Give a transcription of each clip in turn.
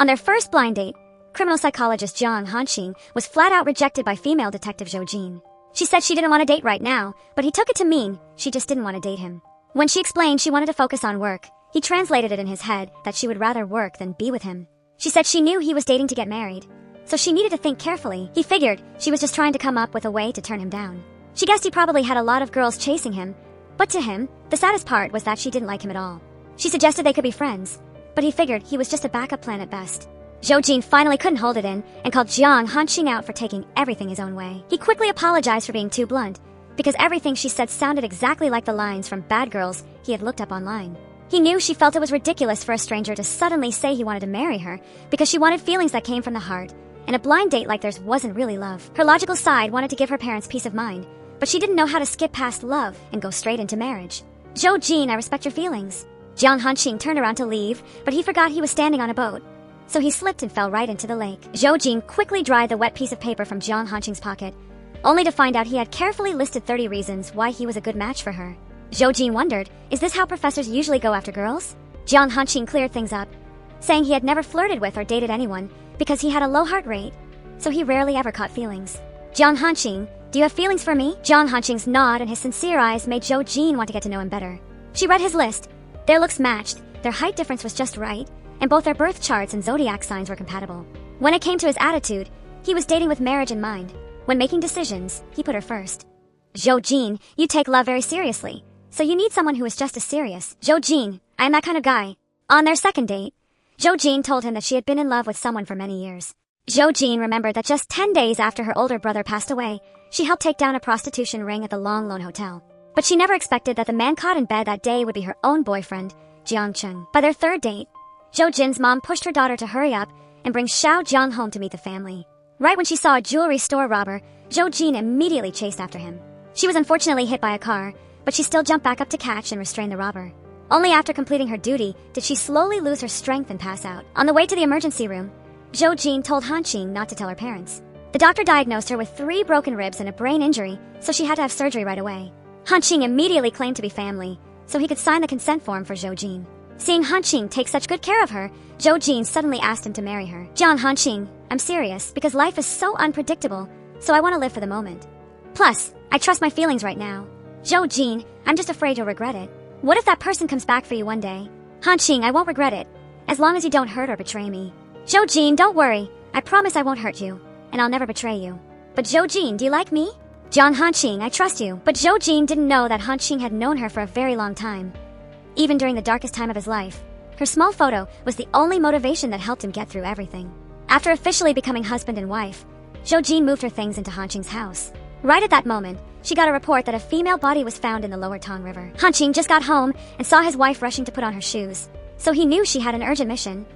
On their first blind date, criminal psychologist Jiang Hanqing was flat out rejected by female detective Zhou Jin. She said she didn't want to date right now, but he took it to mean she just didn't want to date him. When she explained she wanted to focus on work, he translated it in his head that she would rather work than be with him. She said she knew he was dating to get married, so she needed to think carefully. He figured she was just trying to come up with a way to turn him down. She guessed he probably had a lot of girls chasing him, but to him, the saddest part was that she didn't like him at all. She suggested they could be friends, but he figured he was just a backup plan at best. Zhou Jin finally couldn't hold it in and called Jiang Hanqing out for taking everything his own way. He quickly apologized for being too blunt, because everything she said sounded exactly like the lines from Bad Girls he had looked up online. He knew she felt it was ridiculous for a stranger to suddenly say he wanted to marry her because she wanted feelings that came from the heart, and a blind date like theirs wasn't really love. Her logical side wanted to give her parents peace of mind, but she didn't know how to skip past love and go straight into marriage. Zhou Jin, I respect your feelings. Jiang Hanqing turned around to leave, but he forgot he was standing on a boat, so he slipped and fell right into the lake. Zhou Jin quickly dried the wet piece of paper from Jiang Hanqing's pocket, only to find out he had carefully listed 30 reasons why he was a good match for her. Zhou Jin wondered, is this how professors usually go after girls? Jiang Hanqing cleared things up, saying he had never flirted with or dated anyone because he had a low heart rate, so he rarely ever caught feelings. Jiang Hanqing, do you have feelings for me? Jiang Hanqing's nod and his sincere eyes made Zhou Jin want to get to know him better. She read his list. Their looks matched, their height difference was just right, and both their birth charts and zodiac signs were compatible. When it came to his attitude, he was dating with marriage in mind. When making decisions, he put her first. Zhou Jin, you take love very seriously, so you need someone who is just as serious. Zhou Jin, I am that kind of guy. On their second date, Zhou Jin told him that she had been in love with someone for many years. Zhou Jin remembered that just 10 days after her older brother passed away, she helped take down a prostitution ring at the Long Lone Hotel. But she never expected that the man caught in bed that day would be her own boyfriend, Jiang Cheng. By their third date, Zhou Jin's mom pushed her daughter to hurry up and bring Xiao Jiang home to meet the family. Right when she saw a jewelry store robber, Zhou Jin immediately chased after him. She was unfortunately hit by a car, but she still jumped back up to catch and restrain the robber. Only after completing her duty did she slowly lose her strength and pass out. On the way to the emergency room, Zhou Jin told Hanqing not to tell her parents. The doctor diagnosed her with 3 broken ribs and a brain injury, so she had to have surgery right away. Hanqing immediately claimed to be family, so he could sign the consent form for Zhou Jin. Seeing Hanqing take such good care of her, Zhou Jin suddenly asked him to marry her. Jiang Hanqing, I'm serious, because life is so unpredictable, so I want to live for the moment. Plus, I trust my feelings right now. Zhou Jin, I'm just afraid you'll regret it. What if that person comes back for you one day? Hanqing, I won't regret it, as long as you don't hurt or betray me. Zhou Jin, don't worry, I promise I won't hurt you, and I'll never betray you. But Zhou Jin, do you like me? Jiang Hanqing, I trust you. But Zhou Jin didn't know that Hanqing had known her for a very long time. Even during the darkest time of his life, her small photo was the only motivation that helped him get through everything. After officially becoming husband and wife, Zhou Jin moved her things into Hanqing's house. Right at that moment, she got a report that a female body was found in the lower Tong River. Hanqing just got home and saw his wife rushing to put on her shoes, so he knew she had an urgent mission.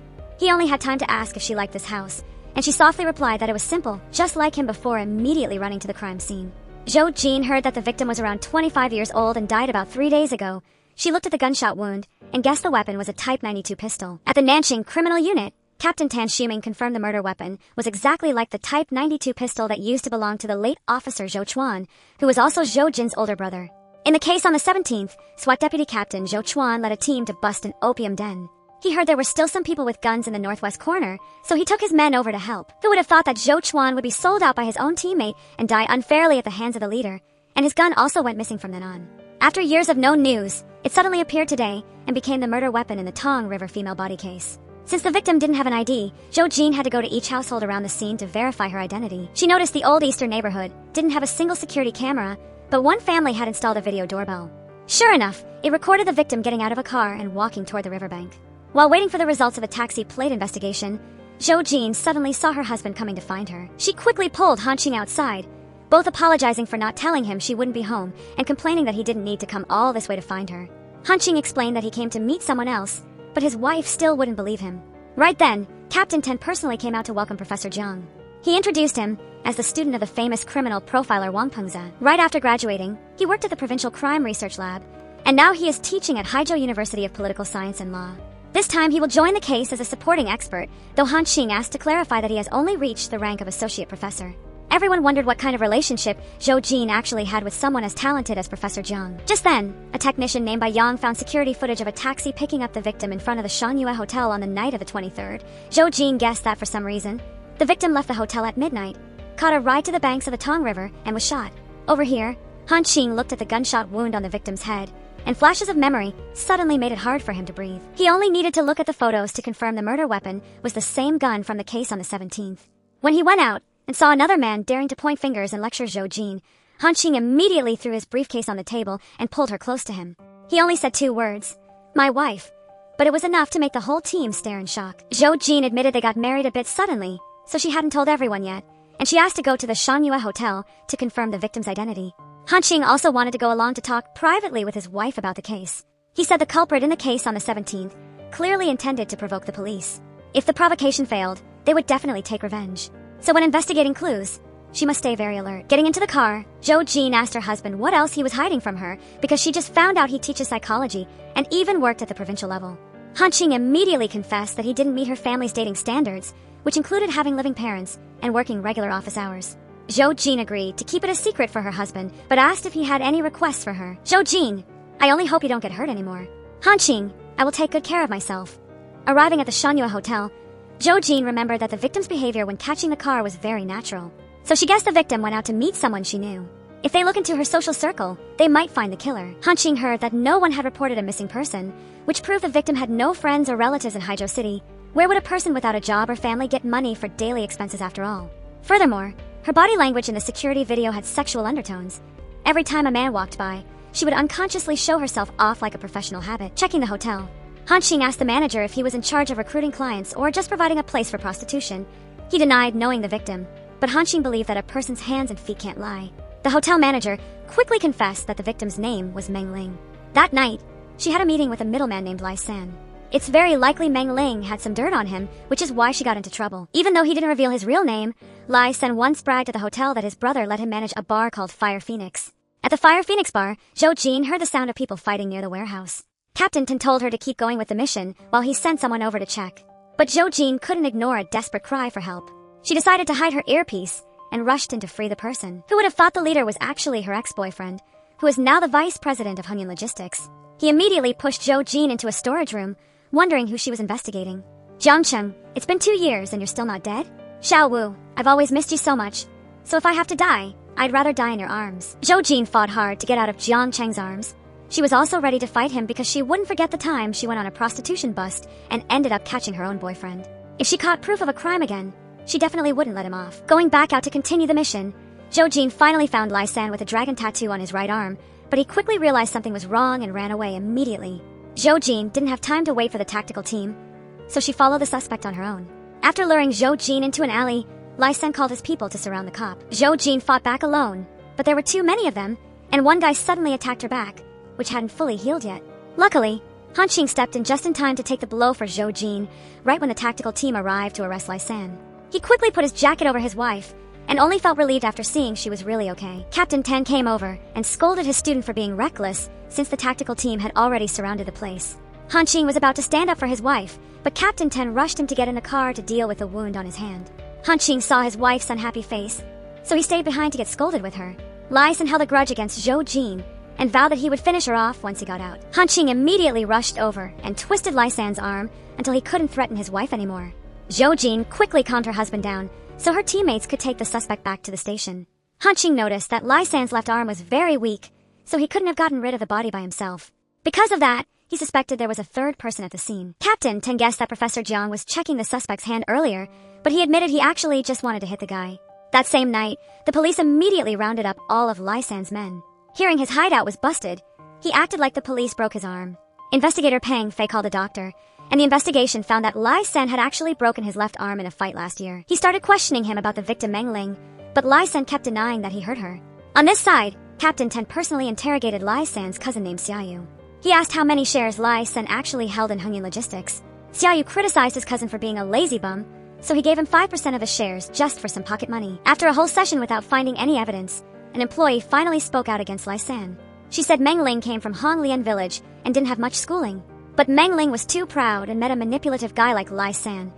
He only had time to ask if she liked this house, and she softly replied that it was simple, just like him before immediately running to the crime scene. Zhou Jin heard that the victim was around 25 years old and died about 3 days ago. She looked at the gunshot wound and guessed the weapon was a Type 92 pistol. At the Nanjing Criminal Unit, Captain Tan Xuming confirmed the murder weapon was exactly like the Type 92 pistol that used to belong to the late officer Zhou Chuan, who was also Zhou Jin's older brother. In the case on the 17th, SWAT Deputy Captain Zhou Chuan led a team to bust an opium den. He heard there were still some people with guns in the northwest corner, so he took his men over to help. Who would have thought that Zhou Chuan would be sold out by his own teammate and die unfairly at the hands of the leader, and his gun also went missing from then on. After years of no news, it suddenly appeared today and became the murder weapon in the Tong River female body case. Since the victim didn't have an ID, Zhou Jin had to go to each household around the scene to verify her identity. She noticed the old Eastern neighborhood didn't have a single security camera, but one family had installed a video doorbell. Sure enough, it recorded the victim getting out of a car and walking toward the riverbank. While waiting for the results of a taxi plate investigation, Zhou Jin suddenly saw her husband coming to find her. She quickly pulled Hanqing outside, both apologizing for not telling him she wouldn't be home and complaining that he didn't need to come all this way to find her. Hanqing explained that he came to meet someone else, but his wife still wouldn't believe him. Right then, Captain Ten personally came out to welcome Professor Jiang. He introduced him as the student of the famous criminal profiler Wang Pengze. Right after graduating, he worked at the Provincial Crime Research Lab, and now he is teaching at Haizhou University of Political Science and Law. This time he will join the case as a supporting expert, though Hanqing asked to clarify that he has only reached the rank of associate professor. Everyone wondered what kind of relationship Zhou Jin actually had with someone as talented as Professor Jiang. Just then, a technician named Bai Yang found security footage of a taxi picking up the victim in front of the Shanyue Hotel on the night of the 23rd. Zhou Jin guessed that for some reason, the victim left the hotel at midnight, caught a ride to the banks of the Tong River, and was shot. Over here, Han Qing looked at the gunshot wound on the victim's head, and flashes of memory suddenly made it hard for him to breathe. He only needed to look at the photos to confirm the murder weapon was the same gun from the case on the 17th. When he went out and saw another man daring to point fingers and lecture Zhou Jin, Han Qing immediately threw his briefcase on the table and pulled her close to him. He only said 2 words, "My wife," but it was enough to make the whole team stare in shock. Zhou Jin admitted they got married a bit suddenly, so she hadn't told everyone yet, and she asked to go to the Shanyue Hotel to confirm the victim's identity. Han Qing also wanted to go along to talk privately with his wife about the case. He said the culprit in the case on the 17th clearly intended to provoke the police. If the provocation failed, they would definitely take revenge. So when investigating clues, she must stay very alert. Getting into the car, Zhou Jin asked her husband what else he was hiding from her because she just found out he teaches psychology and even worked at the provincial level. Han Qing immediately confessed that he didn't meet her family's dating standards, which included having living parents and working regular office hours. Zhou Jin agreed to keep it a secret for her husband, but asked if he had any requests for her. "Zhou Jin, I only hope you don't get hurt anymore." "Han Qing, I will take good care of myself." Arriving at the Shanyue Hotel, Zhou Jin remembered that the victim's behavior when catching the car was very natural. So she guessed the victim went out to meet someone she knew. If they look into her social circle, they might find the killer. Han Qing heard that no one had reported a missing person, which proved the victim had no friends or relatives in Haizhou City. Where would a person without a job or family get money for daily expenses after all? Furthermore, her body language in the security video had sexual undertones. Every time a man walked by, she would unconsciously show herself off like a professional habit. Checking the hotel, Han Qing asked the manager if he was in charge of recruiting clients or just providing a place for prostitution. He denied knowing the victim, but Han Qing believed that a person's hands and feet can't lie. The hotel manager quickly confessed that the victim's name was Meng Ling. That night, she had a meeting with a middleman named Lai San. It's very likely Meng Ling had some dirt on him, which is why she got into trouble. Even though he didn't reveal his real name, Lai San once bragged at the hotel that his brother let him manage a bar called Fire Phoenix. At the Fire Phoenix bar, Zhou Jin heard the sound of people fighting near the warehouse. Captain Tan told her to keep going with the mission while he sent someone over to check. But Zhou Jin couldn't ignore a desperate cry for help. She decided to hide her earpiece and rushed in to free the person. Who would have thought the leader was actually her ex-boyfriend, who is now the vice president of Hunyuan Logistics? He immediately pushed Zhou Jin into a storage room, wondering who she was investigating. "Jiang Cheng, it's been 2 years and you're still not dead? Xiao Wu, I've always missed you so much, so if I have to die, I'd rather die in your arms." Zhou Jin fought hard to get out of Jiang Cheng's arms. She was also ready to fight him because she wouldn't forget the time she went on a prostitution bust and ended up catching her own boyfriend. If she caught proof of a crime again, she definitely wouldn't let him off. Going back out to continue the mission, Zhou Jin finally found Lai San with a dragon tattoo on his right arm, but he quickly realized something was wrong and ran away immediately. Zhou Jin didn't have time to wait for the tactical team, so she followed the suspect on her own. After luring Zhou Jin into an alley, Lai San called his people to surround the cop. Zhou Jin fought back alone, but there were too many of them, and one guy suddenly attacked her back, which hadn't fully healed yet. Luckily, Han Qing stepped in just in time to take the blow for Zhou Jin, right when the tactical team arrived to arrest Lai San. He quickly put his jacket over his wife, and only felt relieved after seeing she was really okay. Captain Tan came over and scolded his student for being reckless since the tactical team had already surrounded the place. Han Qing was about to stand up for his wife, but Captain Tan rushed him to get in the car to deal with the wound on his hand. Han Qing saw his wife's unhappy face, so he stayed behind to get scolded with her. Lai San held a grudge against Zhou Jin and vowed that he would finish her off once he got out. Han Qing immediately rushed over and twisted Lai San's arm until he couldn't threaten his wife anymore. Zhou Jin quickly calmed her husband down so her teammates could take the suspect back to the station. Han Qing noticed that Lai San's left arm was very weak, so he couldn't have gotten rid of the body by himself. Because of that, he suspected there was a third person at the scene. Captain Tan guessed that Professor Jiang was checking the suspect's hand earlier, but he admitted he actually just wanted to hit the guy. That same night, the police immediately rounded up all of Lai San's men. Hearing his hideout was busted, he acted like the police broke his arm. Investigator Peng Fei called a doctor, and the investigation found that Lai San had actually broken his left arm in a fight last year. He started questioning him about the victim Meng Ling, but Lai San kept denying that he hurt her. On this side, Captain Tan personally interrogated Lai San's cousin named Xiaoyu. He asked how many shares Lai San actually held in Hunyuan Logistics. Xiaoyu criticized his cousin for being a lazy bum, so he gave him 5% of his shares just for some pocket money. After a whole session without finding any evidence, an employee finally spoke out against Lai San. She said Meng Ling came from Honglian village and didn't have much schooling. But Meng Ling was too proud and met a manipulative guy like Lai San.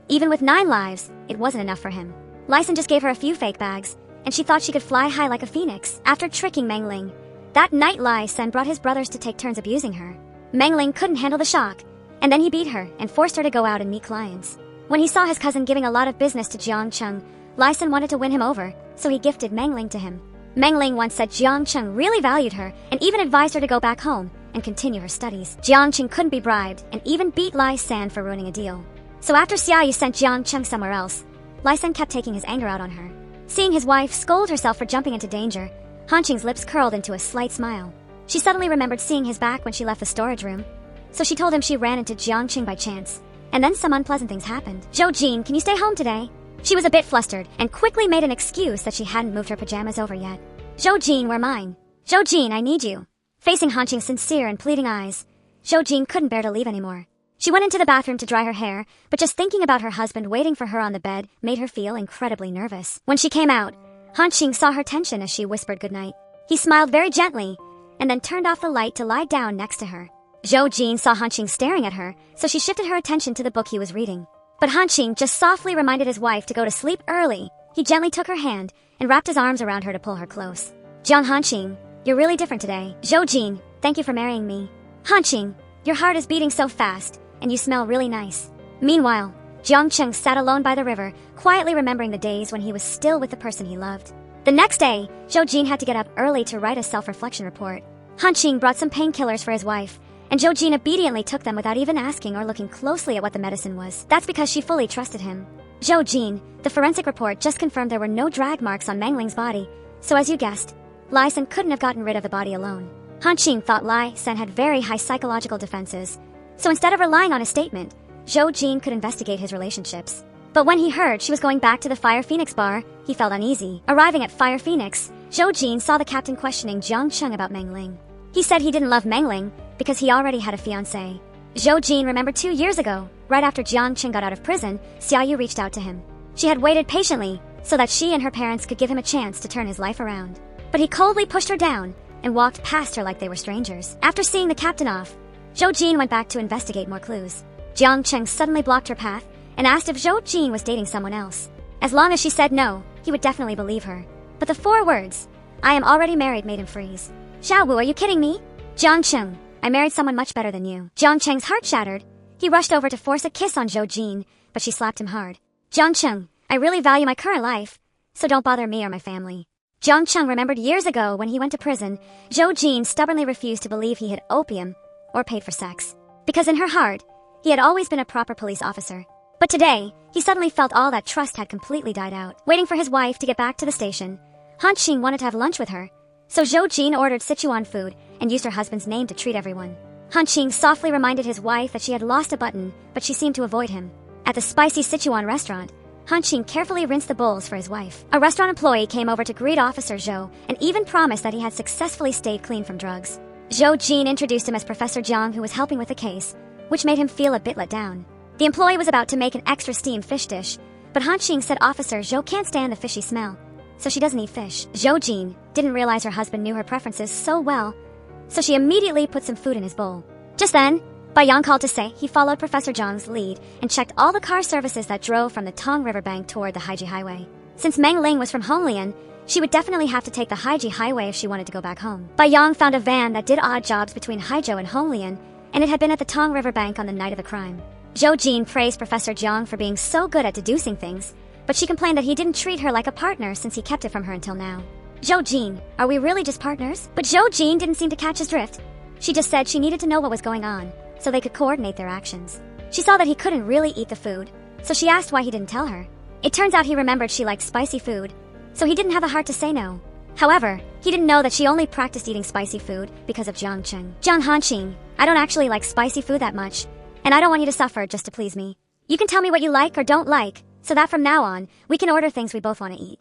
Even with 9 lives, it wasn't enough for him. Lyson just gave her a few fake bags, and she thought she could fly high like a phoenix after tricking Meng Ling. That night, Lyson brought his brothers to take turns abusing her. Meng Ling couldn't handle the shock, and then he beat her and forced her to go out and meet clients. When he saw his cousin giving a lot of business to Jiang Cheng, Lyson wanted to win him over, so he gifted Meng Ling to him. Meng Ling once said Jiang Cheng really valued her and even advised her to go back home and continue her studies. Jiang Cheng couldn't be bribed and even beat Lyson for ruining a deal. So after Xiaoyu sent Jiang Cheng somewhere else, Lyson kept taking his anger out on her. Seeing his wife scold herself for jumping into danger, Han Qing's lips curled into a slight smile. She suddenly remembered seeing his back when she left the storage room, so she told him she ran into Jiang Cheng by chance. And then some unpleasant things happened. "Zhou Jin, can you stay home today?" She was a bit flustered and quickly made an excuse that she hadn't moved her pajamas over yet. "Zhou Jin, we're mine. Zhou Jin, I need you." Facing Han Qing's sincere and pleading eyes, Zhou Jin couldn't bear to leave anymore. She went into the bathroom to dry her hair, but just thinking about her husband waiting for her on the bed made her feel incredibly nervous. When she came out, Han Qing saw her tension as she whispered goodnight. He smiled very gently, and then turned off the light to lie down next to her. Zhou Jin saw Han Qing staring at her, so she shifted her attention to the book he was reading. But Han Qing just softly reminded his wife to go to sleep early. He gently took her hand and wrapped his arms around her to pull her close. "Jiang Han Qing, you're really different today." "Zhou Jin, thank you for marrying me." "Han Qing, your heart is beating so fast, and you smell really nice." Meanwhile, Jiang Cheng sat alone by the river, quietly remembering the days when he was still with the person he loved. The next day, Zhou Jin had to get up early to write a self-reflection report. Han Qing brought some painkillers for his wife, and Zhou Jin obediently took them without even asking or looking closely at what the medicine was. That's because she fully trusted him. "Zhou Jin, the forensic report just confirmed there were no drag marks on Meng Ling's body, so as you guessed, Lyson couldn't have gotten rid of the body alone." Han Qing thought Lyson had very high psychological defenses, so instead of relying on his statement, Zhou Jin could investigate his relationships. But when he heard she was going back to the Fire Phoenix bar, he felt uneasy. Arriving at Fire Phoenix, Zhou Jin saw the captain questioning Jiang Cheng about Meng Ling. He said he didn't love Meng Ling because he already had a fiancée. Zhou Jin remembered 2 years ago, right after Jiang Cheng got out of prison, Xiaoyu reached out to him. She had waited patiently so that she and her parents could give him a chance to turn his life around. But he coldly pushed her down and walked past her like they were strangers. After seeing the captain off, Zhou Jin went back to investigate more clues. Jiang Cheng suddenly blocked her path and asked if Zhou Jin was dating someone else. As long as she said no, he would definitely believe her. But the 4 words, "I am already married," made him freeze. "Xiao Wu, are you kidding me?" "Jiang Cheng, I married someone much better than you." Jiang Cheng's heart shattered. He rushed over to force a kiss on Zhou Jin, but she slapped him hard. "Jiang Cheng, I really value my current life, so don't bother me or my family." Jiang Cheng remembered years ago when he went to prison, Zhou Jin stubbornly refused to believe he had opium or paid for sex. Because in her heart, he had always been a proper police officer. But today, he suddenly felt all that trust had completely died out. Waiting for his wife to get back to the station, Han Qing wanted to have lunch with her, so Zhou Jin ordered Sichuan food and used her husband's name to treat everyone. Han Qing softly reminded his wife that she had lost a button, but she seemed to avoid him. At the spicy Sichuan restaurant, Han Qing carefully rinsed the bowls for his wife. A restaurant employee came over to greet Officer Zhou and even promised that he had successfully stayed clean from drugs. Zhou Jin introduced him as Professor Jiang, who was helping with the case, which made him feel a bit let down. The employee was about to make an extra steamed fish dish, but Han Qing said Officer Zhou can't stand the fishy smell, so she doesn't eat fish. Zhou Jin didn't realize her husband knew her preferences so well, so she immediately put some food in his bowl. Just then, Bai Yang called to say he followed Professor Zhang's lead and checked all the car services that drove from the Tong River bank toward the Haiji Highway. Since Meng Ling was from Honglian, she would definitely have to take the Haiji Highway if she wanted to go back home. Bai Yang found a van that did odd jobs between Haizhou and Honglian, and it had been at the Tong River bank on the night of the crime. Zhou Jin praised Professor Jiang for being so good at deducing things, but she complained that he didn't treat her like a partner since he kept it from her until now. "Zhou Jin, are we really just partners?" But Zhou Jin didn't seem to catch his drift. She just said she needed to know what was going on, so they could coordinate their actions. She saw that he couldn't really eat the food, so she asked why he didn't tell her. It turns out he remembered she liked spicy food, so he didn't have the heart to say no. However, he didn't know that she only practiced eating spicy food because of Jiang Cheng. "Jiang Hanqing, I don't actually like spicy food that much, and I don't want you to suffer just to please me. You can tell me what you like or don't like, so that from now on, we can order things we both want to eat."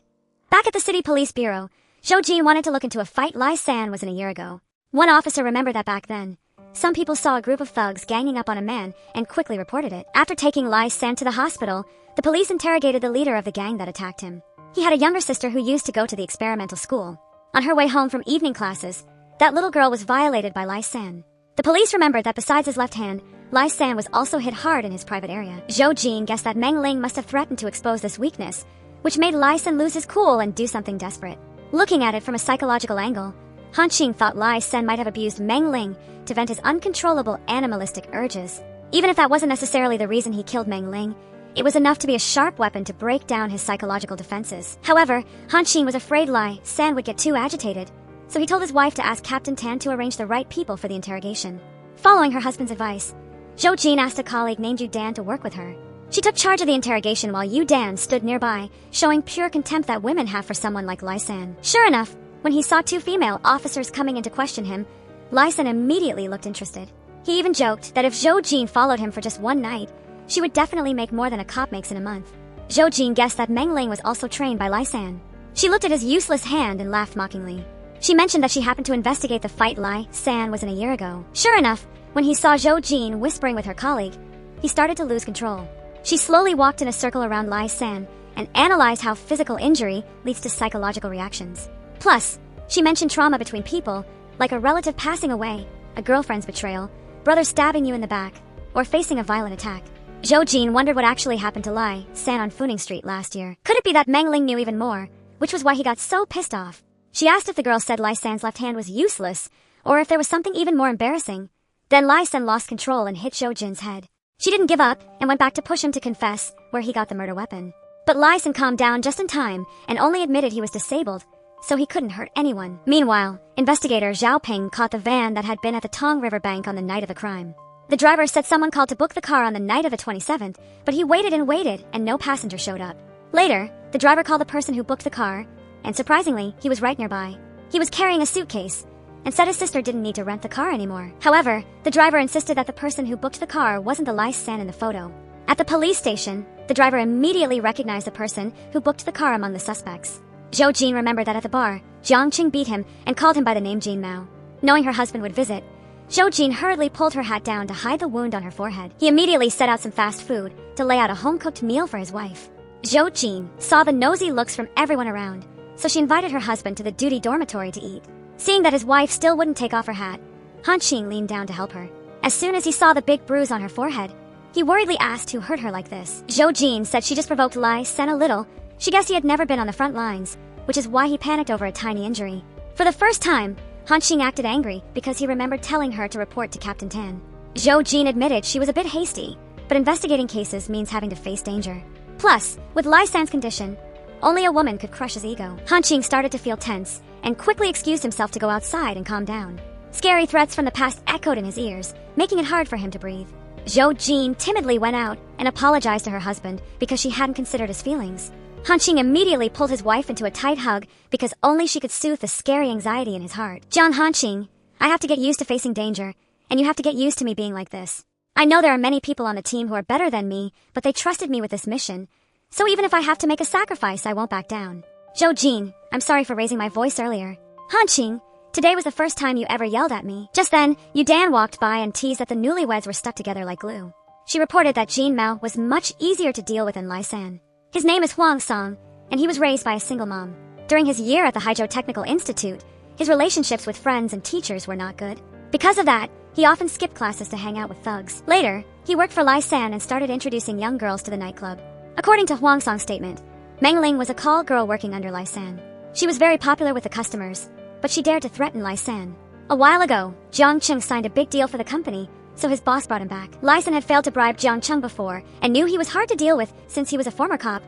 Back at the city police bureau, Zhou Jin wanted to look into a fight Lai San was in a year ago. One officer remembered that back then, some people saw a group of thugs ganging up on a man and quickly reported it. After taking Lai San to the hospital, the police interrogated the leader of the gang that attacked him. He had a younger sister who used to go to the experimental school. On her way home from evening classes, that little girl was violated by Lai San. The police remembered that besides his left hand, Lai San was also hit hard in his private area. Zhou Jin guessed that Meng Ling must have threatened to expose this weakness, which made Lysen lose his cool and do something desperate. Looking at it from a psychological angle, Han Qing thought Lysen might have abused Meng Ling to vent his uncontrollable animalistic urges. Even if that wasn't necessarily the reason he killed Meng Ling, it was enough to be a sharp weapon to break down his psychological defenses. However, Han Qing was afraid Lysen would get too agitated, so he told his wife to ask Captain Tan to arrange the right people for the interrogation. Following her husband's advice, Zhou Jin asked a colleague named Yu Dan to work with her. She took charge of the interrogation while Yu Dan stood nearby, showing pure contempt that women have for someone like Lysen. Sure enough, when he saw two female officers coming in to question him, Lysen immediately looked interested. He even joked that if Zhou Jin followed him for just one night, she would definitely make more than a cop makes in a month. Zhou Jin guessed that Meng Ling was also trained by Lysen. She looked at his useless hand and laughed mockingly. She mentioned that she happened to investigate the fight Lysen was in a year ago. Sure enough, when he saw Zhou Jin whispering with her colleague, he started to lose control. She slowly walked in a circle around Lysen and analyzed how physical injury leads to psychological reactions. Plus, she mentioned trauma between people, like a relative passing away, a girlfriend's betrayal, brother stabbing you in the back, or facing a violent attack. Zhou Jin wondered what actually happened to Lysen on Funing Street last year. Could it be that Meng Ling knew even more, which was why he got so pissed off? She asked if the girl said Lysen's left hand was useless, or if there was something even more embarrassing. Then Lysen lost control and hit Zhou Jin's head. She didn't give up and went back to push him to confess where he got the murder weapon. But Lysen calmed down just in time and only admitted he was disabled, so he couldn't hurt anyone. Meanwhile, investigator Zhao Ping caught the van that had been at the Tong River bank on the night of the crime. The driver said someone called to book the car on the night of the 27th, but he waited and no passenger showed up. Later, the driver called the person who booked the car, and surprisingly, he was right nearby. He was carrying a suitcase, and said his sister didn't need to rent the car anymore. However, the driver insisted that the person who booked the car wasn't the Lysen in the photo. At the police station, the driver immediately recognized the person who booked the car among the suspects. Zhou Jin remembered that at the bar, Jiang Qing beat him and called him by the name Jin Mao. Knowing her husband would visit, Zhou Jin hurriedly pulled her hat down to hide the wound on her forehead. He immediately set out some fast food to lay out a home-cooked meal for his wife. Zhou Jin saw the nosy looks from everyone around, so she invited her husband to the duty dormitory to eat. Seeing that his wife still wouldn't take off her hat, Han Qing leaned down to help her. As soon as he saw the big bruise on her forehead, he worriedly asked who hurt her like this. Zhou Jin said she just provoked Lysen a little. She guessed he had never been on the front lines, which is why he panicked over a tiny injury. For the first time, Han Qing acted angry because he remembered telling her to report to Captain Tan. Zhou Jin admitted she was a bit hasty, but investigating cases means having to face danger. Plus, with Lysen's condition, only a woman could crush his ego. Han Qing started to feel tense and quickly excused himself to go outside and calm down. Scary threats from the past echoed in his ears, making it hard for him to breathe. Zhou Jin timidly went out and apologized to her husband because she hadn't considered his feelings. Han Qing immediately pulled his wife into a tight hug because only she could soothe the scary anxiety in his heart. Han Qing, I have to get used to facing danger, and you have to get used to me being like this. I know there are many people on the team who are better than me, but they trusted me with this mission. So even if I have to make a sacrifice, I won't back down. Zhou Jin, I'm sorry for raising my voice earlier. Han Qing, today was the first time you ever yelled at me. Just then, Yu Dan walked by and teased that the newlyweds were stuck together like glue. She reported that Jin Mao was much easier to deal with than Lysen. His name is Huang Song, and he was raised by a single mom. During his year at the Haizhou Technical Institute, his relationships with friends and teachers were not good. Because of that, he often skipped classes to hang out with thugs. Later, he worked for Lysen and started introducing young girls to the nightclub. According to Huang Song's statement, Meng Ling was a call girl working under Lysen. She was very popular with the customers, but she dared to threaten Lysen. A while ago, Jiang Cheng signed a big deal for the company, so his boss brought him back. Lysen had failed to bribe Jiang Cheng before and knew he was hard to deal with since he was a former cop.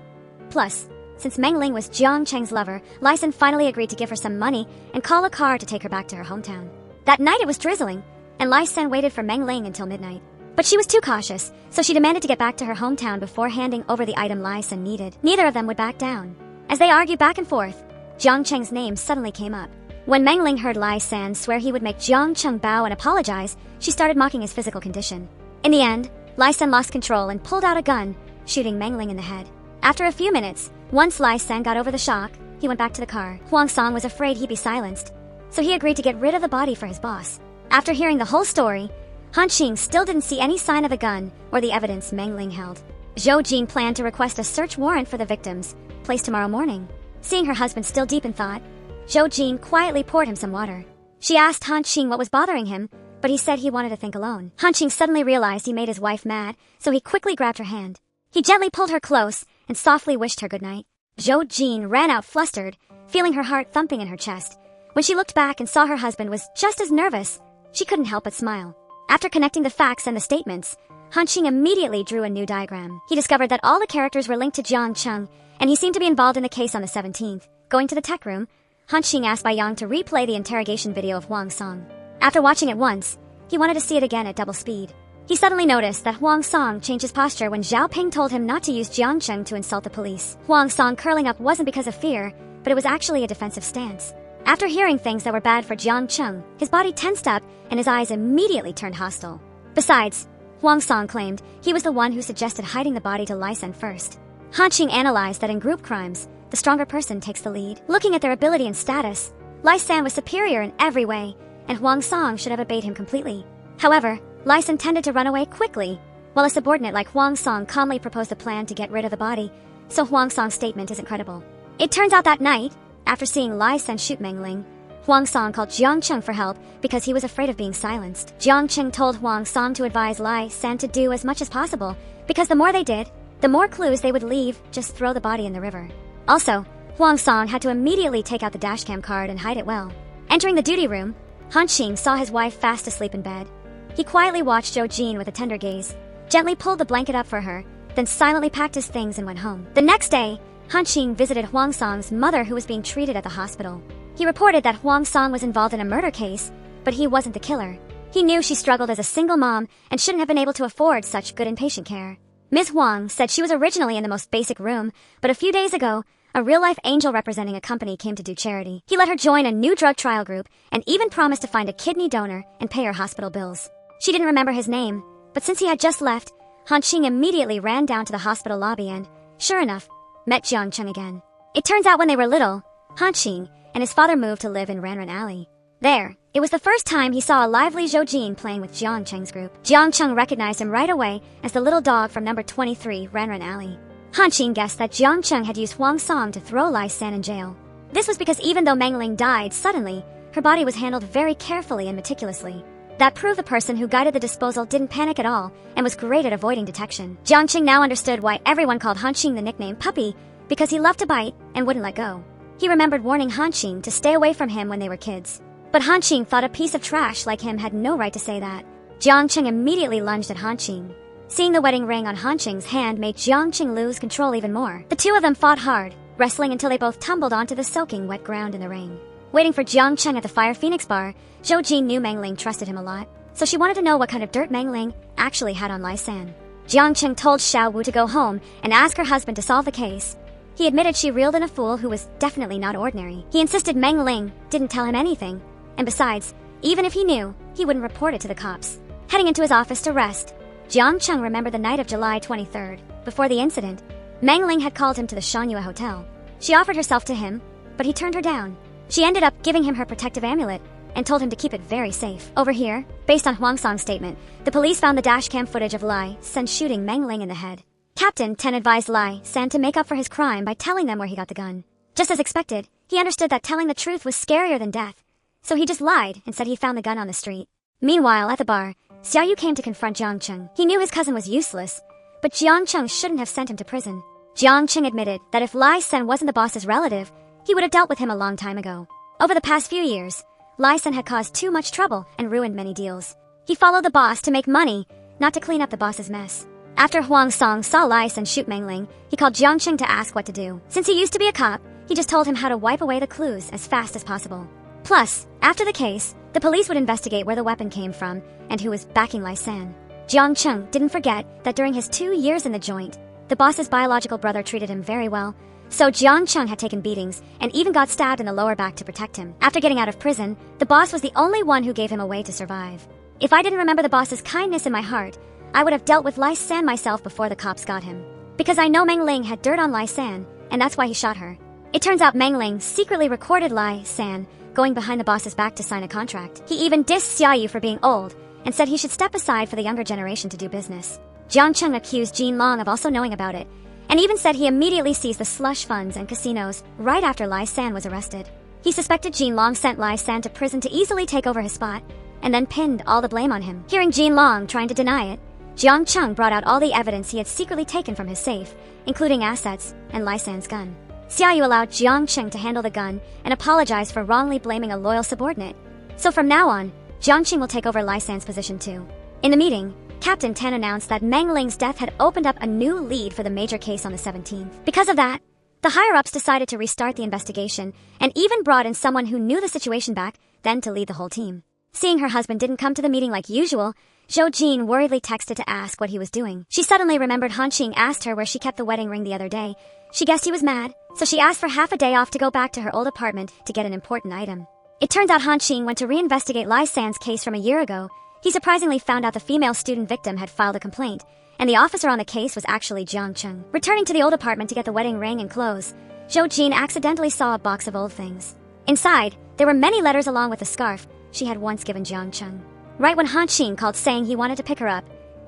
Plus, since Meng Ling was Jiang Cheng's lover, Lysen finally agreed to give her some money and call a car to take her back to her hometown. That night it was drizzling, and Lysen waited for Meng Ling until midnight. But she was too cautious, so she demanded to get back to her hometown before handing over the item Lysen needed. Neither of them would back down. As they argued back and forth, Jiang Cheng's name suddenly came up. When Meng Ling heard Lysen swear he would make Jiang Cheng bow and apologize, she started mocking his physical condition. In the end, Lysen lost control and pulled out a gun, shooting Meng Ling in the head. After a few minutes, once Lysen got over the shock, he went back to the car. Huang Song was afraid he'd be silenced, so he agreed to get rid of the body for his boss. After hearing the whole story, Han Qing still didn't see any sign of the gun or the evidence Meng Ling held. Zhou Jin planned to request a search warrant for the victims, placed tomorrow morning. Seeing her husband still deep in thought, Zhou Jin quietly poured him some water. She asked Han Qing what was bothering him, but he said he wanted to think alone. Han Qing suddenly realized he made his wife mad, so he quickly grabbed her hand. He gently pulled her close and softly wished her good night. Zhou Jin ran out flustered, feeling her heart thumping in her chest. When she looked back and saw her husband was just as nervous, she couldn't help but smile. After connecting the facts and the statements, Han Qing immediately drew a new diagram. He discovered that all the characters were linked to Jiang Cheng, and he seemed to be involved in the case on the 17th. Going to the tech room, Han Qing asked Bai Yang to replay the interrogation video of Huang Song. After watching it once, he wanted to see it again at double speed. He suddenly noticed that Huang Song changed his posture when Zhao Ping told him not to use Jiang Cheng to insult the police. Huang Song curling up wasn't because of fear, but it was actually a defensive stance. After hearing things that were bad for Jiang Cheng, his body tensed up and his eyes immediately turned hostile. Besides, Huang Song claimed he was the one who suggested hiding the body to Lai Sen first. Han Qing analyzed that in group crimes, the stronger person takes the lead. Looking at their ability and status, Lai San was superior in every way, and Huang Song should have obeyed him completely. However, Lai San tended to run away quickly, while a subordinate like Huang Song calmly proposed a plan to get rid of the body, so Huang Song's statement isn't credible. It turns out that night, after seeing Lai San shoot Meng Ling, Huang Song called Jiang Cheng for help because he was afraid of being silenced. Jiang Cheng told Huang Song to advise Lai San to do as much as possible, because the more they did, the more clues they would leave, just throw the body in the river. Also, Huang Song had to immediately take out the dashcam card and hide it well. Entering the duty room, Han Qing saw his wife fast asleep in bed. He quietly watched Zhou Jin with a tender gaze, gently pulled the blanket up for her, then silently packed his things and went home. The next day, Han Qing visited Huang Song's mother who was being treated at the hospital. He reported that Huang Song was involved in a murder case, but he wasn't the killer. He knew she struggled as a single mom and shouldn't have been able to afford such good inpatient care. Ms. Huang said she was originally in the most basic room, but a few days ago, a real-life angel representing a company came to do charity. He let her join a new drug trial group and even promised to find a kidney donor and pay her hospital bills. She didn't remember his name, but since he had just left, Han Qing immediately ran down to the hospital lobby and, sure enough, met Jiang Cheng again. It turns out when they were little, Han Qing and his father moved to live in Ranran Alley. There, it was the first time he saw a lively Zhou Jin playing with Jiang Cheng's group. Jiang Cheng recognized him right away as the little dog from number 23 Ranran Alley. Han Qing guessed that Jiang Cheng had used Huang Song to throw Lai San in jail. This was because even though Meng Ling died suddenly, her body was handled very carefully and meticulously. That proved the person who guided the disposal didn't panic at all and was great at avoiding detection. Jiang Cheng now understood why everyone called Han Qing the nickname Puppy, because he loved to bite and wouldn't let go. He remembered warning Han Qing to stay away from him when they were kids. But Han Qing thought a piece of trash like him had no right to say that. Jiang Cheng immediately lunged at Han Qing. Seeing the wedding ring on Han Qing's hand made Jiang Cheng lose control even more. The two of them fought hard, wrestling until they both tumbled onto the soaking wet ground in the ring. Waiting for Jiang Cheng at the Fire Phoenix bar, Zhou Jin knew Meng Ling trusted him a lot, so she wanted to know what kind of dirt Meng Ling actually had on Lai San. Jiang Cheng told Xiao Wu to go home and ask her husband to solve the case. He admitted she reeled in a fool who was definitely not ordinary. He insisted Meng Ling didn't tell him anything, and besides, even if he knew, he wouldn't report it to the cops. Heading into his office to rest, Jiang Cheng remembered the night of July 23rd. Before the incident, Meng Ling had called him to the Shanyue Hotel. She offered herself to him, but he turned her down. She ended up giving him her protective amulet and told him to keep it very safe. Over here, based on Huang Song's statement, the police found the dashcam footage of Lai San shooting Meng Ling in the head. Captain Ten advised Lai San to make up for his crime by telling them where he got the gun. Just as expected, he understood that telling the truth was scarier than death, so he just lied and said he found the gun on the street. Meanwhile, at the bar, Xiaoyu came to confront Jiang Cheng. He knew his cousin was useless, but Jiang Cheng shouldn't have sent him to prison. Jiang Cheng admitted that if Lai San wasn't the boss's relative, he would have dealt with him a long time ago. Over the past few years, Lai San had caused too much trouble and ruined many deals. He followed the boss to make money, not to clean up the boss's mess. After Huang Song saw Lai San shoot Meng Ling, he called Jiang Cheng to ask what to do. Since he used to be a cop, he just told him how to wipe away the clues as fast as possible. Plus, after the case, the police would investigate where the weapon came from and who was backing Lai San. Jiang Cheng didn't forget that during his 2 years in the joint, the boss's biological brother treated him very well, so Jiang Cheng had taken beatings and even got stabbed in the lower back to protect him. After getting out of prison, the boss was the only one who gave him a way to survive. If I didn't remember the boss's kindness in my heart, I would have dealt with Lai San myself before the cops got him. Because I know Meng Ling had dirt on Lai San, and that's why he shot her. It turns out Meng Ling secretly recorded Lai San going behind the boss's back to sign a contract. He even dissed Xiaoyu for being old and said he should step aside for the younger generation to do business. Jiang Cheng accused Jin Long of also knowing about it, and even said he immediately seized the slush funds and casinos right after Lai San was arrested. He suspected Jin Long sent Lai San to prison to easily take over his spot, and then pinned all the blame on him. Hearing Jin Long trying to deny it, Jiang Cheng brought out all the evidence he had secretly taken from his safe, including assets and Lai San's gun. Xiaoyu allowed Jiang Cheng to handle the gun and apologized for wrongly blaming a loyal subordinate. So from now on, Jiang Cheng will take over Lai San's position too. In the meeting, Captain Tan announced that Meng Ling's death had opened up a new lead for the major case on the 17th. Because of that, the higher-ups decided to restart the investigation and even brought in someone who knew the situation back then to lead the whole team. Seeing her husband didn't come to the meeting like usual, Zhou Jin worriedly texted to ask what he was doing. She suddenly remembered Han Qing asked her where she kept the wedding ring the other day. She guessed he was mad, so she asked for half a day off to go back to her old apartment to get an important item. It turns out Han Qing went to reinvestigate Lai San's case from a year ago. He surprisingly found out the female student victim had filed a complaint, and the officer on the case was actually Jiang Cheng. Returning to the old apartment to get the wedding ring and clothes, Zhou Jin accidentally saw a box of old things. Inside, there were many letters along with the scarf she had once given Jiang Cheng. Right when Han Qing called saying he wanted to pick her up,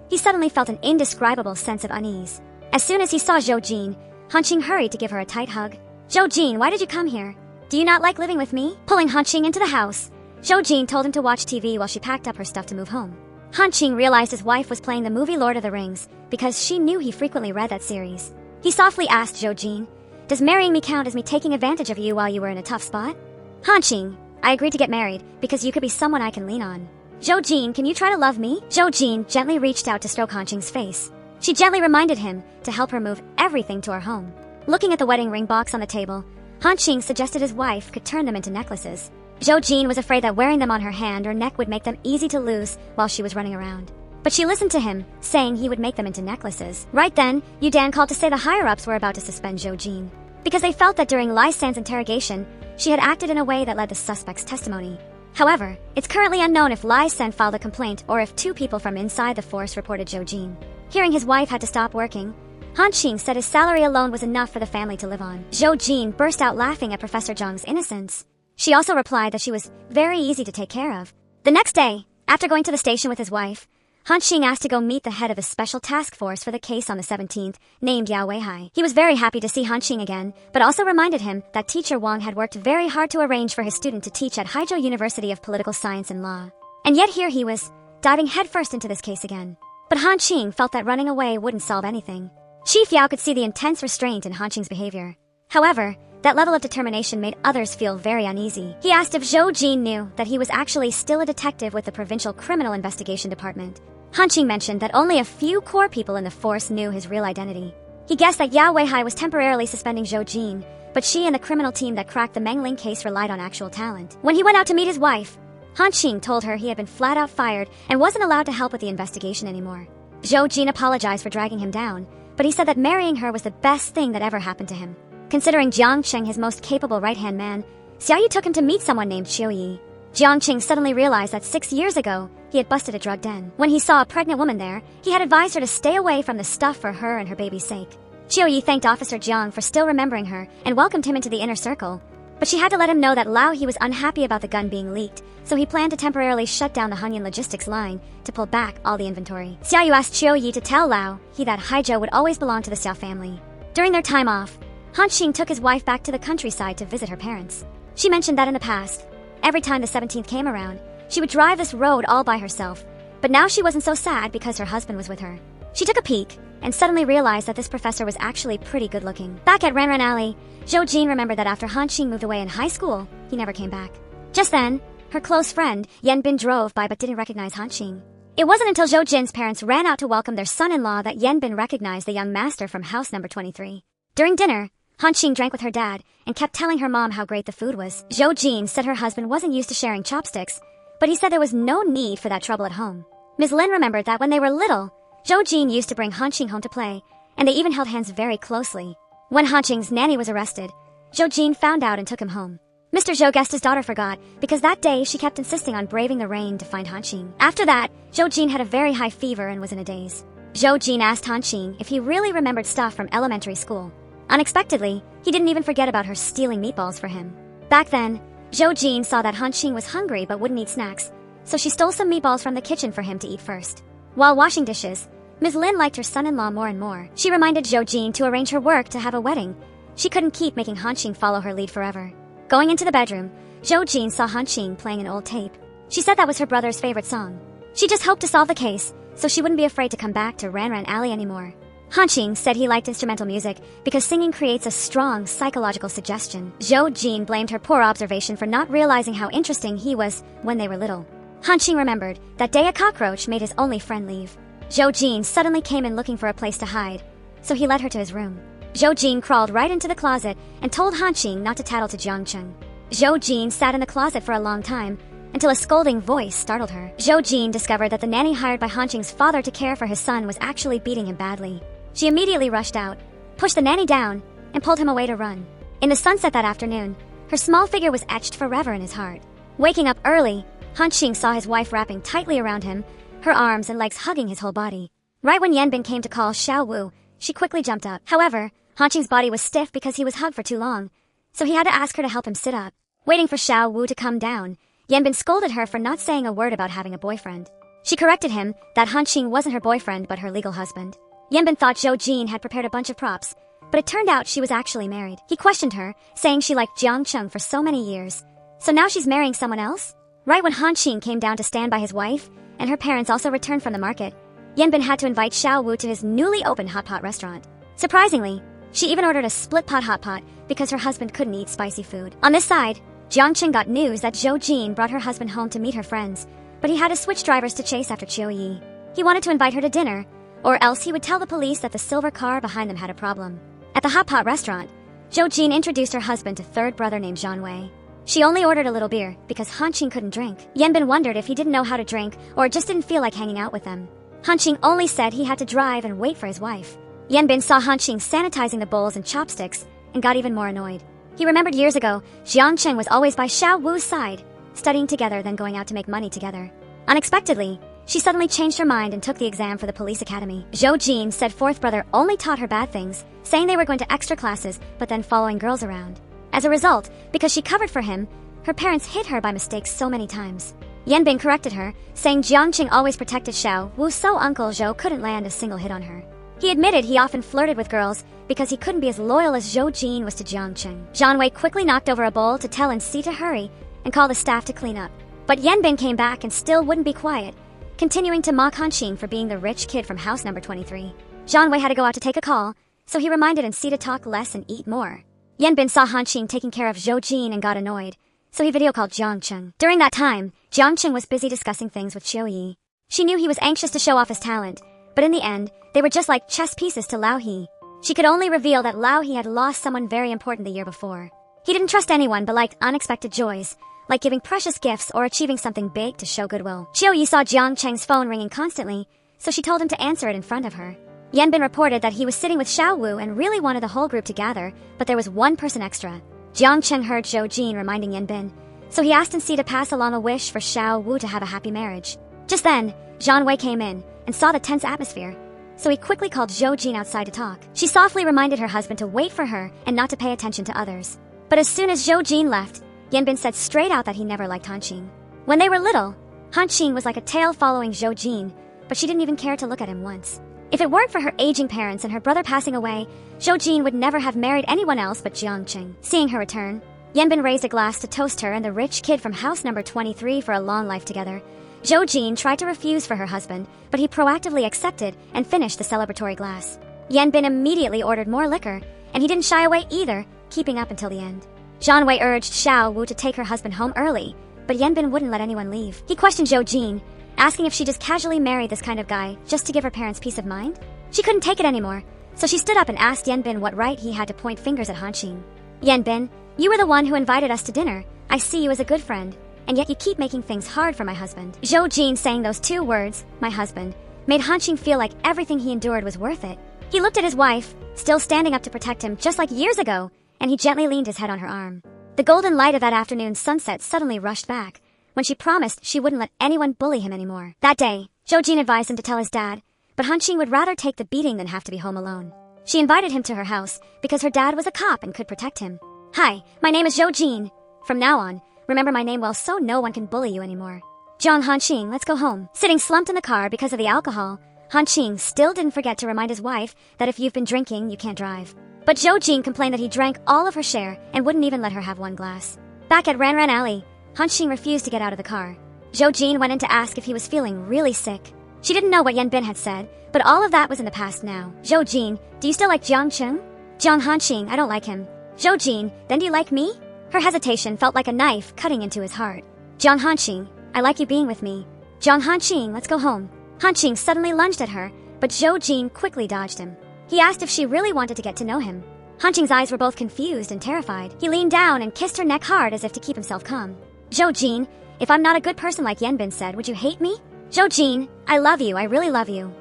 he suddenly felt an indescribable sense of unease. As soon as he saw Zhou Jin, Han Qing hurried to give her a tight hug. "Zhou Jin, why did you come here? Do you not like living with me?" Pulling Han Qing into the house, Zhou Jin told him to watch TV while she packed up her stuff to move home. Han Qing realized his wife was playing the movie Lord of the Rings because she knew he frequently read that series. He softly asked Zhou Jin, "Does marrying me count as me taking advantage of you while you were in a tough spot?" "Han Qing, I agreed to get married because you could be someone I can lean on." "Zhou Jin, can you try to love me?" Zhou Jin gently reached out to stroke Han Qing's face. She gently reminded him to help her move everything to her home. Looking at the wedding ring box on the table, Han Qing suggested his wife could turn them into necklaces. Zhou Jin was afraid that wearing them on her hand or neck would make them easy to lose while she was running around. But she listened to him, saying he would make them into necklaces. Right then, Yu Dan called to say the higher-ups were about to suspend Zhou Jin, because they felt that during Lai San's interrogation, she had acted in a way that led the suspect's testimony. However, it's currently unknown if Lai San filed a complaint or if two people from inside the force reported Zhou Jin. Hearing his wife had to stop working, Han Qing said his salary alone was enough for the family to live on. Zhou Jin burst out laughing at Professor Zhang's innocence. She also replied that she was very easy to take care of. The next day, after going to the station with his wife, Han Qing asked to go meet the head of a special task force for the case on the 17th, named Yao Weihai. He was very happy to see Han Qing again, but also reminded him that teacher Wang had worked very hard to arrange for his student to teach at Haizhou University of Political Science and Law. And yet here he was, diving headfirst into this case again. But Han Qing felt that running away wouldn't solve anything. Chief Yao could see the intense restraint in Han Qing's behavior. However, that level of determination made others feel very uneasy. He asked if Zhou Jin knew that he was actually still a detective with the Provincial Criminal Investigation Department. Han Qing mentioned that only a few core people in the force knew his real identity. He guessed that Yao Weihai was temporarily suspending Zhou Jin, but she and the criminal team that cracked the Meng Ling case relied on actual talent. When he went out to meet his wife, Han Qing told her he had been flat out fired and wasn't allowed to help with the investigation anymore. Zhou Jin apologized for dragging him down, but he said that marrying her was the best thing that ever happened to him. Considering Jiang Cheng his most capable right-hand man, Xiaoyu took him to meet someone named Qiu Yi. Jiang Cheng suddenly realized that 6 years ago, he had busted a drug den. When he saw a pregnant woman there, he had advised her to stay away from the stuff for her and her baby's sake. Qiu Yi thanked Officer Jiang for still remembering her and welcomed him into the inner circle. But she had to let him know that Lao He was unhappy about the gun being leaked, so he planned to temporarily shut down the Hanyan logistics line to pull back all the inventory. Xiaoyu asked Qiu Yi to tell Lao He that Haizhou would always belong to the Xiao family. During their time off, Han Qing took his wife back to the countryside to visit her parents. She mentioned that in the past, every time the 17th came around, she would drive this road all by herself, but now she wasn't so sad because her husband was with her. She took a peek and suddenly realized that this professor was actually pretty good looking. Back at Ranran Alley, Zhou Jin remembered that after Han Qing moved away in high school, he never came back. Just then, her close friend, Yan Bin, drove by but didn't recognize Han Qing. It wasn't until Zhou Jin's parents ran out to welcome their son-in-law that Yan Bin recognized the young master from house number 23. During dinner, Han Qing drank with her dad and kept telling her mom how great the food was. Zhou Jin said her husband wasn't used to sharing chopsticks, but he said there was no need for that trouble at home. Ms. Lin remembered that when they were little, Zhou Jin used to bring Han Qing home to play, and they even held hands very closely. When Han Qing's nanny was arrested, Zhou Jin found out and took him home. Mr. Zhou guessed his daughter forgot, because that day she kept insisting on braving the rain to find Han Qing. After that, Zhou Jin had a very high fever and was in a daze. Zhou Jin asked Han Qing if he really remembered stuff from elementary school. Unexpectedly, he didn't even forget about her stealing meatballs for him. Back then, Zhou Jin saw that Han Qing was hungry but wouldn't eat snacks, so she stole some meatballs from the kitchen for him to eat first. While washing dishes, Ms. Lin liked her son-in-law more and more. She reminded Zhou Jin to arrange her work to have a wedding. She couldn't keep making Han Qing follow her lead forever. Going into the bedroom, Zhou Jin saw Han Qing playing an old tape. She said that was her brother's favorite song. She just hoped to solve the case, so she wouldn't be afraid to come back to Ranran Alley anymore. Hanqing said he liked instrumental music because singing creates a strong psychological suggestion. Zhou Jin blamed her poor observation for not realizing how interesting he was when they were little. Hanqing remembered that day a cockroach made his only friend leave. Zhou Jin suddenly came in looking for a place to hide, so he led her to his room. Zhou Jin crawled right into the closet and told Hanqing not to tattle to Jiang Cheng. Zhou Jin sat in the closet for a long time, until a scolding voice startled her. Zhou Jin discovered that the nanny hired by Hanqing's father to care for his son was actually beating him badly. She immediately rushed out, pushed the nanny down, and pulled him away to run. In the sunset that afternoon, her small figure was etched forever in his heart. Waking up early, Hanqing saw his wife wrapping tightly around him, her arms and legs hugging his whole body. Right when Yanbin came to call Xiao Wu, she quickly jumped up. However, Hanqing's body was stiff because he was hugged for too long, so he had to ask her to help him sit up. Waiting for Xiao Wu to come down, Yanbin scolded her for not saying a word about having a boyfriend. She corrected him that Hanqing wasn't her boyfriend but her legal husband. Yanbin thought Zhou Jin had prepared a bunch of props, but it turned out she was actually married. He questioned her, saying she liked Jiang Cheng for so many years. So now she's marrying someone else? Right when Hanqing came down to stand by his wife, and her parents also returned from the market, Yanbin had to invite Xiao Wu to his newly opened hot pot restaurant. Surprisingly, she even ordered a split-pot hot pot because her husband couldn't eat spicy food. On this side, Jiang Cheng got news that Zhou Jin brought her husband home to meet her friends, but he had to switch drivers to chase after Qiu Yi. He wanted to invite her to dinner, or else he would tell the police that the silver car behind them had a problem. At the hot pot restaurant, Zhou Jin introduced her husband to third brother named Zhan Wei. She only ordered a little beer because Hanqing couldn't drink. Yanbin wondered if he didn't know how to drink or just didn't feel like hanging out with them. Hanqing only said he had to drive and wait for his wife. Yanbin saw Hanqing sanitizing the bowls and chopsticks and got even more annoyed. He remembered years ago, Jiang Cheng was always by Xiao Wu's side, studying together then going out to make money together. Unexpectedly, she suddenly changed her mind and took the exam for the police academy. Zhou Jin said fourth brother only taught her bad things, saying they were going to extra classes but then following girls around. As a result, because she covered for him, her parents hit her by mistake so many times. Yanbin corrected her, saying Jiang Cheng always protected Xiao Wu so Uncle Zhou couldn't land a single hit on her. He admitted he often flirted with girls because he couldn't be as loyal as Zhou Jin was to Jiang Cheng. Zhan Wei quickly knocked over a bowl to tell N.C. to hurry and call the staff to clean up. But Yanbin came back and still wouldn't be quiet, continuing to mock Hanqing for being the rich kid from house number 23. Zhan Wei had to go out to take a call, so he reminded N.C. to talk less and eat more. Yanbin saw Hanqing taking care of Zhou Jin and got annoyed, so he video called Jiang Cheng. During that time, Jiang Cheng was busy discussing things with Qiu Yi. She knew he was anxious to show off his talent, but in the end, they were just like chess pieces to Lao He. She could only reveal that Lao He had lost someone very important the year before. He didn't trust anyone but liked unexpected joys, like giving precious gifts or achieving something big to show goodwill. Qiu Yi saw Jiang Cheng's phone ringing constantly, so she told him to answer it in front of her. Yanbin reported that he was sitting with Xiao Wu and really wanted the whole group to gather, but there was one person extra. Jiang Cheng heard Zhou Jin reminding Yanbin, so he asked N.C. to pass along a wish for Xiao Wu to have a happy marriage. Just then, Zhan Wei came in and saw the tense atmosphere, so he quickly called Zhou Jin outside to talk. She softly reminded her husband to wait for her and not to pay attention to others. But as soon as Zhou Jin left, Yanbin said straight out that he never liked Hanqing. When they were little, Hanqing was like a tail following Zhou Jin, but she didn't even care to look at him once. If it weren't for her aging parents and her brother passing away, Zhou Jin would never have married anyone else but Jiang Cheng. Seeing her return, Yanbin raised a glass to toast her and the rich kid from house number 23 for a long life together. Zhou Jin tried to refuse for her husband, but he proactively accepted and finished the celebratory glass. Yanbin immediately ordered more liquor, and he didn't shy away either, keeping up until the end. Zhan Wei urged Xiao Wu to take her husband home early, but Yanbin wouldn't let anyone leave. He questioned Zhou Jin, asking if she just casually married this kind of guy just to give her parents peace of mind. She couldn't take it anymore, so she stood up and asked Yanbin what right he had to point fingers at Hanqing. Yanbin, you were the one who invited us to dinner. I see you as a good friend, and yet you keep making things hard for my husband. Zhou Jin saying those two words, my husband, made Hanqing feel like everything he endured was worth it. He looked at his wife, still standing up to protect him just like years ago, and he gently leaned his head on her arm. The golden light of that afternoon's sunset suddenly rushed back, when she promised she wouldn't let anyone bully him anymore. That day, Zhou Jin advised him to tell his dad, but Hanqing would rather take the beating than have to be home alone. She invited him to her house because her dad was a cop and could protect him. Hi, my name is Zhou Jin. From now on, remember my name well so no one can bully you anymore. Jiang Hanqing, let's go home. Sitting slumped in the car because of the alcohol, Hanqing still didn't forget to remind his wife that if you've been drinking, you can't drive. But Zhou Jin complained that he drank all of her share and wouldn't even let her have one glass. Back at Ran Alley, Hanqing refused to get out of the car. Zhou Jin went in to ask if he was feeling really sick. She didn't know what Yen Bin had said, but all of that was in the past now. Zhou Jin, do you still like Jiang Cheng? Jiang Hanqing, I don't like him. Zhou Jin, then do you like me? Her hesitation felt like a knife cutting into his heart. Jiang Hanqing, I like you being with me. Jiang Hanqing, let's go home. Hanqing suddenly lunged at her, but Zhou Jin quickly dodged him. He asked if she really wanted to get to know him. Hanqing's eyes were both confused and terrified. He leaned down and kissed her neck hard as if to keep himself calm. Zhou Jin, if I'm not a good person like Yen Bin said, would you hate me? Zhou Jin, I love you, I really love you.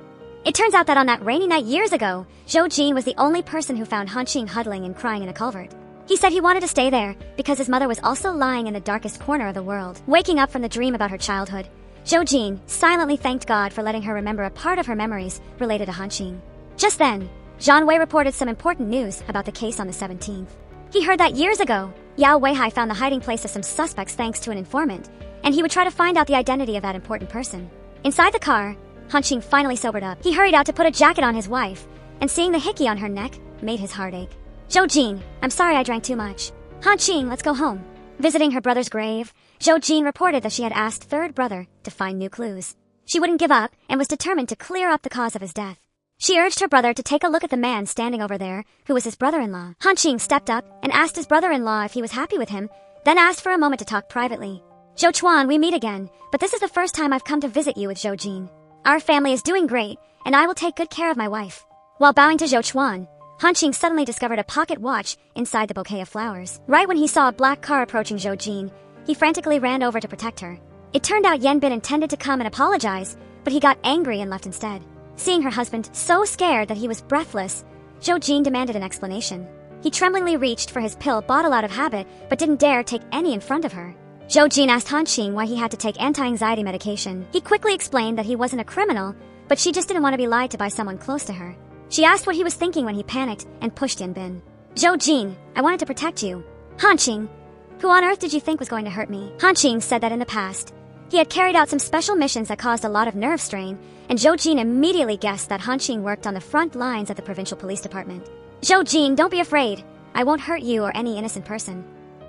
It turns out that on that rainy night years ago, Zhou Jin was the only person who found Hanqing huddling and crying in a culvert. He said he wanted to stay there because his mother was also lying in the darkest corner of the world. Waking up from the dream about her childhood, Zhou Jin silently thanked God for letting her remember a part of her memories related to Hanqing. Just then, Zhang Wei reported some important news about the case on the 17th. He heard that years ago, Yao Weihai found the hiding place of some suspects thanks to an informant, and he would try to find out the identity of that important person. Inside the car, Hanqing finally sobered up. He hurried out to put a jacket on his wife, and seeing the hickey on her neck made his heart ache. Zhou Jin, I'm sorry I drank too much. Hanqing, let's go home. Visiting her brother's grave, Zhou Jin reported that she had asked third brother to find new clues. She wouldn't give up and was determined to clear up the cause of his death. She urged her brother to take a look at the man standing over there, who was his brother-in-law. Hanqing stepped up and asked his brother-in-law if he was happy with him, then asked for a moment to talk privately. Zhou Chuan, we meet again, but this is the first time I've come to visit you with Zhou Jin. Our family is doing great, and I will take good care of my wife. While bowing to Zhou Chuan, Hanqing suddenly discovered a pocket watch inside the bouquet of flowers. Right when he saw a black car approaching Zhou Jin, he frantically ran over to protect her. It turned out Yen Bin intended to come and apologize, but he got angry and left instead. Seeing her husband so scared that he was breathless, Zhou Jin demanded an explanation. He tremblingly reached for his pill bottle out of habit, but didn't dare take any in front of her. Zhou Jin asked Hanqing why he had to take anti-anxiety medication. He quickly explained that he wasn't a criminal, but she just didn't want to be lied to by someone close to her. She asked what he was thinking when he panicked and pushed Yen Bin. Zhou Jin, I wanted to protect you. Hanqing, who on earth did you think was going to hurt me? Hanqing said that in the past, he had carried out some special missions that caused a lot of nerve strain, and Zhou Jin immediately guessed that Hanqing worked on the front lines of the provincial police department. Zhou Jin, don't be afraid. I won't hurt you or any innocent person.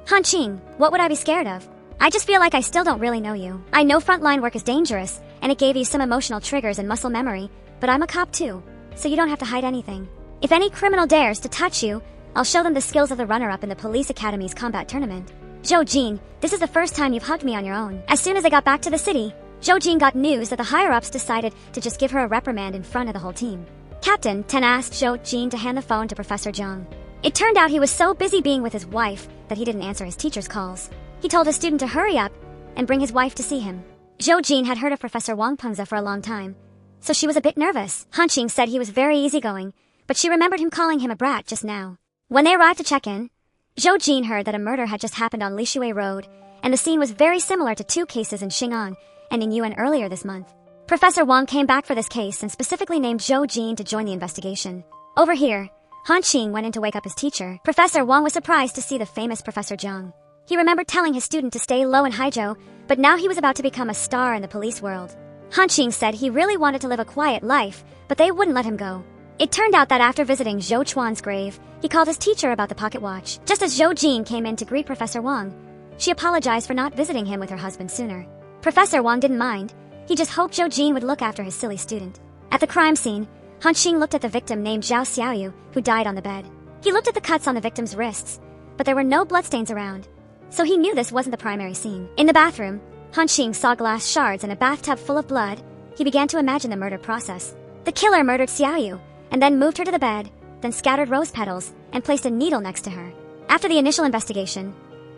Hanqing, what would I be scared of? I just feel like I still don't really know you. I know frontline work is dangerous, and it gave you some emotional triggers and muscle memory, but I'm a cop too, so you don't have to hide anything. If any criminal dares to touch you, I'll show them the skills of the runner-up in the police academy's combat tournament. Zhou Jin, this is the first time you've hugged me on your own. As soon as I got back to the city, Zhou Jin got news that the higher-ups decided to just give her a reprimand in front of the whole team. Captain Ten asked Zhou Jin to hand the phone to Professor Zhang. It turned out he was so busy being with his wife that he didn't answer his teacher's calls. He told his student to hurry up and bring his wife to see him. Zhou Jin had heard of Professor Wang Pengze for a long time, so she was a bit nervous. Hanqing said he was very easygoing, but she remembered him calling him a brat just now. When they arrived to check in, Zhou Jin heard that a murder had just happened on Lishui Road, and the scene was very similar to two cases in Xing'an and in Yuan earlier this month. Professor Wang came back for this case and specifically named Zhou Jin to join the investigation. Over here, Hanqing went in to wake up his teacher. Professor Wang was surprised to see the famous Professor Zhang. He remembered telling his student to stay low in Haizhou, but now he was about to become a star in the police world. Hanqing said he really wanted to live a quiet life, but they wouldn't let him go. It turned out that after visiting Zhou Chuan's grave, he called his teacher about the pocket watch. Just as Zhou Jin came in to greet Professor Wang, she apologized for not visiting him with her husband sooner. Professor Wang didn't mind. He just hoped Zhou Jin would look after his silly student. At the crime scene, Hanqing looked at the victim named Zhao Xiaoyu, who died on the bed. He looked at the cuts on the victim's wrists, but there were no bloodstains around, so he knew this wasn't the primary scene. In the bathroom, Hanqing saw glass shards and a bathtub full of blood. He began to imagine the murder process. The killer murdered Xiaoyu, and then moved her to the bed, then scattered rose petals, and placed a needle next to her. After the initial investigation,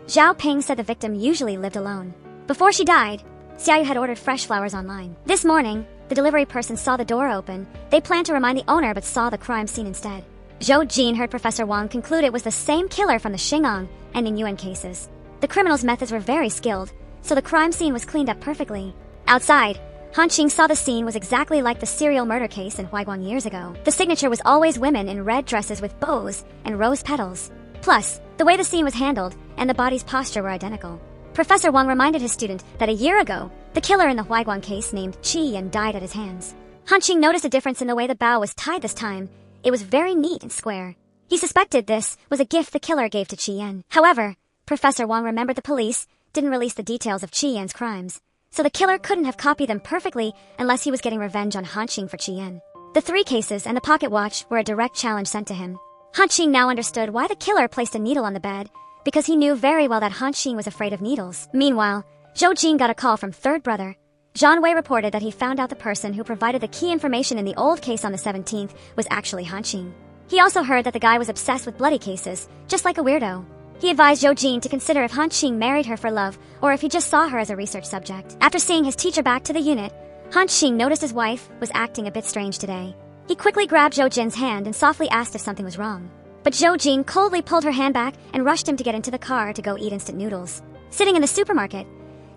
Zhao Ping said the victim usually lived alone. Before she died, Xiaoyu had ordered fresh flowers online. This morning, the delivery person saw the door open. They planned to remind the owner but saw the crime scene instead. Zhou Jin heard Professor Wang conclude it was the same killer from the Xing'an and Ninyuan cases. The criminal's methods were very skilled, so the crime scene was cleaned up perfectly. Outside, Hanqing saw the scene was exactly like the serial murder case in Huaiguang years ago. The signature was always women in red dresses with bows and rose petals. Plus, the way the scene was handled and the body's posture were identical. Professor Wang reminded his student that a year ago, the killer in the Huaiguang case named Qi Yan died at his hands. Hanqing noticed a difference in the way the bow was tied this time. It was very neat and square. He suspected this was a gift the killer gave to Qi Yan. However, Professor Wang remembered the police didn't release the details of Qi Yan's crimes, so the killer couldn't have copied them perfectly unless he was getting revenge on Han Qing for Qian. The 3 cases and the pocket watch were a direct challenge sent to him. Han Qing now understood why the killer placed a needle on the bed, because he knew very well that Han Qing was afraid of needles. Meanwhile, Zhou Jin got a call from third brother. Zhang Wei reported that he found out the person who provided the key information in the old case on the 17th was actually Han Qing. He also heard that the guy was obsessed with bloody cases, just like a weirdo. He advised Zhou Jin to consider if Han Qing married her for love or if he just saw her as a research subject. After seeing his teacher back to the unit, Han Qing noticed his wife was acting a bit strange today. He quickly grabbed Zhou Jin's hand and softly asked if something was wrong. But Zhou Jin coldly pulled her hand back and rushed him to get into the car to go eat instant noodles. Sitting in the supermarket,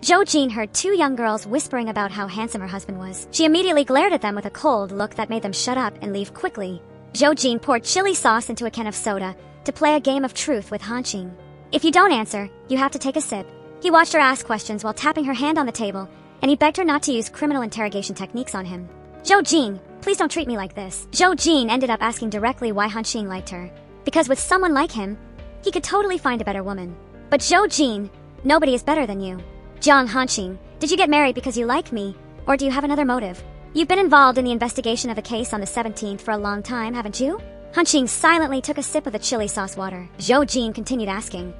Zhou Jin heard 2 young girls whispering about how handsome her husband was. She immediately glared at them with a cold look that made them shut up and leave quickly. Zhou Jin poured chili sauce into a can of soda to play a game of truth with Han Qing. If you don't answer, you have to take a sip. He watched her ask questions while tapping her hand on the table, and he begged her not to use criminal interrogation techniques on him. Zhou Jin, please don't treat me like this. Zhou Jin ended up asking directly why Han Qing liked her. Because with someone like him, he could totally find a better woman. But Zhou Jin, nobody is better than you. Jiang Hanqing, did you get married because you like me, or do you have another motive? You've been involved in the investigation of the case on the 17th for a long time, haven't you? Hanqing silently took a sip of the chili sauce water. Zhou Jin continued asking,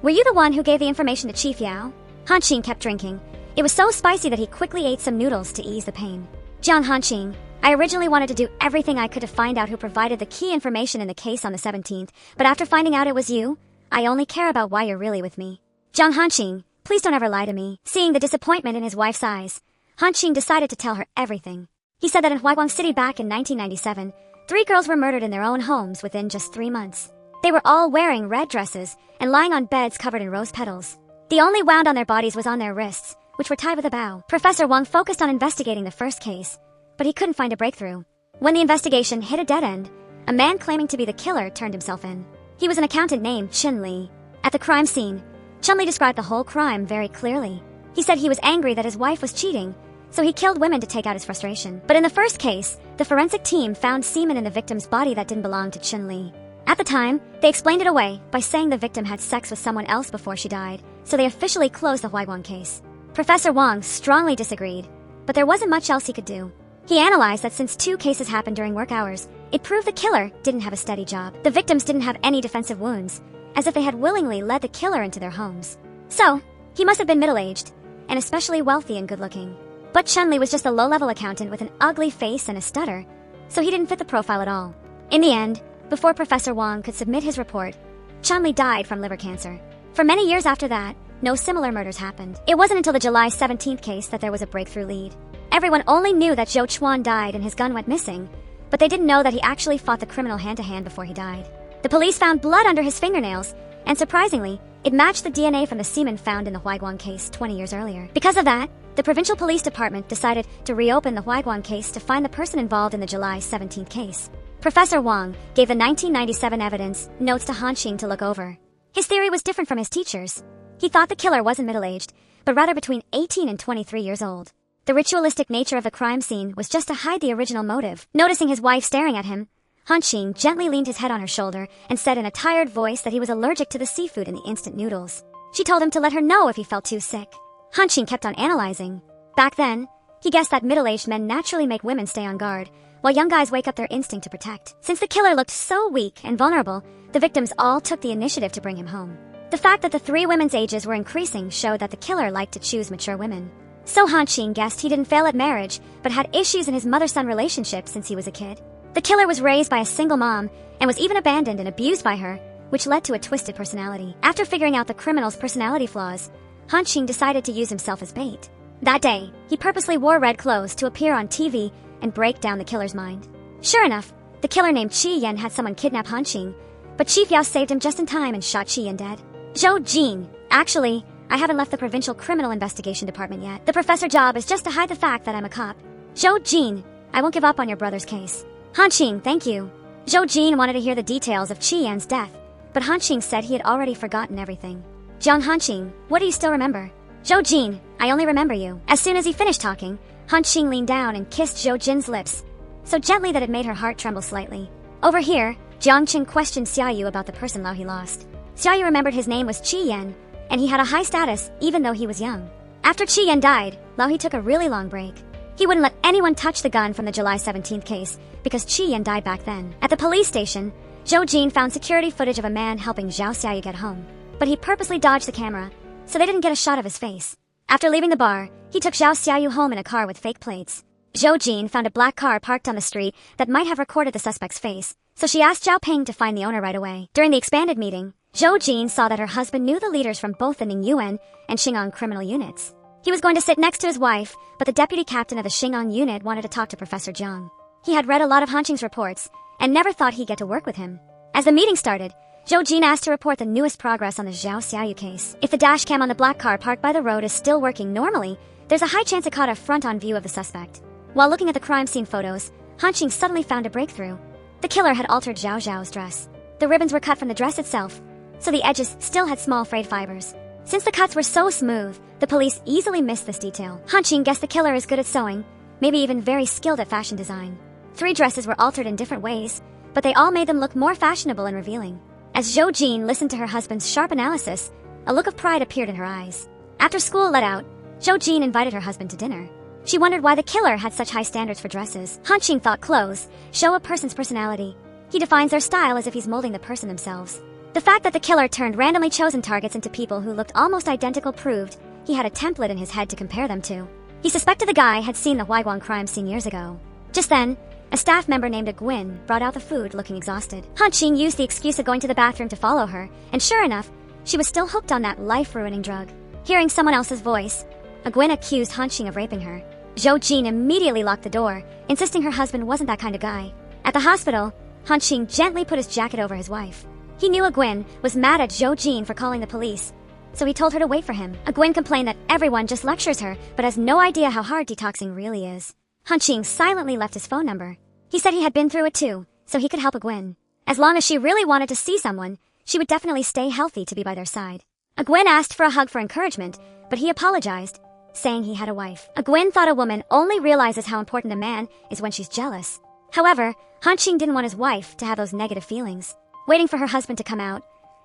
were you the one who gave the information to Chief Yao? Hanqing kept drinking. It was so spicy that he quickly ate some noodles to ease the pain. Jiang Hanqing, I originally wanted to do everything I could to find out who provided the key information in the case on the 17th, but after finding out it was you, I only care about why you're really with me. Jiang Hanqing, please don't ever lie to me. Seeing the disappointment in his wife's eyes, Hanqing decided to tell her everything. He said that in Huaiguang City back in 1997, 3 girls were murdered in their own homes within just 3 months. They were all wearing red dresses and lying on beds covered in rose petals. The only wound on their bodies was on their wrists, which were tied with a bow. Professor Wang focused on investigating the first case, but he couldn't find a breakthrough. When the investigation hit a dead end, a man claiming to be the killer turned himself in. He was an accountant named Chen Li. At the crime scene, Chen Li described the whole crime very clearly. He said he was angry that his wife was cheating, so he killed women to take out his frustration. But in the first case, the forensic team found semen in the victim's body that didn't belong to Chen Li. At the time, they explained it away by saying the victim had sex with someone else before she died, so they officially closed the Huaiguang case. Professor Wang strongly disagreed, but there wasn't much else he could do. He analyzed that since 2 cases happened during work hours, it proved the killer didn't have a steady job. The victims didn't have any defensive wounds, as if they had willingly led the killer into their homes. So, he must have been middle-aged, and especially wealthy and good-looking. But Chen Li was just a low-level accountant with an ugly face and a stutter, so he didn't fit the profile at all. In the end, before Professor Wang could submit his report, Chen Li died from liver cancer. For many years after that, no similar murders happened. It wasn't until the July 17th case that there was a breakthrough lead. Everyone only knew that Zhou Chuan died and his gun went missing, but they didn't know that he actually fought the criminal hand-to-hand before he died. The police found blood under his fingernails, and surprisingly, it matched the DNA from the semen found in the Huaiguang case 20 years earlier. Because of that, the provincial police department decided to reopen the Huaiguang case to find the person involved in the July 17th case. Professor Wang gave the 1997 evidence notes to Hanqing to look over. His theory was different from his teacher's. He thought the killer wasn't middle-aged, but rather between 18 and 23 years old. The ritualistic nature of the crime scene was just to hide the original motive. Noticing his wife staring at him, Hanqing gently leaned his head on her shoulder and said in a tired voice that he was allergic to the seafood in the instant noodles. She told him to let her know if he felt too sick. Hanqing kept on analyzing. Back then, he guessed that middle-aged men naturally make women stay on guard, while young guys wake up their instinct to protect. Since the killer looked so weak and vulnerable, the victims all took the initiative to bring him home. The fact that the 3 women's ages were increasing showed that the killer liked to choose mature women. So Hanqing guessed he didn't fail at marriage, but had issues in his mother-son relationship since he was a kid. The killer was raised by a single mom and was even abandoned and abused by her, which led to a twisted personality. After figuring out the criminal's personality flaws, Hanqing decided to use himself as bait. That day, he purposely wore red clothes to appear on TV and break down the killer's mind. Sure enough, the killer named Qi Yan had someone kidnap Hanqing, but Chief Yao saved him just in time and shot Qi Yan dead. Zhou Jin, actually, I haven't left the Provincial Criminal Investigation Department yet. The professor job is just to hide the fact that I'm a cop. Zhou Jin, I won't give up on your brother's case. Hanqing, thank you. Zhou Jin wanted to hear the details of Qi Yan's death, but Hanqing said he had already forgotten everything. Jiang Hanqing, what do you still remember? Zhou Jin, I only remember you. As soon as he finished talking, Hanqing leaned down and kissed Zhou Jin's lips, so gently that it made her heart tremble slightly. Over here, Jiang Qing questioned Xiaoyu about the person-in-law he lost. Xiaoyu remembered his name was Qi Yan, and he had a high status even though he was young. After Chi Yan died, Lao He took a really long break. He wouldn't let anyone touch the gun from the July 17th case because Chi Yan died back then. At the police station, Zhou Jin found security footage of a man helping Zhao Xiaoyu get home, but he purposely dodged the camera so they didn't get a shot of his face. After leaving the bar, he took Zhao Xiaoyu home in a car with fake plates. Zhou Jin found a black car parked on the street that might have recorded the suspect's face, so she asked Zhao Peng to find the owner right away. During the expanded meeting, Zhou Jin saw that her husband knew the leaders from both the Ningyuan and Xing'an criminal units. He was going to sit next to his wife, but the deputy captain of the Xing'an unit wanted to talk to Professor Jiang. He had read a lot of Hanqing's reports and never thought he'd get to work with him. As the meeting started, Zhou Jin asked to report the newest progress on the Zhao Xiaoyu case. If the dashcam on the black car parked by the road is still working normally, there's a high chance it caught a front-on view of the suspect. While looking at the crime scene photos, Hanqing suddenly found a breakthrough. The killer had altered Zhao Zhao's dress. The ribbons were cut from the dress itself, so the edges still had small frayed fibers. Since the cuts were so smooth, the police easily missed this detail. Hanqing guessed the killer is good at sewing, maybe even very skilled at fashion design. 3 dresses were altered in different ways, but they all made them look more fashionable and revealing. As Zhou Jin listened to her husband's sharp analysis, a look of pride appeared in her eyes. After school let out, Zhou Jin invited her husband to dinner. She wondered why the killer had such high standards for dresses. Hanqing thought clothes show a person's personality. He defines their style as if he's molding the person themselves. The fact that the killer turned randomly chosen targets into people who looked almost identical proved he had a template in his head to compare them to. He suspected the guy had seen the Huaiguang crime scene years ago. Just then, a staff member named Gwyn brought out the food looking exhausted. Hanqing used the excuse of going to the bathroom to follow her, and sure enough, she was still hooked on that life-ruining drug. Hearing someone else's voice, Gwyn accused Hanqing of raping her. Zhou Jin immediately locked the door, insisting her husband wasn't that kind of guy. At the hospital, Hanqing gently put his jacket over his wife. He knew Gwyn was mad at Zhou Jin for calling the police, so he told her to wait for him. Gwyn complained that everyone just lectures her, but has no idea how hard detoxing really is. Hanqing silently left his phone number. He said he had been through it too, so he could help Gwyn. As long as she really wanted to see someone, she would definitely stay healthy to be by their side. Gwyn asked for a hug for encouragement, but he apologized, saying he had a wife. Gwyn thought a woman only realizes how important a man is when she's jealous. However, Hanqing didn't want his wife to have those negative feelings. Waiting for her husband to come out,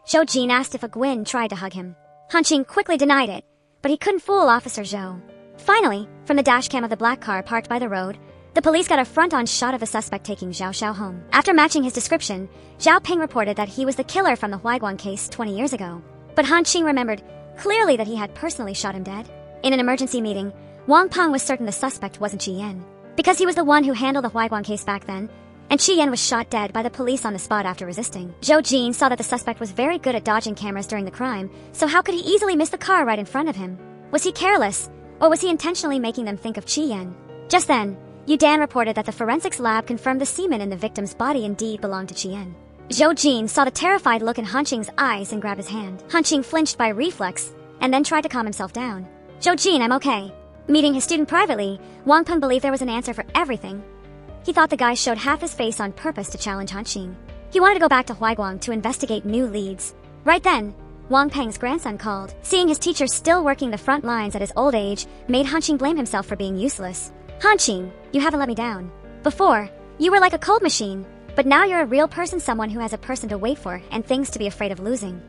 Zhou Jin asked if Gwyn tried to hug him. Hanqing quickly denied it, but he couldn't fool Officer Zhou. Finally, from the dashcam of the black car parked by the road, the police got a front-on shot of the suspect taking Zhao Xiao home. After matching his description, Zhao Peng reported that he was the killer from the Huaiguang case 20 years ago. But Hanqing remembered clearly that he had personally shot him dead. In an emergency meeting, Wang Peng was certain the suspect wasn't Chi Yan, because he was the one who handled the Huaiguang case back then, and Chi Yan was shot dead by the police on the spot after resisting. Zhou Jin saw that the suspect was very good at dodging cameras during the crime, so how could he easily miss the car right in front of him? Was he careless, or was he intentionally making them think of Chi Yan? Just then, Yu Dan reported that the forensics lab confirmed the semen in the victim's body indeed belonged to Chi Yan. Zhou Jin saw the terrified look in Hanqing's eyes and grabbed his hand. Hanqing flinched by reflex, and then tried to calm himself down. Zhou Jin, I'm okay. Meeting his student privately, Wang Peng believed there was an answer for everything. He thought the guy showed half his face on purpose to challenge Hanqing. He wanted to go back to Huaiguang to investigate new leads. Right then, Wang Peng's grandson called. Seeing his teacher still working the front lines at his old age made Hanqing blame himself for being useless. Hanqing, you haven't let me down. Before, you were like a cold machine, but now you're a real person, someone who has a person to wait for and things to be afraid of losing.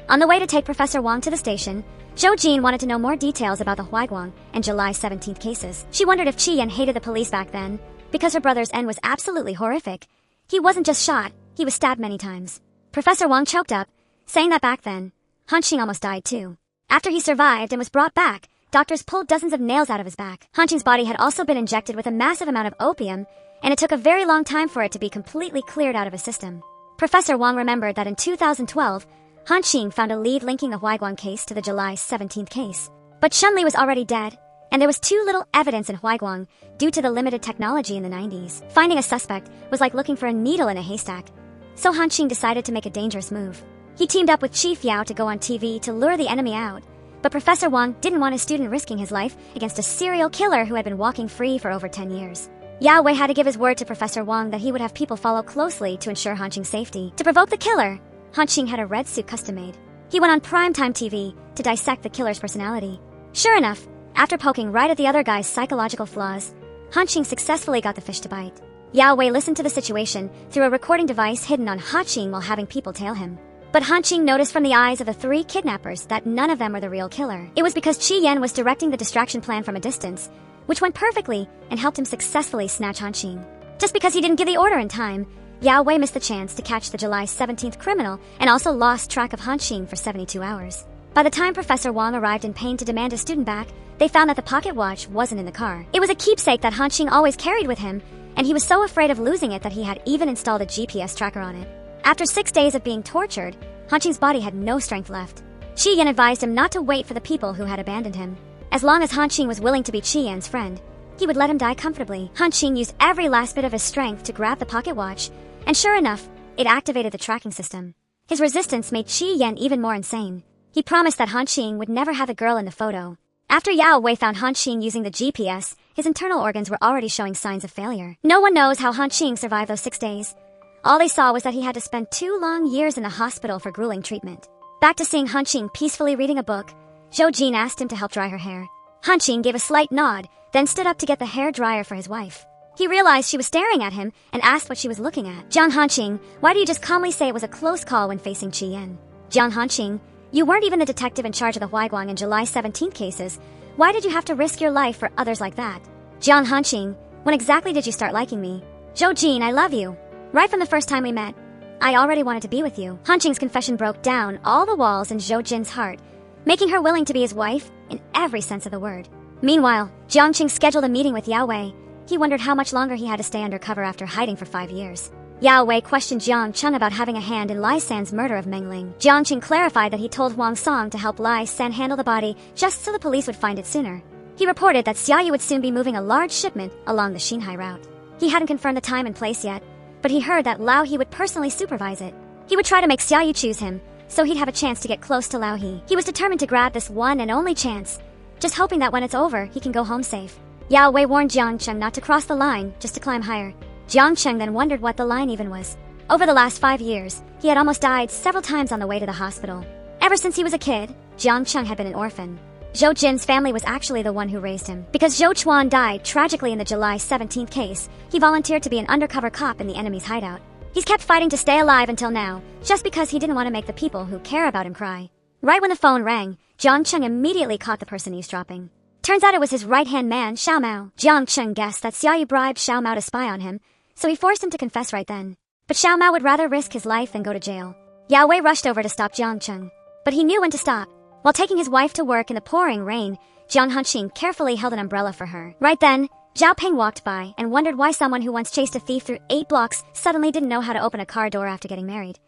On the way to take Professor Wang to the station, Zhou Jin wanted to know more details about the Huaiguang and July 17th cases. She wondered if Chi Yan hated the police back then, because her brother's end was absolutely horrific. He wasn't just shot, he was stabbed many times. Professor Wang choked up, saying that back then, Hanqing almost died too. After he survived and was brought back, doctors pulled dozens of nails out of his back. Hanqing's body had also been injected with a massive amount of opium, and it took a very long time for it to be completely cleared out of his system. Professor Wang remembered that in 2012, Hanqing found a lead linking the Huaiguang case to the July 17th case. But Shunli was already dead, and there was too little evidence in Huaiguang due to the limited technology in the 90s. Finding a suspect was like looking for a needle in a haystack, so Hanqing decided to make a dangerous move. He teamed up with Chief Yao to go on TV to lure the enemy out, but Professor Wang didn't want his student risking his life against a serial killer who had been walking free for over 10 years. Yao Wei had to give his word to Professor Wang that he would have people follow closely to ensure Hanqing's safety. To provoke the killer, Hanqing had a red suit custom-made. He went on primetime TV to dissect the killer's personality. Sure enough, after poking right at the other guy's psychological flaws, Hanqing successfully got the fish to bite. Yao Wei listened to the situation through a recording device hidden on Hanqing while having people tail him. But Han Qing noticed from the eyes of the 3 kidnappers that none of them were the real killer. It was because Qi Yan was directing the distraction plan from a distance, which went perfectly and helped him successfully snatch Han Qing. Just because he didn't give the order in time, Yao Wei missed the chance to catch the July 17th criminal and also lost track of Han Qing for 72 hours. By the time Professor Wang arrived in pain to demand his student back, they found that the pocket watch wasn't in the car. It was a keepsake that Han Qing always carried with him, and he was so afraid of losing it that he had even installed a GPS tracker on it. After 6 days of being tortured, Han Qing's body had no strength left. Qi Yan advised him not to wait for the people who had abandoned him. As long as Han Qing was willing to be Qi Yan's friend, he would let him die comfortably. Han Qing used every last bit of his strength to grab the pocket watch, and sure enough, it activated the tracking system. His resistance made Qi Yan even more insane. He promised that Han Qing would never have the girl in the photo. After Yao Wei found Han Qing using the GPS, his internal organs were already showing signs of failure. No one knows how Han Qing survived those 6 days. All they saw was that he had to spend 2 long years in the hospital for grueling treatment. Back to seeing Han Qing peacefully reading a book, Zhou Jin asked him to help dry her hair. Han Qing gave a slight nod, then stood up to get the hair dryer for his wife. He realized she was staring at him and asked what she was looking at. "Jiang Hanqing, why do you just calmly say it was a close call when facing Qi Yan?" "Jiang Hanqing, you weren't even the detective in charge of the Huaiguang and July 17th cases. Why did you have to risk your life for others like that?" "Jiang Hanqing, when exactly did you start liking me?" "Zhou Jin, I love you. Right from the first time we met. I already wanted to be with you." Hanqing's confession broke down all the walls in Zhou Jin's heart, making her willing to be his wife in every sense of the word. Meanwhile, Jiang Qing scheduled a meeting with Yao Wei. He wondered how much longer he had to stay undercover after hiding for 5 years. Yao Wei questioned Jiang Cheng about having a hand in Lai San's murder of Meng Ling. Jiang Qing clarified that he told Huang Song to help Lai San handle the body just so the police would find it sooner. He reported that Xiaoyu would soon be moving a large shipment along the Xinhai route. He hadn't confirmed the time and place yet, but he heard that Lao He would personally supervise it. He would try to make Xiaoyu choose him, so he'd have a chance to get close to Lao He. He was determined to grab this one and only chance, just hoping that when it's over, he can go home safe. Yao Wei warned Jiang Cheng not to cross the line, just to climb higher. Jiang Cheng then wondered what the line even was. Over the last 5 years, he had almost died several times on the way to the hospital. Ever since he was a kid, Jiang Cheng had been an orphan. Zhou Jin's family was actually the one who raised him. Because Zhou Chuan died tragically in the July 17th case, he volunteered to be an undercover cop in the enemy's hideout. He's kept fighting to stay alive until now, just because he didn't want to make the people who care about him cry. Right when the phone rang, Jiang Cheng immediately caught the person eavesdropping. Turns out it was his right-hand man, Xiao Mao. Jiang Cheng guessed that Xiaoyu bribed Xiao Mao to spy on him, so he forced him to confess right then. But Xiao Mao would rather risk his life than go to jail. Yao Wei rushed over to stop Jiang Cheng, but he knew when to stop. While taking his wife to work in the pouring rain, Jiang Hanqing carefully held an umbrella for her. Right then, Zhao Peng walked by and wondered why someone who once chased a thief through 8 blocks suddenly didn't know how to open a car door after getting married.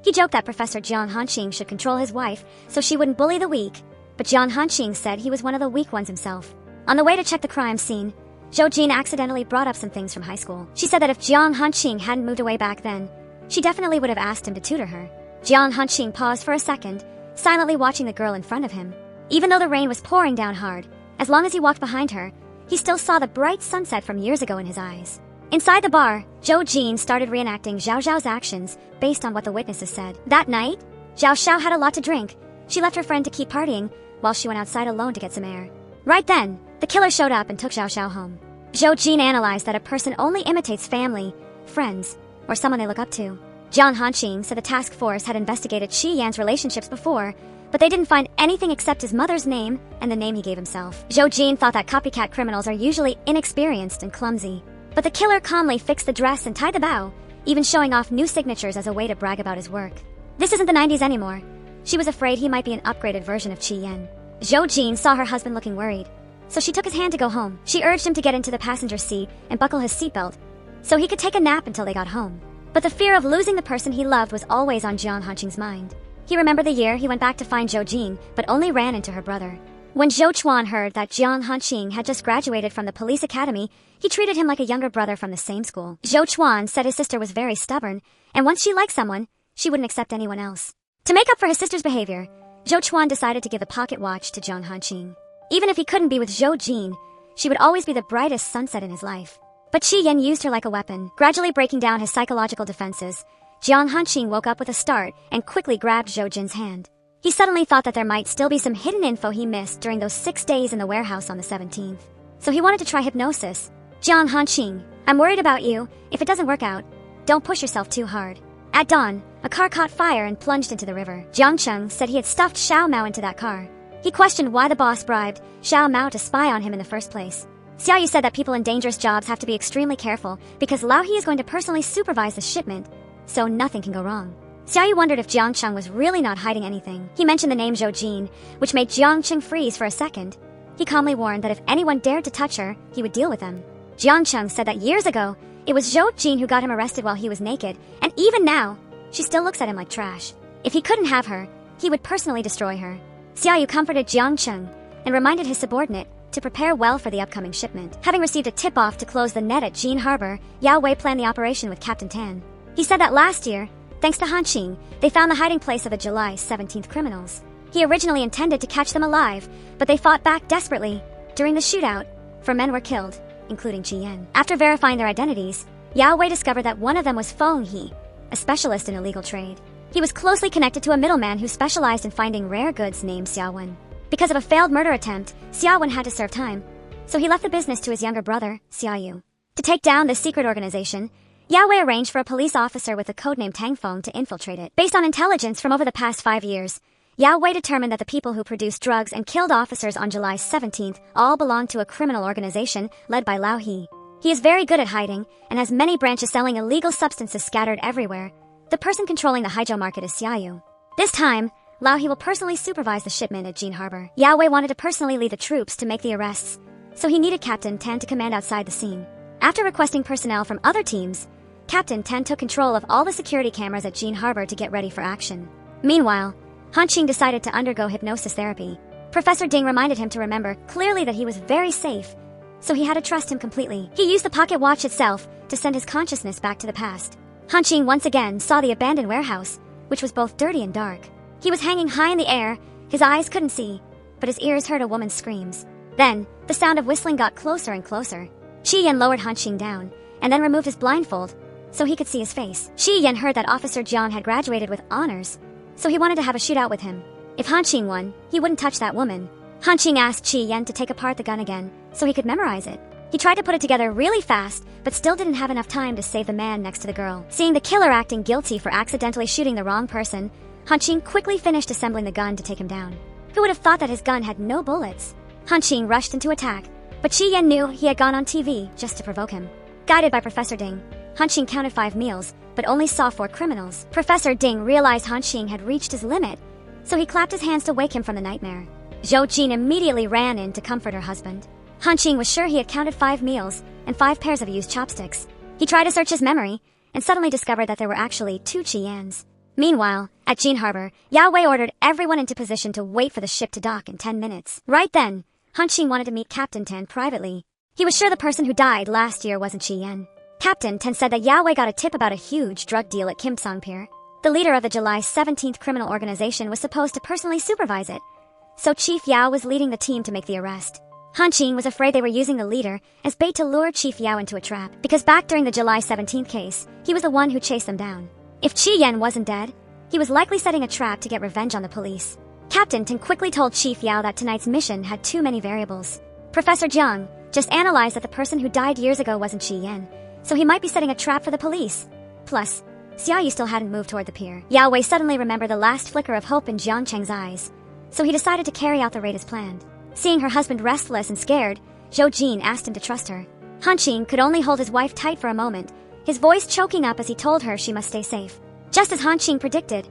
He joked that Professor Jiang Hanqing should control his wife so she wouldn't bully the weak, but Jiang Hanqing said he was one of the weak ones himself. On the way to check the crime scene, Zhou Jin accidentally brought up some things from high school. She said that if Jiang Hanqing hadn't moved away back then, she definitely would have asked him to tutor her. Jiang Hanqing paused for a second, silently watching the girl in front of him. Even though the rain was pouring down hard, as long as he walked behind her, he still saw the bright sunset from years ago in his eyes. Inside the bar, Zhou Jin started reenacting Zhao Zhao's actions based on what the witnesses said. That night, Zhao Xiao had a lot to drink. She left her friend to keep partying, while she went outside alone to get some air. Right then, the killer showed up and took Zhao Xiao home. Zhou Jin analyzed that a person only imitates family, friends, or someone they look up to. Jiang Hanqing said the task force had investigated Qi Yan's relationships before, but they didn't find anything except his mother's name and the name he gave himself. Zhou Jin thought that copycat criminals are usually inexperienced and clumsy. But the killer calmly fixed the dress and tied the bow, even showing off new signatures as a way to brag about his work. This isn't the 90s anymore. She was afraid he might be an upgraded version of Qi Yan. Zhou Jin saw her husband looking worried, so she took his hand to go home. She urged him to get into the passenger seat and buckle his seatbelt, so he could take a nap until they got home. But the fear of losing the person he loved was always on Jiang Hanqing's mind. He remembered the year he went back to find Zhou Jin, but only ran into her brother. When Zhou Chuan heard that Jiang Hanqing had just graduated from the police academy, he treated him like a younger brother from the same school. Zhou Chuan said his sister was very stubborn, and once she liked someone, she wouldn't accept anyone else. To make up for his sister's behavior, Zhou Chuan decided to give the pocket watch to Jiang Hanqing. Even if he couldn't be with Zhou Jin, she would always be the brightest sunset in his life. But Qi Yan used her like a weapon, gradually breaking down his psychological defenses. Jiang Hanqing woke up with a start and quickly grabbed Zhou Jin's hand. He suddenly thought that there might still be some hidden info he missed during those 6 days in the warehouse on the 17th. So he wanted to try hypnosis. "Jiang Hanqing, I'm worried about you. If it doesn't work out, don't push yourself too hard." At dawn, a car caught fire and plunged into the river. Jiang Cheng said he had stuffed Xiao Mao into that car. He questioned why the boss bribed Xiao Mao to spy on him in the first place. Xiao Yu said that people in dangerous jobs have to be extremely careful because Lao He is going to personally supervise the shipment, so nothing can go wrong. Xiao Yu wondered if Jiang Cheng was really not hiding anything. He mentioned the name Zhou Jin, which made Jiang Cheng freeze for a second. He calmly warned that if anyone dared to touch her, he would deal with them. Jiang Cheng said that years ago, it was Zhou Jin who got him arrested while he was naked, and even now, she still looks at him like trash. If he couldn't have her, he would personally destroy her. Xiao Yu comforted Jiang Cheng and reminded his subordinate to prepare well for the upcoming shipment. Having received a tip-off to close the net at Jin Harbor, Yao Wei planned the operation with Captain Tan. He said that last year, thanks to Han Qing, they found the hiding place of the July 17th criminals. He originally intended to catch them alive, but they fought back desperately. During the shootout, 4 men were killed, including Qi Yan. After verifying their identities, Yao Wei discovered that one of them was Feng He, a specialist in illegal trade. He was closely connected to a middleman who specialized in finding rare goods named Xiao Wen. Because of a failed murder attempt, Xiao Wen had to serve time, so he left the business to his younger brother, Xiao Yu. To take down this secret organization, Yao Wei arranged for a police officer with the codename Tang Feng to infiltrate it. Based on intelligence from over the past 5 years, Yao Wei determined that the people who produced drugs and killed officers on July 17th all belonged to a criminal organization led by Lao He. He is very good at hiding and has many branches selling illegal substances scattered everywhere. The person controlling the Haizhou market is Xiao Yu. This time, Lao He will personally supervise the shipment at Jin Harbor. Yao Wei wanted to personally lead the troops to make the arrests, so he needed Captain Tan to command outside the scene. After requesting personnel from other teams, Captain Tan took control of all the security cameras at Jin Harbor to get ready for action. Meanwhile, Han Qing decided to undergo hypnosis therapy. Professor Ding reminded him to remember clearly that he was very safe, so he had to trust him completely. He used the pocket watch itself to send his consciousness back to the past. Han Qing once again saw the abandoned warehouse, which was both dirty and dark. He was hanging high in the air, his eyes couldn't see, but his ears heard a woman's screams. Then, the sound of whistling got closer and closer. Qi Yan lowered Han Qing down, and then removed his blindfold, so he could see his face. Qi Yan heard that Officer Jiang had graduated with honors, so he wanted to have a shootout with him. If Han Qing won, he wouldn't touch that woman. Han Qing asked Qi Yan to take apart the gun again, so he could memorize it. He tried to put it together really fast, but still didn't have enough time to save the man next to the girl. Seeing the killer acting guilty for accidentally shooting the wrong person, Han Qing quickly finished assembling the gun to take him down. Who would have thought that his gun had no bullets? Han Qing rushed into attack, but Qi Yan knew he had gone on TV just to provoke him. Guided by Professor Ding, Han Qing counted 5 meals, but only saw 4 criminals. Professor Ding realized Han Qing had reached his limit, so he clapped his hands to wake him from the nightmare. Zhou Jin immediately ran in to comfort her husband. Han Qing was sure he had counted 5 meals and 5 pairs of used chopsticks. He tried to search his memory, and suddenly discovered that there were actually 2 Qi Yans. Meanwhile, at Jin Harbor, Yao Wei ordered everyone into position to wait for the ship to dock in 10 minutes. Right then, Han Qing wanted to meet Captain Tan privately. He was sure the person who died last year wasn't Qi Yan. Captain Tan said that Yao Wei got a tip about a huge drug deal at Kimsang Pier. The leader of the July 17th criminal organization was supposed to personally supervise it, so Chief Yao was leading the team to make the arrest. Han Qing was afraid they were using the leader as bait to lure Chief Yao into a trap, because back during the July 17th case, he was the one who chased them down. If Qi Yan wasn't dead, he was likely setting a trap to get revenge on the police. Captain Tan quickly told Chief Yao that tonight's mission had too many variables. Professor Jiang just analyzed that the person who died years ago wasn't Qi Yan, so he might be setting a trap for the police. Plus, Xiao Yu still hadn't moved toward the pier. Yao Wei suddenly remembered the last flicker of hope in Jiang Cheng's eyes, so he decided to carry out the raid as planned. Seeing her husband restless and scared, Zhou Jin asked him to trust her. Han Qing could only hold his wife tight for a moment, his voice choking up as he told her she must stay safe. Just as Han Qing predicted,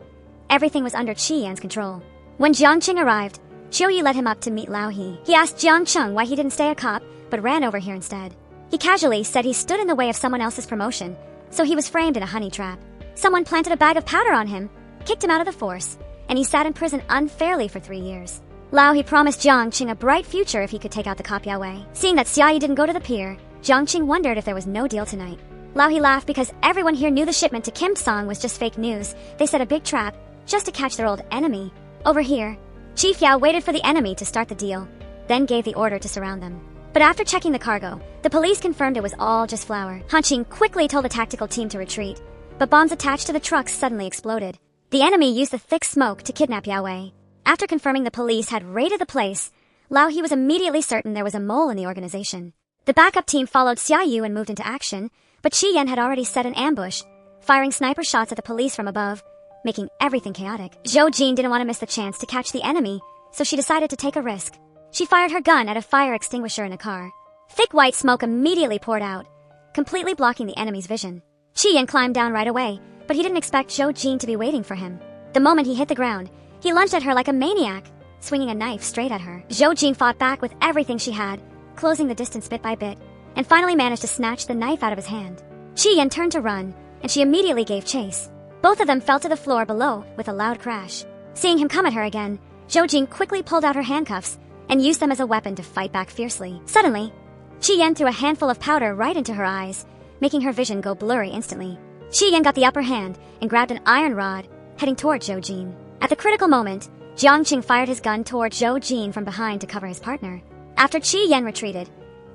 everything was under Qi Yan's control. When Jiang Qing arrived, Qiu Yi led him up to meet Lao He. He asked Jiang Cheng why he didn't stay a cop, but ran over here instead. He casually said he stood in the way of someone else's promotion, so he was framed in a honey trap. Someone planted a bag of powder on him, kicked him out of the force, and he sat in prison unfairly for 3 years. Lao He promised Jiang Qing a bright future if he could take out the cop Yao Wei. Seeing that Xiao Yi didn't go to the pier, Jiang Qing wondered if there was no deal tonight. Lao He laughed because everyone here knew the shipment to Kim Song was just fake news. They set a big trap, just to catch their old enemy. Over here, Chief Yao waited for the enemy to start the deal, then gave the order to surround them. But after checking the cargo, the police confirmed it was all just flour. Han Qing quickly told the tactical team to retreat, but bombs attached to the trucks suddenly exploded. The enemy used the thick smoke to kidnap Yao Wei. After confirming the police had raided the place, Lao He was immediately certain there was a mole in the organization. The backup team followed Xiao Yu and moved into action, but Qi Yan had already set an ambush, firing sniper shots at the police from above, making everything chaotic. Zhou Jin didn't want to miss the chance to catch the enemy, so she decided to take a risk. She fired her gun at a fire extinguisher in a car. Thick white smoke immediately poured out, completely blocking the enemy's vision. Qi Yan climbed down right away, but he didn't expect Zhou Jin to be waiting for him. The moment he hit the ground, he lunged at her like a maniac, swinging a knife straight at her. Zhou Jin fought back with everything she had, closing the distance bit by bit, and finally managed to snatch the knife out of his hand. Qi Yan turned to run, and she immediately gave chase. Both of them fell to the floor below with a loud crash. Seeing him come at her again, Zhou Jin quickly pulled out her handcuffs and used them as a weapon to fight back fiercely. Suddenly, Qi Yan threw a handful of powder right into her eyes, making her vision go blurry instantly. Qi Yan got the upper hand and grabbed an iron rod, heading toward Zhou Jin. At the critical moment, Jiangqing fired his gun toward Zhou Jin from behind to cover his partner. After Qi Yan retreated,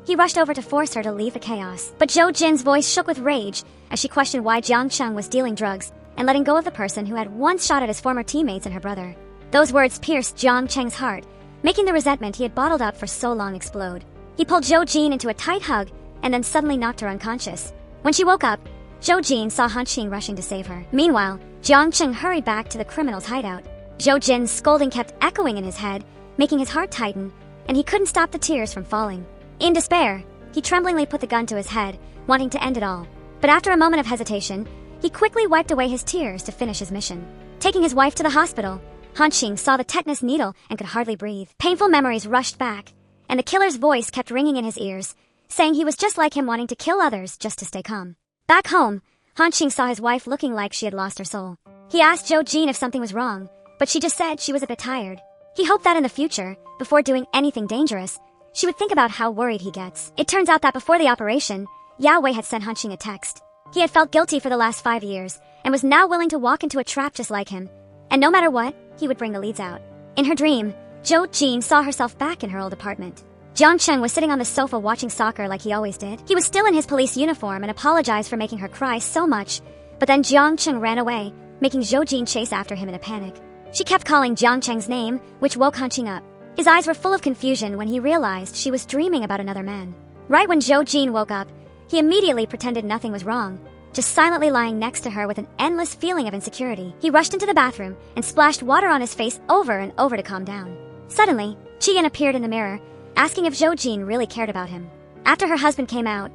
he rushed over to force her to leave the chaos. But Zhou Jin's voice shook with rage as she questioned why Jiangqing was dealing drugs and letting go of the person who had once shot at his former teammates and her brother. Those words pierced Jiangqing's heart, making the resentment he had bottled up for so long explode. He pulled Zhou Jin into a tight hug and then suddenly knocked her unconscious. When she woke up, Zhou Jin saw Han Qing rushing to save her. Meanwhile, Jiangqing hurried back to the criminal's hideout. Zhou Jin's scolding kept echoing in his head, making his heart tighten, and he couldn't stop the tears from falling. In despair, he tremblingly put the gun to his head, wanting to end it all. But after a moment of hesitation, he quickly wiped away his tears to finish his mission. Taking his wife to the hospital, Han Qing saw the tetanus needle and could hardly breathe. Painful memories rushed back, and the killer's voice kept ringing in his ears, saying he was just like him, wanting to kill others just to stay calm. Back home, Han Qing saw his wife looking like she had lost her soul. He asked Zhou Jin if something was wrong, but she just said she was a bit tired. He hoped that in the future, before doing anything dangerous, she would think about how worried he gets. It turns out that before the operation, Yao Wei had sent Han Qing a text. He had felt guilty for the last 5 years, and was now willing to walk into a trap just like him, and no matter what, he would bring the leads out. In her dream, Zhou Jin saw herself back in her old apartment. Jiangqing was sitting on the sofa watching soccer like he always did. He was still in his police uniform and apologized for making her cry so much, but then Jiangqing ran away, making Zhou Jin chase after him in a panic. She kept calling Jiangqing's name, which woke Han Qing up. His eyes were full of confusion when he realized she was dreaming about another man. Right when Zhou Jin woke up, he immediately pretended nothing was wrong, just silently lying next to her with an endless feeling of insecurity. He rushed into the bathroom and splashed water on his face over and over to calm down. Suddenly, Qi Yan appeared in the mirror, asking if Zhou Jin really cared about him. After her husband came out,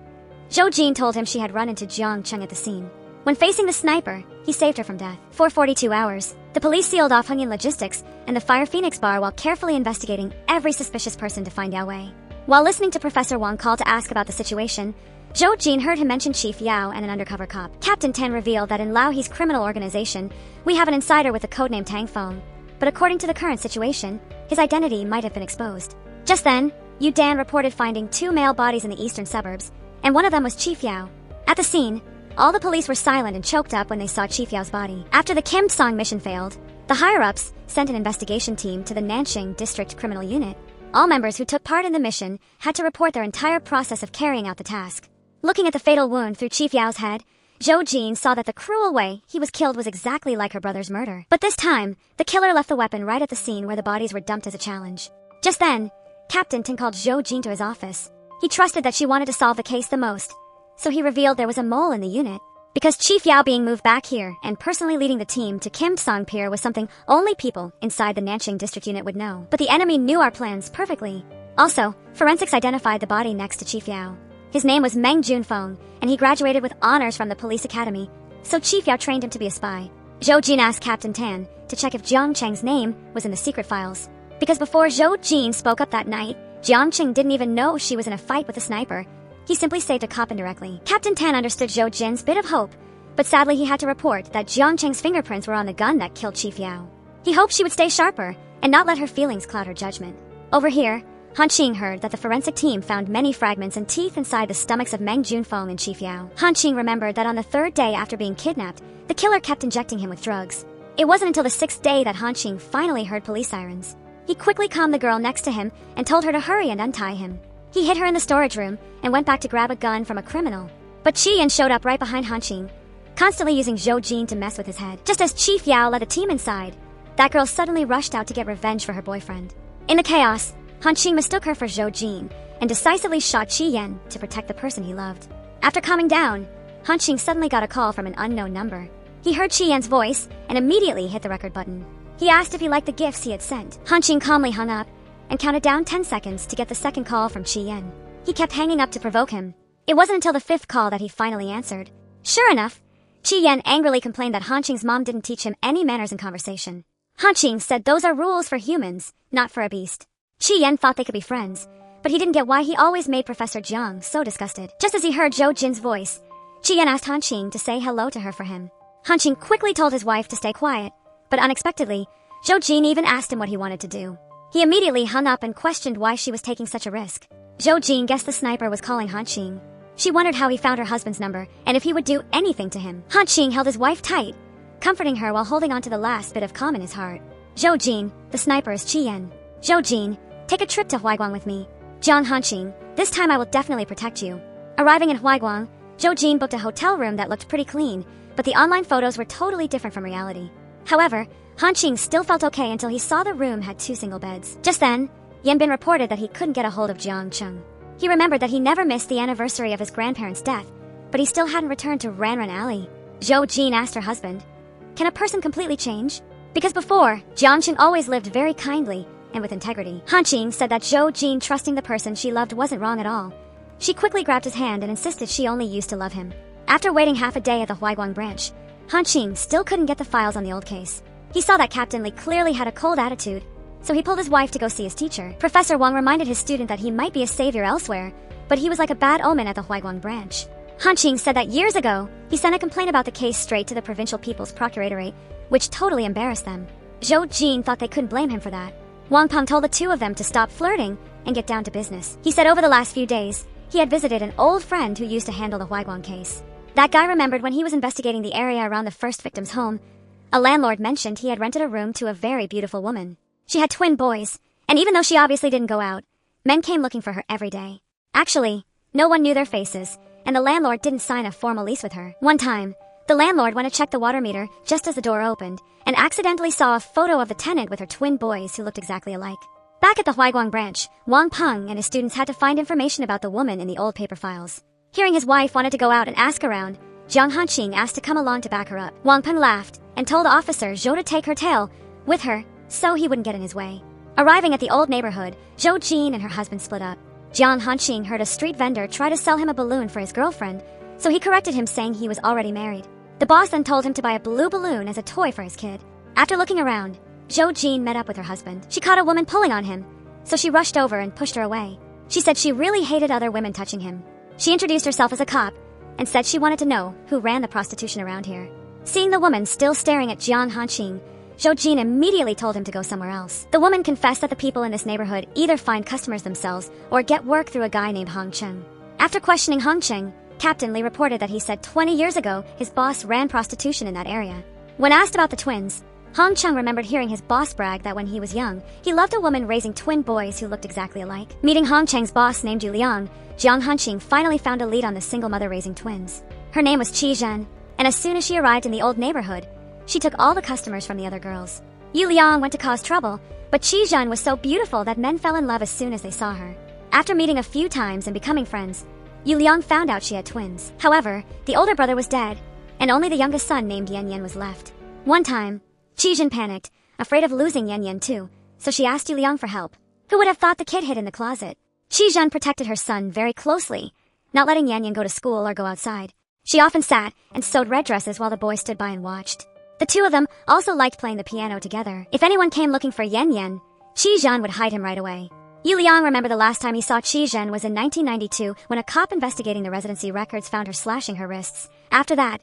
Zhou Jin told him she had run into Jiangqing at the scene. When facing the sniper, he saved her from death. For 42 hours, the police sealed off Hunyan Logistics and the Fire Phoenix bar while carefully investigating every suspicious person to find Yao Wei. While listening to Professor Wang call to ask about the situation, Zhou Jin heard him mention Chief Yao and an undercover cop. Captain Tan revealed that in Lao He's criminal organization, we have an insider with the codename Tang Feng, but according to the current situation, his identity might have been exposed. Just then, Yu Dan reported finding 2 male bodies in the eastern suburbs, and one of them was Chief Yao. At the scene, all the police were silent and choked up when they saw Chief Yao's body. After the Kim Song mission failed, the higher-ups sent an investigation team to the Nanxing District Criminal Unit. All members who took part in the mission had to report their entire process of carrying out the task. Looking at the fatal wound through Chief Yao's head, Zhou Jin saw that the cruel way he was killed was exactly like her brother's murder. But this time, the killer left the weapon right at the scene where the bodies were dumped as a challenge. Just then, Captain Tin called Zhou Jin to his office. He trusted that she wanted to solve the case the most, so he revealed there was a mole in the unit. Because Chief Yao being moved back here and personally leading the team to Kim Song Pier was something only people inside the Nanxing District Unit would know. But the enemy knew our plans perfectly. Also, forensics identified the body next to Chief Yao. His name was Meng Junfeng, and he graduated with honors from the police academy, so Chief Yao trained him to be a spy. Zhou Jin asked Captain Tan to check if Jiangqing's name was in the secret files. Because before Zhou Jin spoke up that night, Jiangqing didn't even know she was in a fight with a sniper. He simply saved a cop indirectly. Captain Tan understood Zhou Jin's bit of hope, but sadly he had to report that Jiangqing's fingerprints were on the gun that killed Chief Yao. He hoped she would stay sharper and not let her feelings cloud her judgment. Over here, Han Qing heard that the forensic team found many fragments and teeth inside the stomachs of Meng Junfeng and Chief Yao. Han Qing remembered that on the 3rd day after being kidnapped, the killer kept injecting him with drugs. It wasn't until the 6th day that Han Qing finally heard police sirens. He quickly calmed the girl next to him and told her to hurry and untie him. He hid her in the storage room and went back to grab a gun from a criminal. But Qi Yan showed up right behind Han Qing, constantly using Zhou Jin to mess with his head. Just as Chief Yao led the team inside, that girl suddenly rushed out to get revenge for her boyfriend. In the chaos, Han Qing mistook her for Zhou Jin and decisively shot Qi Yan to protect the person he loved. After calming down, Han Qing suddenly got a call from an unknown number. He heard Chi Yen's voice and immediately hit the record button. He asked if he liked the gifts he had sent. Han Qing calmly hung up and counted down 10 seconds to get the second call from Chi Yen. He kept hanging up to provoke him. It wasn't until the 5th call that he finally answered. Sure enough, Chi Yen angrily complained that Han Qing's mom didn't teach him any manners in conversation. Han Qing said those are rules for humans, not for a beast. Chi Yen thought they could be friends, but he didn't get why he always made Professor Jiang so disgusted. Just as he heard Zhou Jin's voice, Chi Yen asked Han Qing to say hello to her for him. Han Qing quickly told his wife to stay quiet, but unexpectedly, Zhou Jin even asked him what he wanted to do. He immediately hung up and questioned why she was taking such a risk. Zhou Jin guessed the sniper was calling Han Qing. She wondered how he found her husband's number and if he would do anything to him. Han Qing held his wife tight, comforting her while holding on to the last bit of calm in his heart. Zhou Jin, the sniper is Chi Yen. Zhou Jin, take a trip to Huaiguang with me. Jiang Han Qing, this time I will definitely protect you. Arriving in Huaiguang, Zhou Jin booked a hotel room that looked pretty clean, but the online photos were totally different from reality. However, Han Qing still felt okay until he saw the room had 2 single beds. Just then, Yan Bin reported that he couldn't get a hold of Jiang Cheng. He remembered that he never missed the anniversary of his grandparents' death, but he still hadn't returned to Ranran Alley. Zhou Jin asked her husband, "Can a person completely change?" Because before, Jiang Cheng always lived very kindly and with integrity. Han Qing said that Zhou Jin trusting the person she loved wasn't wrong at all. She quickly grabbed his hand and insisted she only used to love him. After waiting half a day at the Huaiguang branch, Han Qing still couldn't get the files on the old case. He saw that Captain Li clearly had a cold attitude, so he pulled his wife to go see his teacher. Professor Wang reminded his student that he might be a savior elsewhere, but he was like a bad omen at the Huaiguang branch. Han Qing said that years ago, he sent a complaint about the case straight to the Provincial People's Procuratorate, which totally embarrassed them. Zhou Jin thought they couldn't blame him for that. Wang Peng told the two of them to stop flirting and get down to business. He said over the last few days, he had visited an old friend who used to handle the Huaiguang case. That guy remembered when he was investigating the area around the first victim's home, a landlord mentioned he had rented a room to a very beautiful woman. She had twin boys, and even though she obviously didn't go out, men came looking for her every day. Actually, no one knew their faces, and the landlord didn't sign a formal lease with her. One time, the landlord went to check the water meter just as the door opened, and accidentally saw a photo of the tenant with her twin boys who looked exactly alike. Back at the Huaiguang branch, Wang Peng and his students had to find information about the woman in the old paper files. Hearing his wife wanted to go out and ask around, Jiang Hanqing asked to come along to back her up. Wang Peng laughed and told Officer Zhou to take her tail with her so he wouldn't get in his way. Arriving at the old neighborhood, Zhou Jin and her husband split up. Jiang Hanqing heard a street vendor try to sell him a balloon for his girlfriend, so he corrected him saying he was already married. The boss then told him to buy a blue balloon as a toy for his kid. After looking around, Zhou Jin met up with her husband. She caught a woman pulling on him, so she rushed over and pushed her away. She said she really hated other women touching him. She introduced herself as a cop and said she wanted to know who ran the prostitution around here. Seeing the woman still staring at Jiang Hanqing, Zhou Jin immediately told him to go somewhere else. The woman confessed that the people in this neighborhood either find customers themselves or get work through a guy named Hong Cheng. After questioning Hong Cheng, Captain Li reported that he said 20 years ago his boss ran prostitution in that area. When asked about the twins, Hong Cheng remembered hearing his boss brag that when he was young, he loved a woman raising twin boys who looked exactly alike. Meeting Hong Cheng's boss named Yu Liang, Jiang Hanqing finally found a lead on the single mother raising twins. Her name was Qi Zhen, and as soon as she arrived in the old neighborhood, she took all the customers from the other girls. Yu Liang went to cause trouble, but Qi Zhen was so beautiful that men fell in love as soon as they saw her. After meeting a few times and becoming friends, Yu Liang found out she had twins. However, the older brother was dead, and only the youngest son named Yan Yan was left. One time, Qi Zhen panicked, afraid of losing Yan Yan too, so she asked Yu Liang for help. Who would have thought the kid hid in the closet? Qi Zhen protected her son very closely, not letting Yan Yan go to school or go outside. She often sat and sewed red dresses while the boys stood by and watched. The two of them also liked playing the piano together. If anyone came looking for Yan Yan, Qi Zhen would hide him right away. Yu Liang remembered the last time he saw Qi Zhen was in 1992 when a cop investigating the residency records found her slashing her wrists. After that,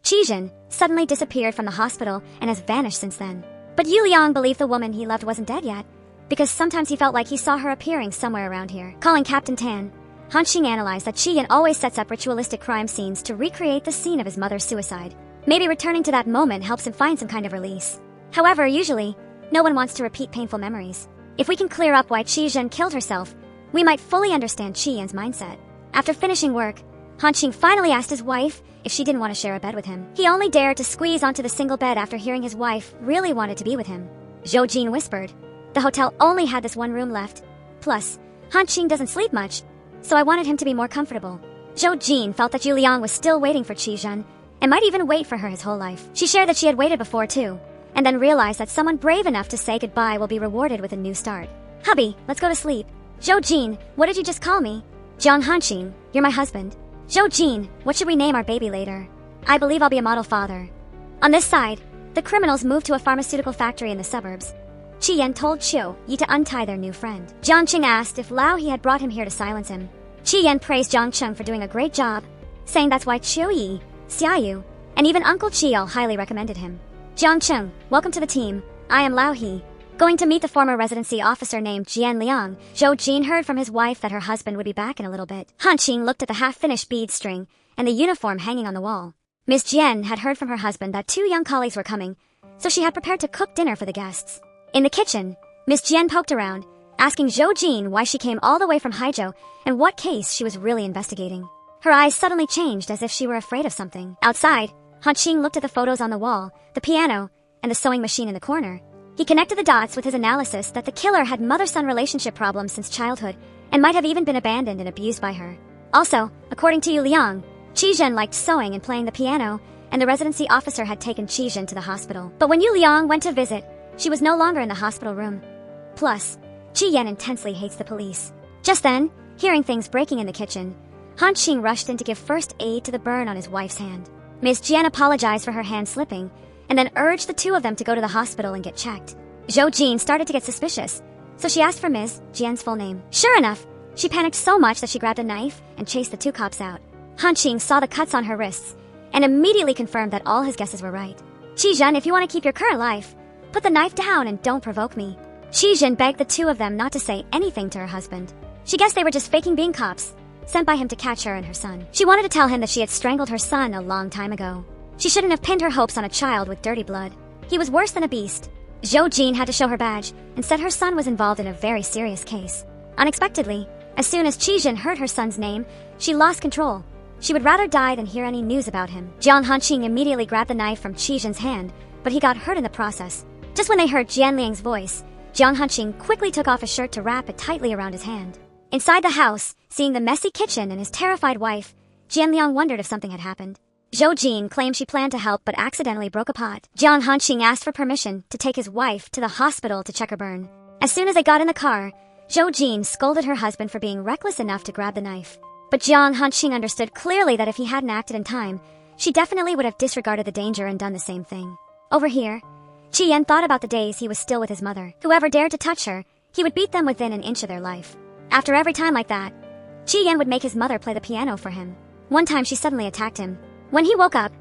Qi Zhen suddenly disappeared from the hospital and has vanished since then. But Yu Liang believed the woman he loved wasn't dead yet, because sometimes he felt like he saw her appearing somewhere around here. Calling Captain Tan, Hanqing analyzed that Qi Yan always sets up ritualistic crime scenes to recreate the scene of his mother's suicide. Maybe returning to that moment helps him find some kind of release. However, usually, no one wants to repeat painful memories. If we can clear up why Qi Zhen killed herself, we might fully understand Qi Yan's mindset. After finishing work, Hanqing finally asked his wife if she didn't want to share a bed with him. He only dared to squeeze onto the single bed after hearing his wife really wanted to be with him. Zhou Jin whispered, "The hotel only had this one room left. Plus, Hanqing doesn't sleep much, so I wanted him to be more comfortable." Zhou Jin felt that Yu Liang was still waiting for Qi Zhen, and might even wait for her his whole life. She shared that she had waited before too, and then realized that someone brave enough to say goodbye will be rewarded with a new start. Hubby, let's go to sleep. Zhou-Jin, what did you just call me? Jiang Hanqing, you're my husband. Zhou-Jin, what should we name our baby later? I believe I'll be a model father. On this side, the criminals moved to a pharmaceutical factory in the suburbs. Qi-Yan told Qiu-Yi to untie their new friend. Jiang Qing asked if Lao He had brought him here to silence him. Qi-Yan praised Jiang Cheng for doing a great job, saying that's why Qiu-Yi, Xiaoyu, and even Uncle Qi all highly recommended him. Jiang Cheng, welcome to the team. I am Lao He. Going to meet the former residency officer named Jian Liang, Zhou-Jin heard from his wife that her husband would be back in a little bit. Hanqing looked at the half-finished bead string and the uniform hanging on the wall. Miss Jian had heard from her husband that 2 young colleagues were coming, so she had prepared to cook dinner for the guests. In the kitchen, Miss Jian poked around, asking Zhou-Jin why she came all the way from Haizhou and what case she was really investigating. Her eyes suddenly changed as if she were afraid of something. Outside, Hanqing looked at the photos on the wall, the piano, and the sewing machine in the corner. He connected the dots with his analysis that the killer had mother-son relationship problems since childhood and might have even been abandoned and abused by her. Also, according to Yu Liang, Qi-Zhen liked sewing and playing the piano, and the residency officer had taken Qi-Zhen to the hospital. But when Yu Liang went to visit, she was no longer in the hospital room. Plus, Qi-Yan intensely hates the police. Just then, hearing things breaking in the kitchen, Hanqing rushed in to give first aid to the burn on his wife's hand. Miss Jian apologized for her hand slipping, and then urged the 2 of them to go to the hospital and get checked. Zhou-Jin started to get suspicious, so she asked for Ms. Jian's full name. Sure enough, she panicked so much that she grabbed a knife and chased the 2 cops out. Hanqing saw the cuts on her wrists, and immediately confirmed that all his guesses were right. Qi-Zhen, if you want to keep your current life, put the knife down and don't provoke me. Qi-Zhen begged the 2 of them not to say anything to her husband. She guessed they were just faking being cops, sent by him to catch her and her son. She wanted to tell him that she had strangled her son a long time ago. She shouldn't have pinned her hopes on a child with dirty blood. He was worse than a beast. Zhou-Jin had to show her badge and said her son was involved in a very serious case. Unexpectedly, as soon as Qi-Zhen heard her son's name, she lost control. She would rather die than hear any news about him. Jiang Hanqing immediately grabbed the knife from Qi-Zhen's hand, but he got hurt in the process. Just when they heard Jian Liang's voice, Jiang Hanqing quickly took off his shirt to wrap it tightly around his hand. Inside the house, seeing the messy kitchen and his terrified wife, Jian Liang wondered if something had happened. Zhou-Jin claimed she planned to help but accidentally broke a pot. Jiang Hanqing asked for permission to take his wife to the hospital to check her burn. As soon as they got in the car, Zhou-Jin scolded her husband for being reckless enough to grab the knife. But Jiang Hanqing understood clearly that if he hadn't acted in time, she definitely would have disregarded the danger and done the same thing. Over here, Qi-Yan thought about the days he was still with his mother. Whoever dared to touch her, he would beat them within an inch of their life. After every time like that, Qi-Yan would make his mother play the piano for him. One time she suddenly attacked him. When he woke up,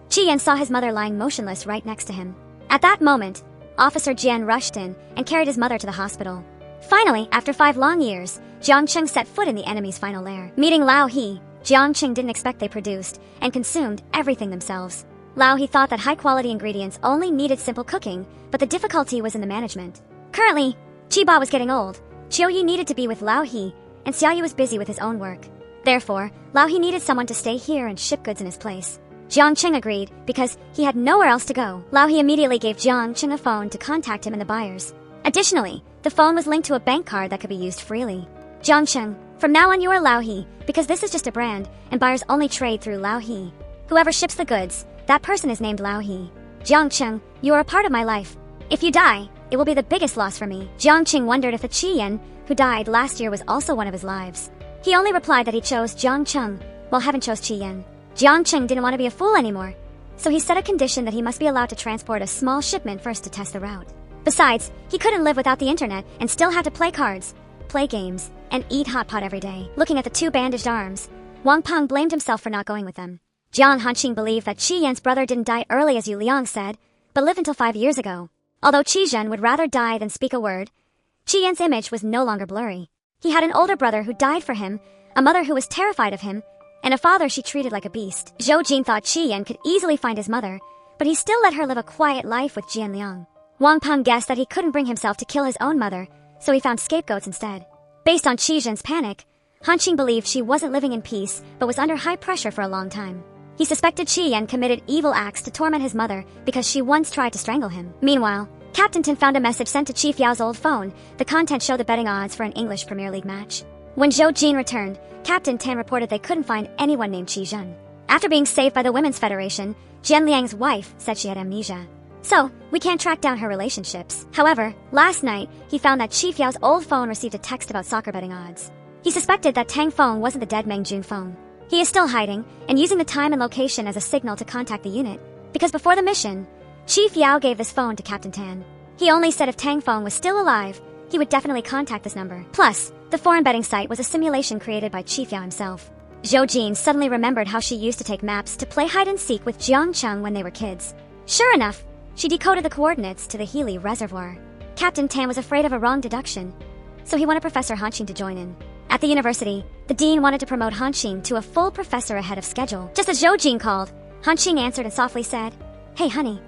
Qi-Yan saw his mother lying motionless right next to him. At that moment, Officer Jian rushed in and carried his mother to the hospital. Finally, after 5 long years, Jiang Cheng set foot in the enemy's final lair. Meeting Lao He, Jiang Cheng didn't expect they produced and consumed everything themselves. Lao He thought that high-quality ingredients only needed simple cooking, but the difficulty was in the management. Currently, Qiba was getting old, Qiu-Yi needed to be with Lao He, and Xiaoyu was busy with his own work. Therefore, Lao He needed someone to stay here and ship goods in his place. Jiang Cheng agreed because he had nowhere else to go. Lao He immediately gave Jiang Cheng a phone to contact him and the buyers. Additionally, the phone was linked to a bank card that could be used freely. Jiang Cheng, from now on you are Lao He, because this is just a brand, and buyers only trade through Lao He. Whoever ships the goods, that person is named Lao He. Jiang Cheng, you are a part of my life. If you die, it will be the biggest loss for me. Jiang Cheng wondered if the Qi-Yan, who died last year, was also one of his lives. He only replied that he chose Jiang Cheng, while Heaven chose Qi-Yan. Jiang Cheng didn't want to be a fool anymore, so he set a condition that he must be allowed to transport a small shipment first to test the route. Besides, he couldn't live without the internet and still had to play cards, play games, and eat hot pot every day. Looking at the 2 bandaged arms, Wang Peng blamed himself for not going with them. Jiang Hanqing believed that Qi-Yan's brother didn't die early as Yu Liang said, but lived until 5 years ago. Although Qi-Zhen would rather die than speak a word, Qi-Yan's image was no longer blurry. He had an older brother who died for him, a mother who was terrified of him, and a father she treated like a beast. Zhou-Jin thought Qi-Yan could easily find his mother, but he still let her live a quiet life with Jian Liang. Wang Peng guessed that he couldn't bring himself to kill his own mother, so he found scapegoats instead. Based on Qi-Zhen's panic, Hanqing believed she wasn't living in peace but was under high pressure for a long time. He suspected Qi-Yan committed evil acts to torment his mother because she once tried to strangle him. Meanwhile, Captain Tin found a message sent to Chief Yao's old phone. The content showed the betting odds for an English Premier League match. When Zhou-Jin returned, Captain Tan reported they couldn't find anyone named Qi-Zhen. After being saved by the Women's Federation, Jian Liang's wife said she had amnesia. So, we can't track down her relationships. However, last night, he found that Chief Yao's old phone received a text about soccer betting odds. He suspected that Tang phone wasn't the dead Meng Jun phone. He is still hiding, and using the time and location as a signal to contact the unit, because before the mission, Chief Yao gave this phone to Captain Tan. He only said if Tang phone was still alive, he would definitely contact this number. Plus, the foreign betting site was a simulation created by Chief Yao himself. Zhou Jin suddenly remembered how she used to take maps to play hide-and-seek with Jiang Cheng when they were kids. Sure enough, she decoded the coordinates to the Healy Reservoir. Captain Tan was afraid of a wrong deduction, so he wanted Professor Hanqing to join in. At the university, the dean wanted to promote Hanqing to a full professor ahead of schedule. Just as Zhou Jin called, Hanqing answered and softly said, "Hey, honey."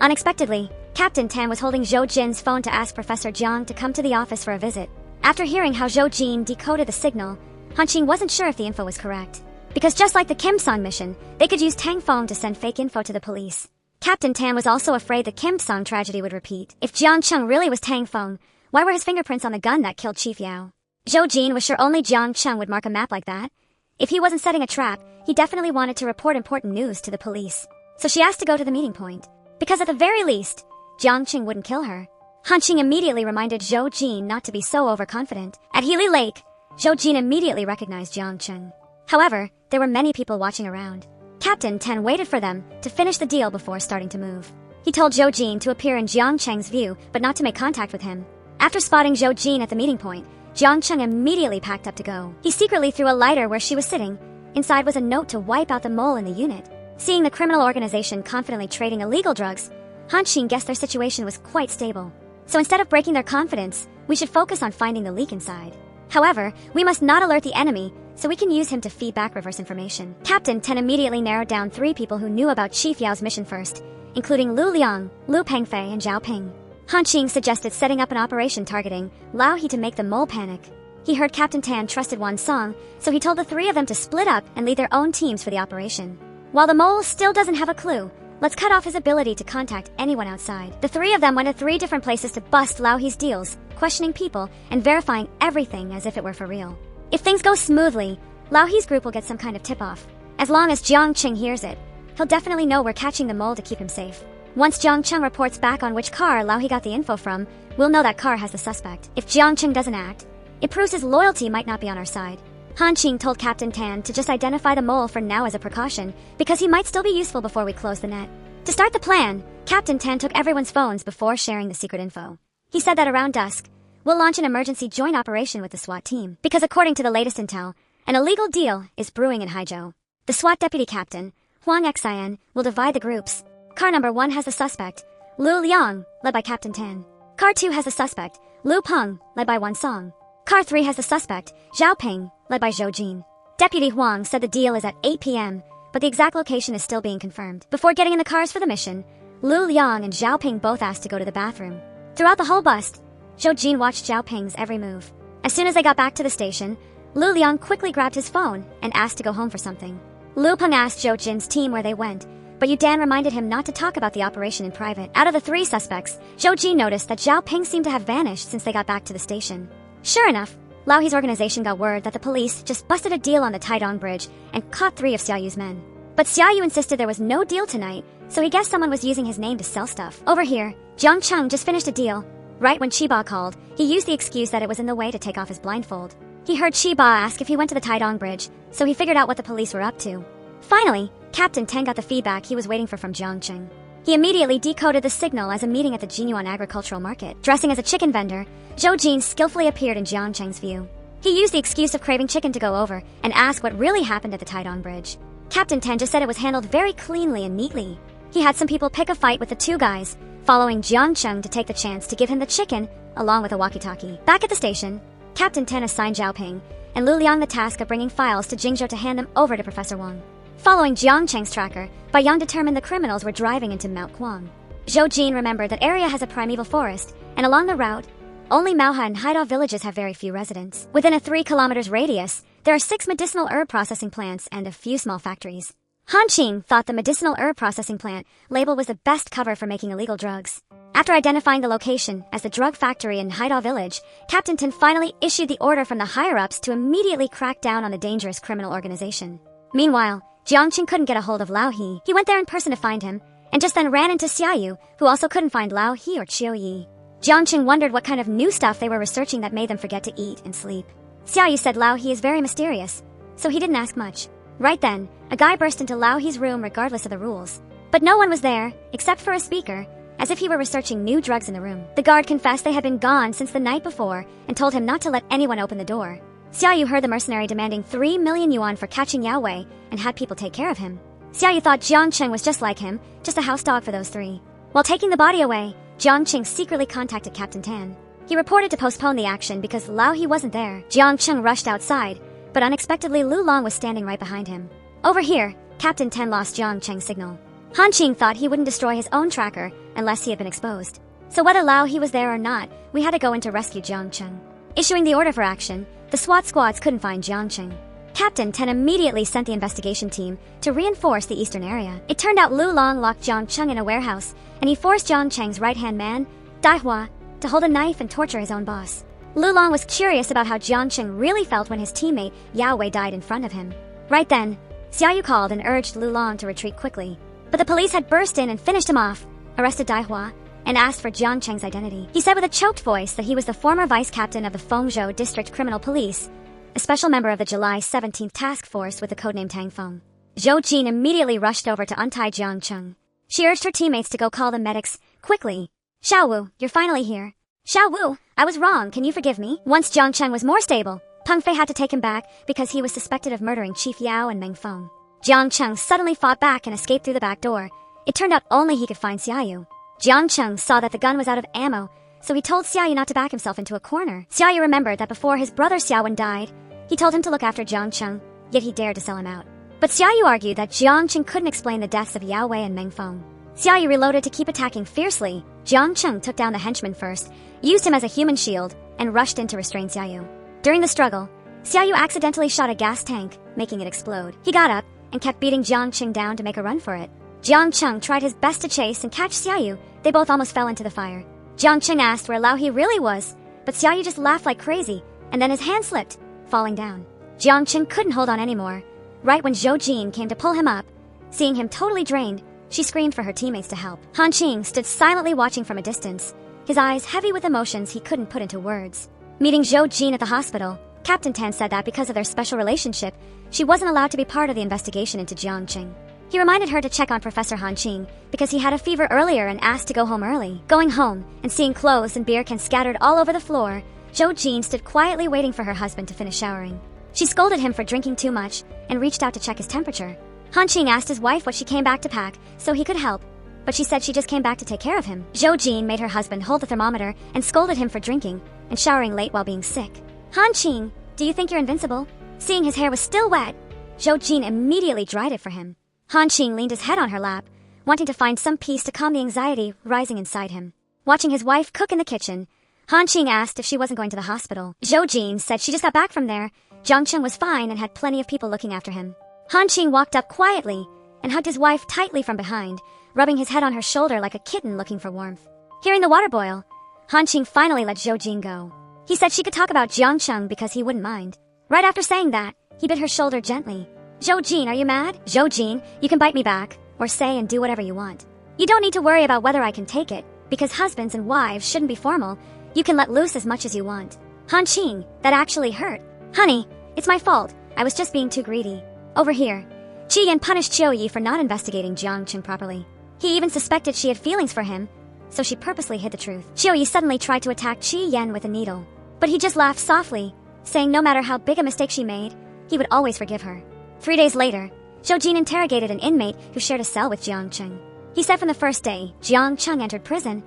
Unexpectedly, Captain Tan was holding Zhou Jin's phone to ask Professor Jiang to come to the office for a visit. After hearing how Zhou Jin decoded the signal, Hanqing wasn't sure if the info was correct. Because just like the Kim Song mission, they could use Tang phone to send fake info to the police. Captain Tan was also afraid the Kim Song tragedy would repeat. If Jiang Cheng really was Tang phone, why were his fingerprints on the gun that killed Chief Yao? Zhou Jin was sure only Jiang Cheng would mark a map like that. If he wasn't setting a trap, he definitely wanted to report important news to the police. So she asked to go to the meeting point. Because at the very least, Jiang Cheng wouldn't kill her. Hanqing immediately reminded Zhou Jin not to be so overconfident. At Healy Lake, Zhou Jin immediately recognized Jiang Cheng. However, there were many people watching around. Captain Tan waited for them to finish the deal before starting to move. He told Zhou Jin to appear in Jiang Cheng's view, but not to make contact with him. After spotting Zhou Jin at the meeting point, Jiang Cheng immediately packed up to go. He secretly threw a lighter where she was sitting. Inside was a note to wipe out the mole in the unit. Seeing the criminal organization confidently trading illegal drugs, Hanqing guessed their situation was quite stable. So instead of breaking their confidence, we should focus on finding the leak inside. However, we must not alert the enemy, so we can use him to feed back reverse information. Captain Tan immediately narrowed down 3 people who knew about Chief Yao's mission first, including Lu Liang, Lu Pengfei, and Zhao Ping. Hanqing suggested setting up an operation targeting Lao He to make the mole panic. He heard Captain Tan trusted Wan Song, so he told the 3 of them to split up and lead their own teams for the operation. While the mole still doesn't have a clue, let's cut off his ability to contact anyone outside. The 3 of them went to 3 different places to bust Lao He's deals, questioning people and verifying everything as if it were for real. If things go smoothly, Lao He's group will get some kind of tip-off. As long as Jiang Cheng hears it, he'll definitely know we're catching the mole to keep him safe. Once Jiang Cheng reports back on which car Lao He got the info from, we'll know that car has the suspect. If Jiang Cheng doesn't act, it proves his loyalty might not be on our side. Hanqing told Captain Tan to just identify the mole for now as a precaution, because he might still be useful before we close the net. To start the plan, Captain Tan took everyone's phones before sharing the secret info. He said that around dusk, we'll launch an emergency joint operation with the SWAT team, because according to the latest intel, an illegal deal is brewing in Haizhou. The SWAT deputy captain, Huang Xian, will divide the groups. Car number 1 has the suspect, Lu Liang, led by Captain Tan. Car 2 has the suspect, Lu Peng, led by Wan Song. Car 3 has the suspect, Zhao Ping, led by Zhou Jin. Deputy Huang said the deal is at 8 p.m., but the exact location is still being confirmed. Before getting in the cars for the mission, Lu Liang and Zhao Ping both asked to go to the bathroom. Throughout the whole bust, Zhou Jin watched Zhao Ping's every move. As soon as they got back to the station, Lu Liang quickly grabbed his phone and asked to go home for something. Lu Peng asked Zhou Jin's team where they went, but Yu Dan reminded him not to talk about the operation in private. Out of the 3 suspects, Zhou Jin noticed that Zhao Ping seemed to have vanished since they got back to the station. Sure enough, Lao He's organization got word that the police just busted a deal on the Taidong Bridge and caught 3 of Xia Yu's men. But Xia Yu insisted there was no deal tonight, so he guessed someone was using his name to sell stuff. Over here, Jiang Cheng just finished a deal. Right when Chiba called, he used the excuse that it was in the way to take off his blindfold. He heard Chiba ask if he went to the Taidong Bridge, so he figured out what the police were up to. Finally, Captain Tan got the feedback he was waiting for from Jiang Cheng. He immediately decoded the signal as a meeting at the Jinyuan agricultural market. Dressing as a chicken vendor, Zhou Jin skillfully appeared in Jiang Cheng's view. He used the excuse of craving chicken to go over and ask what really happened at the Taidong Bridge. Captain Tan just said it was handled very cleanly and neatly. He had some people pick a fight with the 2 guys, following Jiang Cheng to take the chance to give him the chicken, along with a walkie-talkie. Back at the station, Captain Tan assigned Zhao Ping and Lu Liang the task of bringing files to Jingzhou to hand them over to Professor Wang. Following Jiang Cheng's tracker, Bai Yang determined the criminals were driving into Mount Kuang. Zhou Jin remembered that area has a primeval forest, and along the route, only Maoha and Haidao villages have very few residents. Within a 3 kilometers radius, there are 6 medicinal herb processing plants and a few small factories. Hanqing thought the medicinal herb processing plant label was the best cover for making illegal drugs. After identifying the location as the drug factory in Haidao village, Captain Tan finally issued the order from the higher-ups to immediately crack down on the dangerous criminal organization. Meanwhile, Jiang couldn't get a hold of Lao He. He went there in person to find him, and just then ran into Xiaoyu, who also couldn't find Lao He or Qiu Yi. Jiang wondered what kind of new stuff they were researching that made them forget to eat and sleep. Xiaoyu said Lao He is very mysterious, so he didn't ask much. Right then, a guy burst into Lao He's room regardless of the rules. But no one was there, except for a speaker, as if he were researching new drugs in the room. The guard confessed they had been gone since the night before and told him not to let anyone open the door. Xiaoyu heard the mercenary demanding 3 million yuan for catching Yao Wei and had people take care of him. Xiaoyu thought Jiang was just like him, just a house dog for those three. While taking the body away, Jiang secretly contacted Captain Tan. He reported to postpone the action because Lao He wasn't there. Jiang rushed outside, but unexpectedly Lu Long was standing right behind him. Over here, Captain Tan lost Jiang signal. Han Qing thought he wouldn't destroy his own tracker unless he had been exposed. So whether Lao He was there or not, we had to go in to rescue Jiang. Issuing the order for action, the SWAT squads couldn't find Jiang. Captain Tan immediately sent the investigation team to reinforce the eastern area. It turned out Lu Long locked Jiang in a warehouse, and he forced Jiang's right-hand man, Dai Hua, to hold a knife and torture his own boss. Lu Long was curious about how Jiang really felt when his teammate Yao Wei died in front of him. Right then, Xiaoyu called and urged Lu Long to retreat quickly. But the police had burst in and finished him off, arrested Dai Hua, and asked for Jiang's identity. He said with a choked voice that he was the former vice captain of the Fengzhou District Criminal Police, a special member of the July 17th task force with the codename Tang Feng. Zhou Jin immediately rushed over to untie Jiang. She urged her teammates to go call the medics, quickly. Xiao Wu, you're finally here. Xiao Wu, I was wrong, can you forgive me? Once Jiang was more stable, Peng Fei had to take him back because he was suspected of murdering Chief Yao and Meng Feng. Jiang suddenly fought back and escaped through the back door. It turned out only he could find Xiaoyu. Jiang saw that the gun was out of ammo, so he told Xiaoyu not to back himself into a corner. Xiaoyu remembered that before his brother Xiaowen died, he told him to look after Jiang, yet he dared to sell him out. But Xiaoyu argued that Jiang couldn't explain the deaths of Yao Wei and Meng Feng. Xiaoyu reloaded to keep attacking fiercely. Jiang took down the henchman first, used him as a human shield, and rushed in to restrain Xiaoyu. During the struggle, Xiaoyu accidentally shot a gas tank, making it explode. He got up and kept beating Jiang down to make a run for it. Jiang tried his best to chase and catch Xiaoyu. They both almost fell into the fire. Jiang asked where Lao He really was, but Xiaoyu just laughed like crazy, and then his hand slipped, falling down. Jiang couldn't hold on anymore. Right when Zhou Jin came to pull him up, seeing him totally drained, she screamed for her teammates to help. Han Qing stood silently watching from a distance, his eyes heavy with emotions he couldn't put into words. Meeting Zhou Jin at the hospital, Captain Tan said that because of their special relationship, she wasn't allowed to be part of the investigation into Jiang. He reminded her to check on Professor Han Qing because he had a fever earlier and asked to go home early. Going home and seeing clothes and beer cans scattered all over the floor, Zhou Jin stood quietly waiting for her husband to finish showering. She scolded him for drinking too much and reached out to check his temperature. Han Qing asked his wife what she came back to pack so he could help, but she said she just came back to take care of him. Zhou Jin made her husband hold the thermometer and scolded him for drinking and showering late while being sick. Han Qing, do you think you're invincible? Seeing his hair was still wet, Zhou Jin immediately dried it for him. Han Qing leaned his head on her lap, wanting to find some peace to calm the anxiety rising inside him. Watching his wife cook in the kitchen, Han Qing asked if she wasn't going to the hospital. Zhou Jin said she just got back from there. Jiang was fine and had plenty of people looking after him. Han Qing walked up quietly and hugged his wife tightly from behind, rubbing his head on her shoulder like a kitten looking for warmth. Hearing the water boil, Han Qing finally let Zhou Jin go. He said she could talk about Jiang because he wouldn't mind. Right after saying that, he bit her shoulder gently. Zhou Jin, are you mad? Zhou Jin, you can bite me back, or say and do whatever you want. You don't need to worry about whether I can take it, because husbands and wives shouldn't be formal. You can let loose as much as you want. Han Qing, that actually hurt. Honey, it's my fault. I was just being too greedy. Over here, Qi Yan punished Qiu Yi for not investigating Jiang properly. He even suspected she had feelings for him, so she purposely hid the truth. Qiu Yi suddenly tried to attack Qi Yan with a needle, but he just laughed softly, saying no matter how big a mistake she made, he would always forgive her. 3 days later, Zhou Jin interrogated an inmate who shared a cell with Jiang. He said from the first day Jiang entered prison,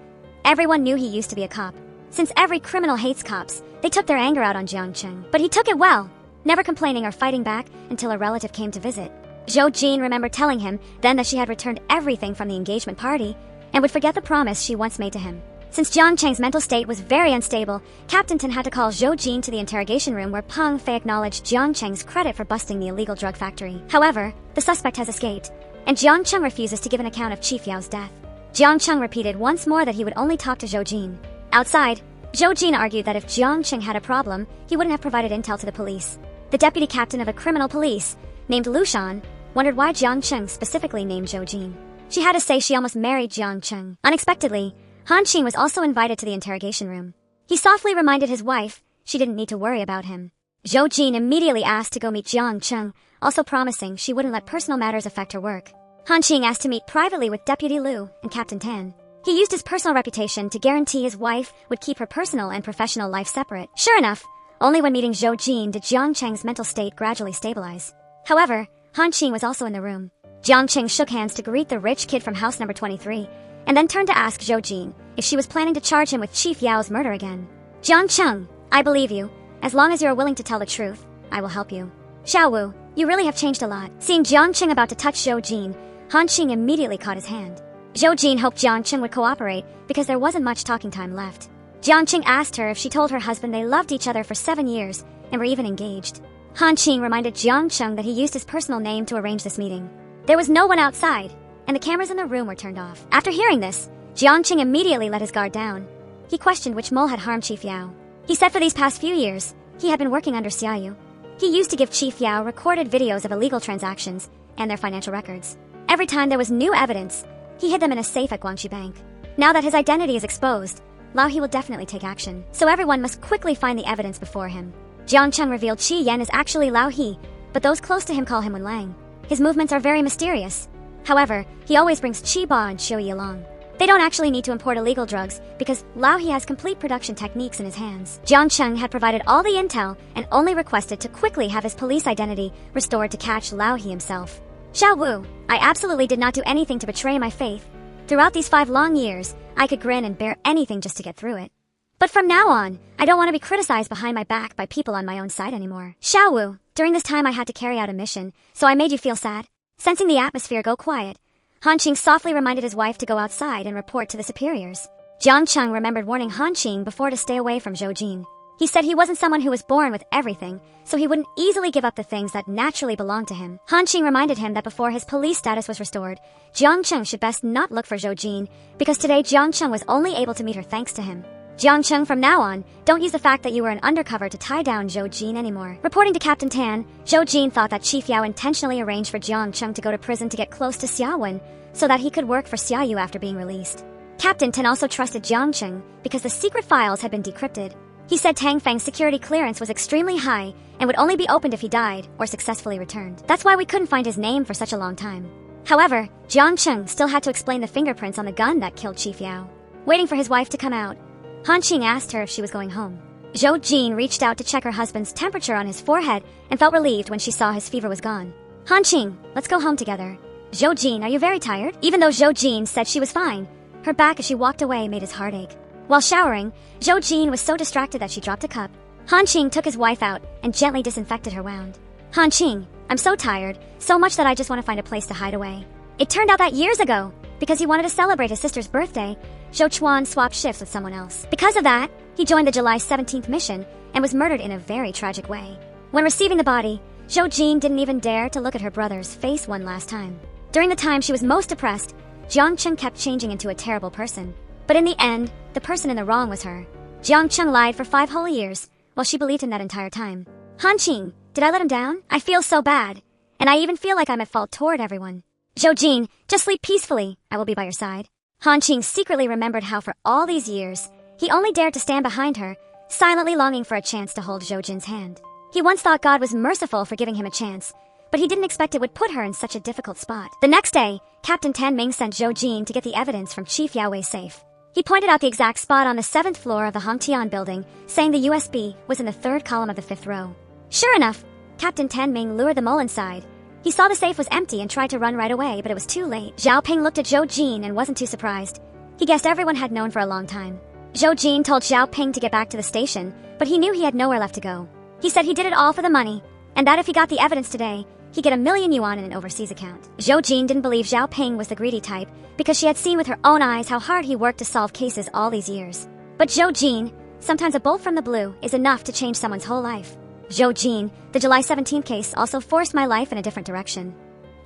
everyone knew he used to be a cop. Since every criminal hates cops, they took their anger out on Jiang. But he took it well, never complaining or fighting back until a relative came to visit. Zhou Jin remembered telling him then that she had returned everything from the engagement party and would forget the promise she once made to him. Since Jiang's mental state was very unstable, Captain Tan had to call Zhou Jin to the interrogation room where Peng Fei acknowledged Jiang's credit for busting the illegal drug factory. However, the suspect has escaped, and Jiang refuses to give an account of Chief Yao's death. Jiang repeated once more that he would only talk to Zhou Jin. Outside, Zhou Jin argued that if Jiang had a problem, he wouldn't have provided intel to the police. The deputy captain of a criminal police, named Lu Shan, wondered why Jiang Cheng specifically named Zhou Jin. She had to say she almost married Jiang Cheng. Unexpectedly, Han Qing was also invited to the interrogation room. He softly reminded his wife she didn't need to worry about him. Zhou Jin immediately asked to go meet Jiang Cheng, also promising she wouldn't let personal matters affect her work. Han Qing asked to meet privately with Deputy Liu and Captain Tan. He used his personal reputation to guarantee his wife would keep her personal and professional life separate. Sure enough, only when meeting Zhou Jin did Jiang Cheng's mental state gradually stabilize. However, Han Qing was also in the room. Jiang Cheng shook hands to greet the rich kid from house number 23, and then turned to ask Zhou Jin if she was planning to charge him with Chief Yao's murder again. Jiang Cheng, I believe you. As long as you are willing to tell the truth, I will help you. Xiao Wu, you really have changed a lot. Seeing Jiang Cheng about to touch Zhou Jin, Han Qing immediately caught his hand. Zhou Jin hoped Jiang Cheng would cooperate because there wasn't much talking time left. Jiang Cheng asked her if she told her husband they loved each other for 7 years and were even engaged. Han Qing reminded Jiang Cheng that he used his personal name to arrange this meeting. There was no one outside, and the cameras in the room were turned off. After hearing this, Jiang Cheng immediately let his guard down. He questioned which mole had harmed Chief Yao. He said for these past few years, he had been working under Xiaoyu. He used to give Chief Yao recorded videos of illegal transactions and their financial records. Every time there was new evidence, he hid them in a safe at Guangxi Bank. Now that his identity is exposed, Lao He will definitely take action, so everyone must quickly find the evidence before him. Jiang Cheng revealed Qi Yan is actually Lao He, but those close to him call him Wen Lang. His movements are very mysterious. However, he always brings Qi Ba and Xiu Yi along. They don't actually need to import illegal drugs because Lao He has complete production techniques in his hands. Jiang Cheng had provided all the intel and only requested to quickly have his police identity restored to catch Lao He himself. Xiao Wu, I absolutely did not do anything to betray my faith. Throughout these 5 long years, I could grin and bear anything just to get through it. But from now on, I don't want to be criticized behind my back by people on my own side anymore. Xiao Wu, during this time I had to carry out a mission, so I made you feel sad. Sensing the atmosphere go quiet, Han Qing softly reminded his wife to go outside and report to the superiors. Jiang Cheng remembered warning Han Qing before to stay away from Zhou Jin. He said he wasn't someone who was born with everything, so he wouldn't easily give up the things that naturally belonged to him. Han Qing reminded him that before his police status was restored, Jiang Cheng should best not look for Zhou Jin, because today Jiang Cheng was only able to meet her thanks to him. Jiang Cheng, from now on, don't use the fact that you were an undercover to tie down Zhou Jin anymore. Reporting to Captain Tan, Zhou Jin thought that Chief Yao intentionally arranged for Jiang Cheng to go to prison to get close to Xiaowen, so that he could work for Xiaoyu after being released. Captain Tan also trusted Jiang Cheng because the secret files had been decrypted. He said Tang Feng's security clearance was extremely high and would only be opened if he died or successfully returned. That's why we couldn't find his name for such a long time. However, Jiang Cheng still had to explain the fingerprints on the gun that killed Chief Yao. Waiting for his wife to come out, Han Qing asked her if she was going home. Zhou Jin reached out to check her husband's temperature on his forehead and felt relieved when she saw his fever was gone. Han Qing, let's go home together. Zhou Jin, are you very tired? Even though Zhou Jin said she was fine, her back as she walked away made his heart ache. While showering, Zhou Jin was so distracted that she dropped a cup. Han Qing took his wife out and gently disinfected her wound. Han Qing, I'm so tired, so much that I just want to find a place to hide away. It turned out that years ago, because he wanted to celebrate his sister's birthday, Zhou Chuan swapped shifts with someone else. Because of that, he joined the July 17th mission and was murdered in a very tragic way. When receiving the body, Zhou Jin didn't even dare to look at her brother's face one last time. During the time she was most depressed, Jiang Cheng kept changing into a terrible person. But in the end, the person in the wrong was her. Jiang Cheng lied for 5 whole years, while she believed him that entire time. Han Qing, did I let him down? I feel so bad. And I even feel like I'm at fault toward everyone. Zhou Jin, just sleep peacefully. I will be by your side. Han Qing secretly remembered how for all these years, he only dared to stand behind her, silently longing for a chance to hold Zhou Jin's hand. He once thought God was merciful for giving him a chance, but he didn't expect it would put her in such a difficult spot. The next day, Captain Tan Ming sent Zhou Jin to get the evidence from Chief Yao's safe. He pointed out the exact spot on the 7th floor of the Hongtian building, saying the USB was in the 3rd column of the 5th row. Sure enough, Captain Tan Ming lured them all inside. He saw the safe was empty and tried to run right away, but it was too late. Zhao Ping looked at Zhou Jin and wasn't too surprised. He guessed everyone had known for a long time. Zhou Jin told Zhao Ping to get back to the station, but he knew he had nowhere left to go. He said he did it all for the money, and that if he got the evidence today, he'd get 1,000,000 yuan in an overseas account. Zhou Jin didn't believe Zhao Ping was the greedy type, because she had seen with her own eyes how hard he worked to solve cases all these years. But Zhou Jin, sometimes a bolt from the blue is enough to change someone's whole life. Zhou Jin, the July 17th case also forced my life in a different direction.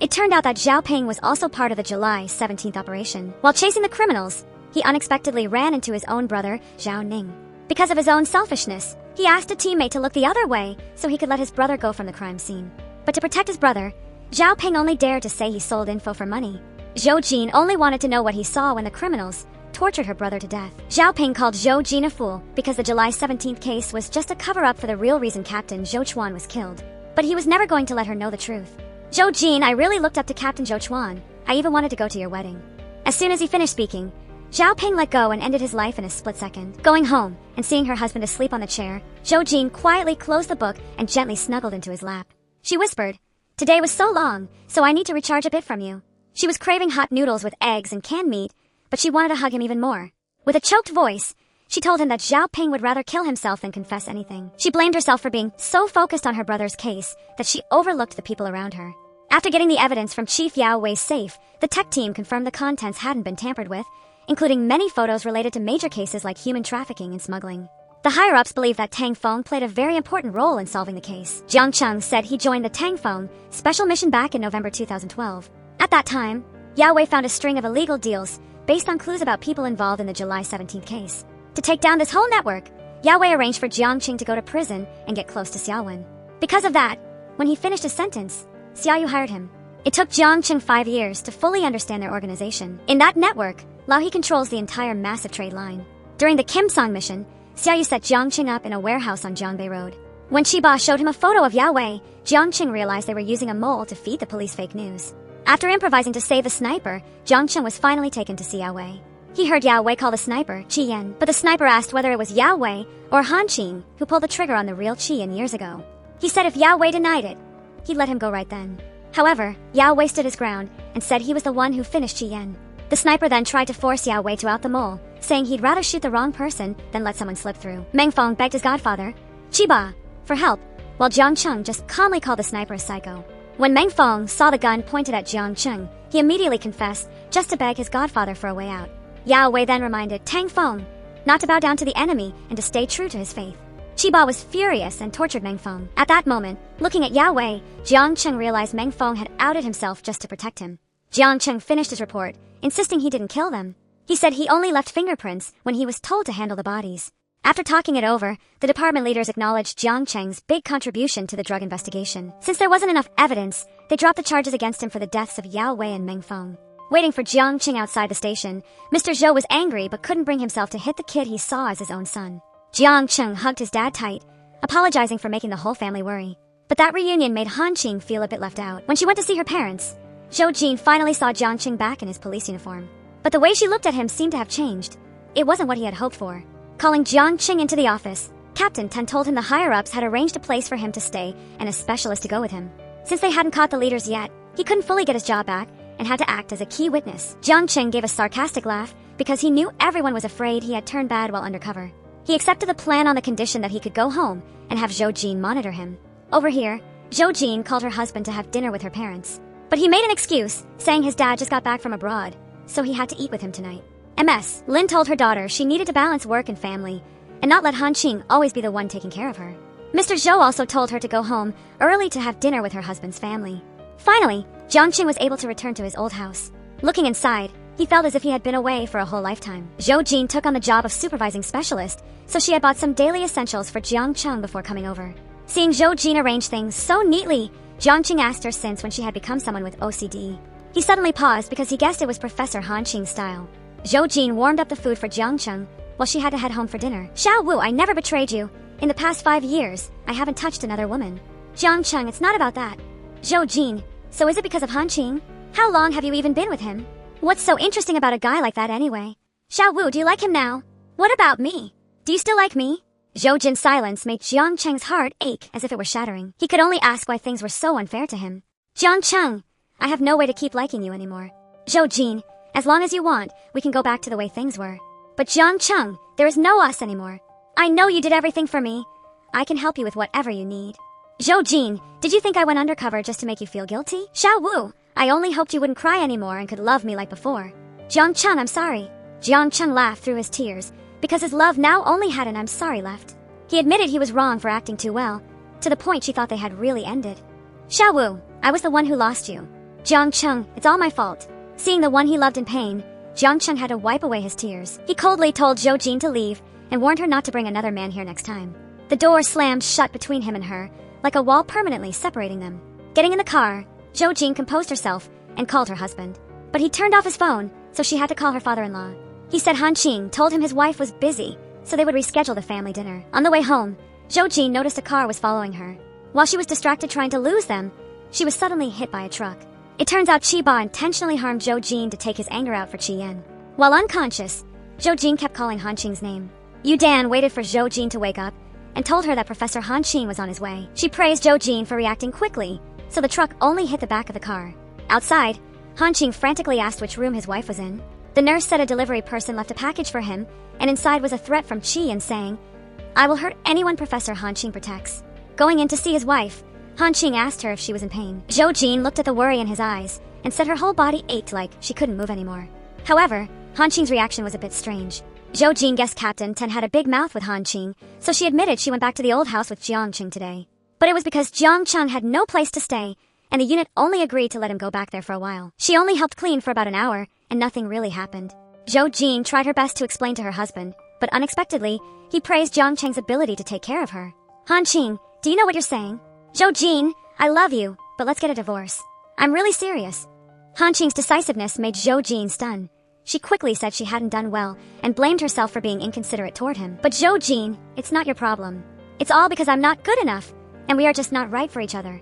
It turned out that Zhao Ping was also part of the July 17th operation. While chasing the criminals, he unexpectedly ran into his own brother, Zhao Ning. Because of his own selfishness, he asked a teammate to look the other way so he could let his brother go from the crime scene. But to protect his brother, Zhao Ping only dared to say he sold info for money. Zhou Jin only wanted to know what he saw when the criminals tortured her brother to death. Zhao Ping called Zhou Jin a fool because the July 17th case was just a cover-up for the real reason Captain Zhou Chuan was killed. But he was never going to let her know the truth. Zhou Jin, I really looked up to Captain Zhou Chuan. I even wanted to go to your wedding. As soon as he finished speaking, Zhao Ping let go and ended his life in a split second. Going home and seeing her husband asleep on the chair, Zhou Jin quietly closed the book and gently snuggled into his lap. She whispered, "Today was so long, so I need to recharge a bit from you." She was craving hot noodles with eggs and canned meat, but she wanted to hug him even more. With a choked voice, she told him that Zhao Ping would rather kill himself than confess anything. She blamed herself for being so focused on her brother's case that she overlooked the people around her. After getting the evidence from Chief Yao Wei's safe, the tech team confirmed the contents hadn't been tampered with, including many photos related to major cases like human trafficking and smuggling. The higher-ups believe that Tang Feng played a very important role in solving the case. Jiang Cheng said he joined the Tang Feng special mission back in November 2012. At that time, Yao Wei found a string of illegal deals based on clues about people involved in the July 17th case. To take down this whole network, Yao Wei arranged for Jiang Qing to go to prison and get close to Xiaowen. Because of that, when he finished his sentence, Xiaoyu hired him. It took Jiang Qing 5 years to fully understand their organization. In that network, Lao He controls the entire massive trade line. During the Kim Song mission, Xiaoyu set Jiang Qing up in a warehouse on Jiangbei Road. When Chiba showed him a photo of Yao Wei, Jiang Qing realized they were using a mole to feed the police fake news. After improvising to save the sniper, Jiang Qing was finally taken to see Yao Wei. He heard Yao Wei call the sniper Qi Yan, but the sniper asked whether it was Yao Wei or Han Qing who pulled the trigger on the real Qi Yan years ago. He said if Yao Wei denied it, he'd let him go right then. However, Yao Wei stood his ground and said he was the one who finished Qi Yan. The sniper then tried to force Yao Wei to out the mole, saying he'd rather shoot the wrong person than let someone slip through. Meng Feng begged his godfather, Chiba, for help, while Jiang Cheng just calmly called the sniper a psycho. When Meng Feng saw the gun pointed at Jiang Cheng, he immediately confessed just to beg his godfather for a way out. Yao Wei then reminded Tang Feng not to bow down to the enemy and to stay true to his faith. Chiba was furious and tortured Meng Feng. At that moment, looking at Yao Wei, Jiang Cheng realized Meng Feng had outed himself just to protect him. Jiang Cheng finished his report, insisting he didn't kill them. He said he only left fingerprints when he was told to handle the bodies. After talking it over, the department leaders acknowledged Jiang Cheng's big contribution to the drug investigation. Since there wasn't enough evidence, they dropped the charges against him for the deaths of Yao Wei and Meng Feng. Waiting for Jiang Cheng outside the station, Mr. Zhou was angry but couldn't bring himself to hit the kid he saw as his own son. Jiang Cheng hugged his dad tight, apologizing for making the whole family worry. But that reunion made Han Qing feel a bit left out. When she went to see her parents, Zhou Jin finally saw Jiang Cheng back in his police uniform. But the way she looked at him seemed to have changed. It wasn't what he had hoped for. Calling Jiang Cheng into the office, Captain Tan told him the higher-ups had arranged a place for him to stay and a specialist to go with him. Since they hadn't caught the leaders yet, he couldn't fully get his job back and had to act as a key witness. Jiang Cheng gave a sarcastic laugh because he knew everyone was afraid he had turned bad while undercover. He accepted the plan on the condition that he could go home and have Zhou Jin monitor him. Over here, Zhou Jin called her husband to have dinner with her parents. But he made an excuse, saying his dad just got back from abroad, so he had to eat with him tonight. MS, Lin told her daughter she needed to balance work and family, and not let Han Qing always be the one taking care of her. Mr. Zhou also told her to go home early to have dinner with her husband's family. Finally, Jiang Qing was able to return to his old house. Looking inside, he felt as if he had been away for a whole lifetime. Zhou Jin took on the job of supervising specialist, so she had bought some daily essentials for Jiang Cheng before coming over. Seeing Zhou Jin arrange things so neatly, Jiang Qing asked her since when she had become someone with OCD. He suddenly paused because he guessed it was Professor Han Qing's style. Zhou Jin warmed up the food for Jiang Cheng while she had to head home for dinner. Xiao Wu, I never betrayed you. In the past 5 years, I haven't touched another woman. Jiang Cheng, it's not about that. Zhou Jin, so is it because of Han Qing? How long have you even been with him? What's so interesting about a guy like that anyway? Xiao Wu, do you like him now? What about me? Do you still like me? Zhou Jin's silence made Jiang Cheng's heart ache as if it were shattering. He could only ask why things were so unfair to him. Jiang Cheng, I have no way to keep liking you anymore. Zhou Jin, as long as you want, we can go back to the way things were. But Jiang Cheng, there is no us anymore. I know you did everything for me. I can help you with whatever you need. Zhou Jin, did you think I went undercover just to make you feel guilty? Xiao Wu, I only hoped you wouldn't cry anymore and could love me like before. Jiang Cheng, I'm sorry. Jiang Cheng laughed through his tears, because his love now only had an I'm sorry left. He admitted he was wrong for acting too well, to the point she thought they had really ended. Xiao Wu, I was the one who lost you. Jiang Cheng, it's all my fault. Seeing the one he loved in pain, Jiang Cheng had to wipe away his tears. He coldly told Zhou Jin to leave and warned her not to bring another man here next time. The door slammed shut between him and her, like a wall permanently separating them. Getting in the car, Zhou Jin composed herself and called her husband. But he turned off his phone, so she had to call her father-in-law. He said Han Qing told him his wife was busy, so they would reschedule the family dinner. On the way home, Zhou Jin noticed a car was following her. While she was distracted trying to lose them, she was suddenly hit by a truck. It turns out Qi Ba intentionally harmed Zhou Jin to take his anger out for Qi Yan. While unconscious, Zhou Jin kept calling Han Qing's name. Yu Dan waited for Zhou Jin to wake up and told her that Professor Han Qing was on his way. She praised Zhou Jin for reacting quickly, so the truck only hit the back of the car. Outside, Han Qing frantically asked which room his wife was in. The nurse said a delivery person left a package for him, and inside was a threat from Qi Yan saying, "I will hurt anyone Professor Han Qing protects." Going in to see his wife, Han Qing asked her if she was in pain. Zhou Jin looked at the worry in his eyes and said her whole body ached like she couldn't move anymore. However, Han Qing's reaction was a bit strange. Zhou Jin guessed Captain Ten had a big mouth with Han Qing, so she admitted she went back to the old house with Jiang Qing today. But it was because Jiang Cheng had no place to stay, and the unit only agreed to let him go back there for a while. She only helped clean for about an hour, and nothing really happened. Zhou Jin tried her best to explain to her husband, but unexpectedly, he praised Jiang Cheng's ability to take care of her. Han Qing, do you know what you're saying? Zhou Jin, I love you, but let's get a divorce. I'm really serious. Han Qing's decisiveness made Zhou Jin stunned. She quickly said she hadn't done well and blamed herself for being inconsiderate toward him. But Zhou Jin, it's not your problem. It's all because I'm not good enough, and we are just not right for each other.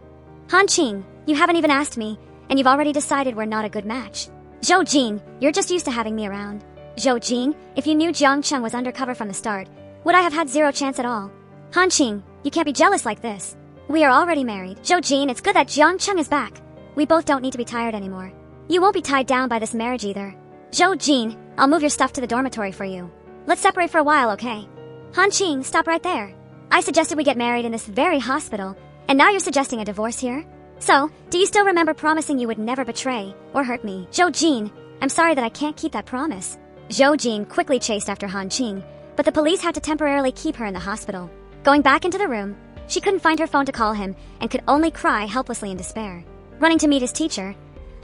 Han Qing, you haven't even asked me, and you've already decided we're not a good match. Zhou Jin, you're just used to having me around. Zhou Jin, if you knew Jiang Cheng was undercover from the start, would I have had zero chance at all? Han Qing, you can't be jealous like this. We are already married. Zhou Jin, it's good that Jiang Cheng is back. We both don't need to be tired anymore. You won't be tied down by this marriage either. Zhou Jin, I'll move your stuff to the dormitory for you. Let's separate for a while, okay? Han Qing, stop right there. I suggested we get married in this very hospital, and now you're suggesting a divorce here? So, do you still remember promising you would never betray or hurt me? Zhou Jin, I'm sorry that I can't keep that promise. Zhou Jin quickly chased after Han Qing, but the police had to temporarily keep her in the hospital. Going back into the room, she couldn't find her phone to call him and could only cry helplessly in despair. Running to meet his teacher,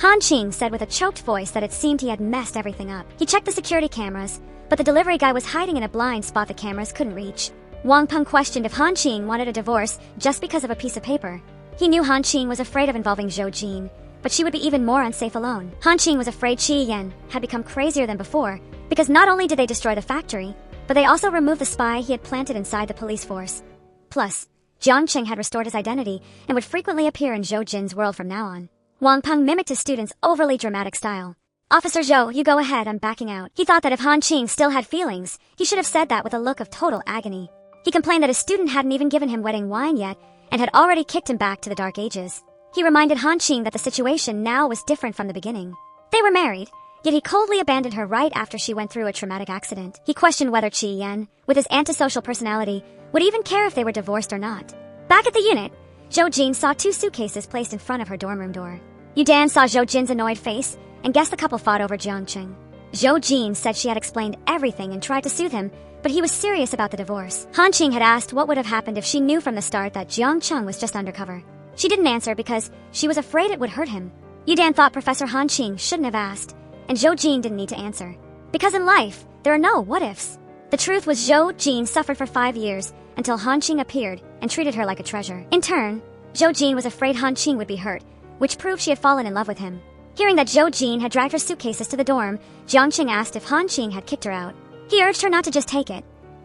Han Qing said with a choked voice that it seemed he had messed everything up. He checked the security cameras, but the delivery guy was hiding in a blind spot the cameras couldn't reach. Wang Peng questioned if Han Qing wanted a divorce just because of a piece of paper. He knew Han Qing was afraid of involving Zhou Jin, but she would be even more unsafe alone. Han Qing was afraid Qi Yan had become crazier than before, because not only did they destroy the factory, but they also removed the spy he had planted inside the police force. Plus, Jiang Cheng had restored his identity and would frequently appear in Zhou Jin's world from now on. Wang Peng mimicked his student's overly dramatic style. Officer Zhou, you go ahead, I'm backing out. He thought that if Han Qing still had feelings, he should have said that with a look of total agony. He complained that his student hadn't even given him wedding wine yet, and had already kicked him back to the Dark Ages. He reminded Han Qing that the situation now was different from the beginning. They were married, yet he coldly abandoned her right after she went through a traumatic accident. He questioned whether Qi Yan, with his antisocial personality, would even care if they were divorced or not. Back at the unit, Zhou Jin saw 2 suitcases placed in front of her dorm room door. Yu Dan saw Zhou Jin's annoyed face and guessed the couple fought over Jiang Cheng. Zhou Jin said she had explained everything and tried to soothe him, but he was serious about the divorce. Han Qing had asked what would have happened if she knew from the start that Jiang Cheng was just undercover. She didn't answer because she was afraid it would hurt him. Yu Dan thought Professor Han Qing shouldn't have asked, and Zhou Jin didn't need to answer. Because in life, there are no what-ifs. The truth was Zhou Jin suffered for 5 years until Han Qing appeared and treated her like a treasure. In turn, Zhou Jin was afraid Han Qing would be hurt, which proved she had fallen in love with him. Hearing that Zhou Jin had dragged her suitcases to the dorm, Jiang Qing asked if Han Qing had kicked her out. He urged her not to just take it.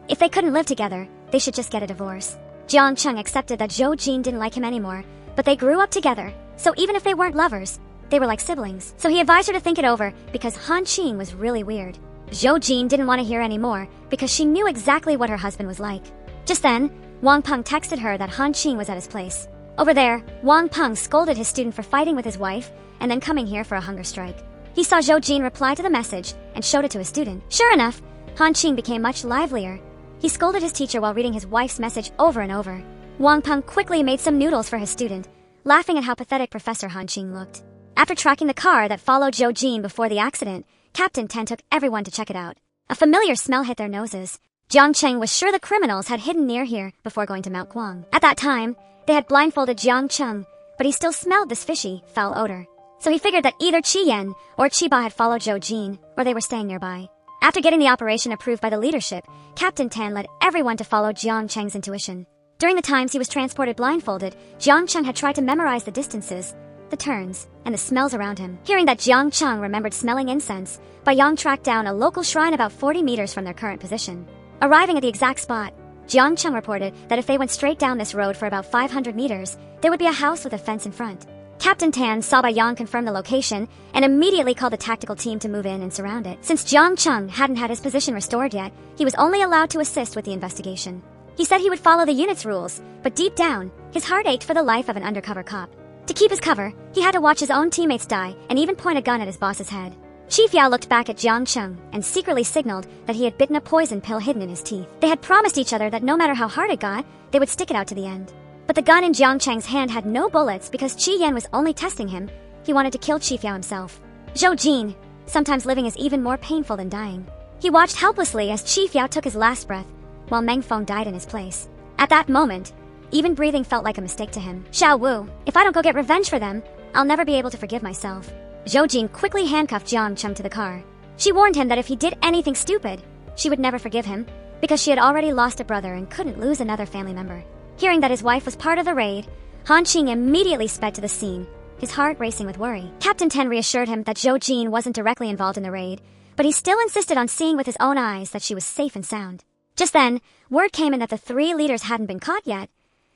If they couldn't live together, they should just get a divorce. Jiang Cheng accepted that Zhou Jin didn't like him anymore, but they grew up together, so even if they weren't lovers, they were like siblings. So he advised her to think it over because Han Qing was really weird. Zhou Jin didn't want to hear anymore because she knew exactly what her husband was like. Just then, Wang Peng texted her that Han Qing was at his place. Over there, Wang Peng scolded his student for fighting with his wife and then coming here for a hunger strike. He saw Zhou Jin reply to the message and showed it to his student. Sure enough, Han Qing became much livelier. He scolded his teacher while reading his wife's message over and over. Wang Peng quickly made some noodles for his student, laughing at how pathetic Professor Han Qing looked. After tracking the car that followed Zhou Jin before the accident, Captain Ten took everyone to check it out. A familiar smell hit their noses. Jiang Cheng was sure the criminals had hidden near here before going to Mount Guang. At that time, they had blindfolded Jiang Cheng, but he still smelled this fishy, foul odor. So he figured that either Qi Yan or Qi Ba had followed Zhou Jin, or they were staying nearby. After getting the operation approved by the leadership, Captain Tan led everyone to follow Jiang Cheng's intuition. During the times he was transported blindfolded, Jiang Cheng had tried to memorize the distances, the turns, and the smells around him. Hearing that Jiang Cheng remembered smelling incense, Yang tracked down a local shrine about 40 meters from their current position. Arriving at the exact spot, Jiang Cheng reported that if they went straight down this road for about 500 meters, there would be a house with a fence in front. Captain Tan saw Yang confirm the location and immediately called the tactical team to move in and surround it. Since Jiang Cheng hadn't had his position restored yet, he was only allowed to assist with the investigation. He said he would follow the unit's rules, but deep down, his heart ached for the life of an undercover cop. To keep his cover, he had to watch his own teammates die and even point a gun at his boss's head. Chief Yao looked back at Jiang Cheng and secretly signaled that he had bitten a poison pill hidden in his teeth. They had promised each other that no matter how hard it got, they would stick it out to the end. But the gun in Jiang Cheng's hand had no bullets because Qi Yan was only testing him. He wanted to kill Chief Yao himself. Zhou Jin, sometimes living is even more painful than dying. He watched helplessly as Chief Yao took his last breath, while Meng Feng died in his place. At that moment, even breathing felt like a mistake to him. Xiao Wu, if I don't go get revenge for them, I'll never be able to forgive myself. Zhou Jin quickly handcuffed Jiang Cheng to the car. She warned him that if he did anything stupid, she would never forgive him, because she had already lost a brother and couldn't lose another family member. Hearing that his wife was part of the raid, Han Qing immediately sped to the scene, his heart racing with worry. Captain Ten reassured him that Zhou Jin wasn't directly involved in the raid, but he still insisted on seeing with his own eyes that she was safe and sound. Just then, word came in that the 3 leaders hadn't been caught yet,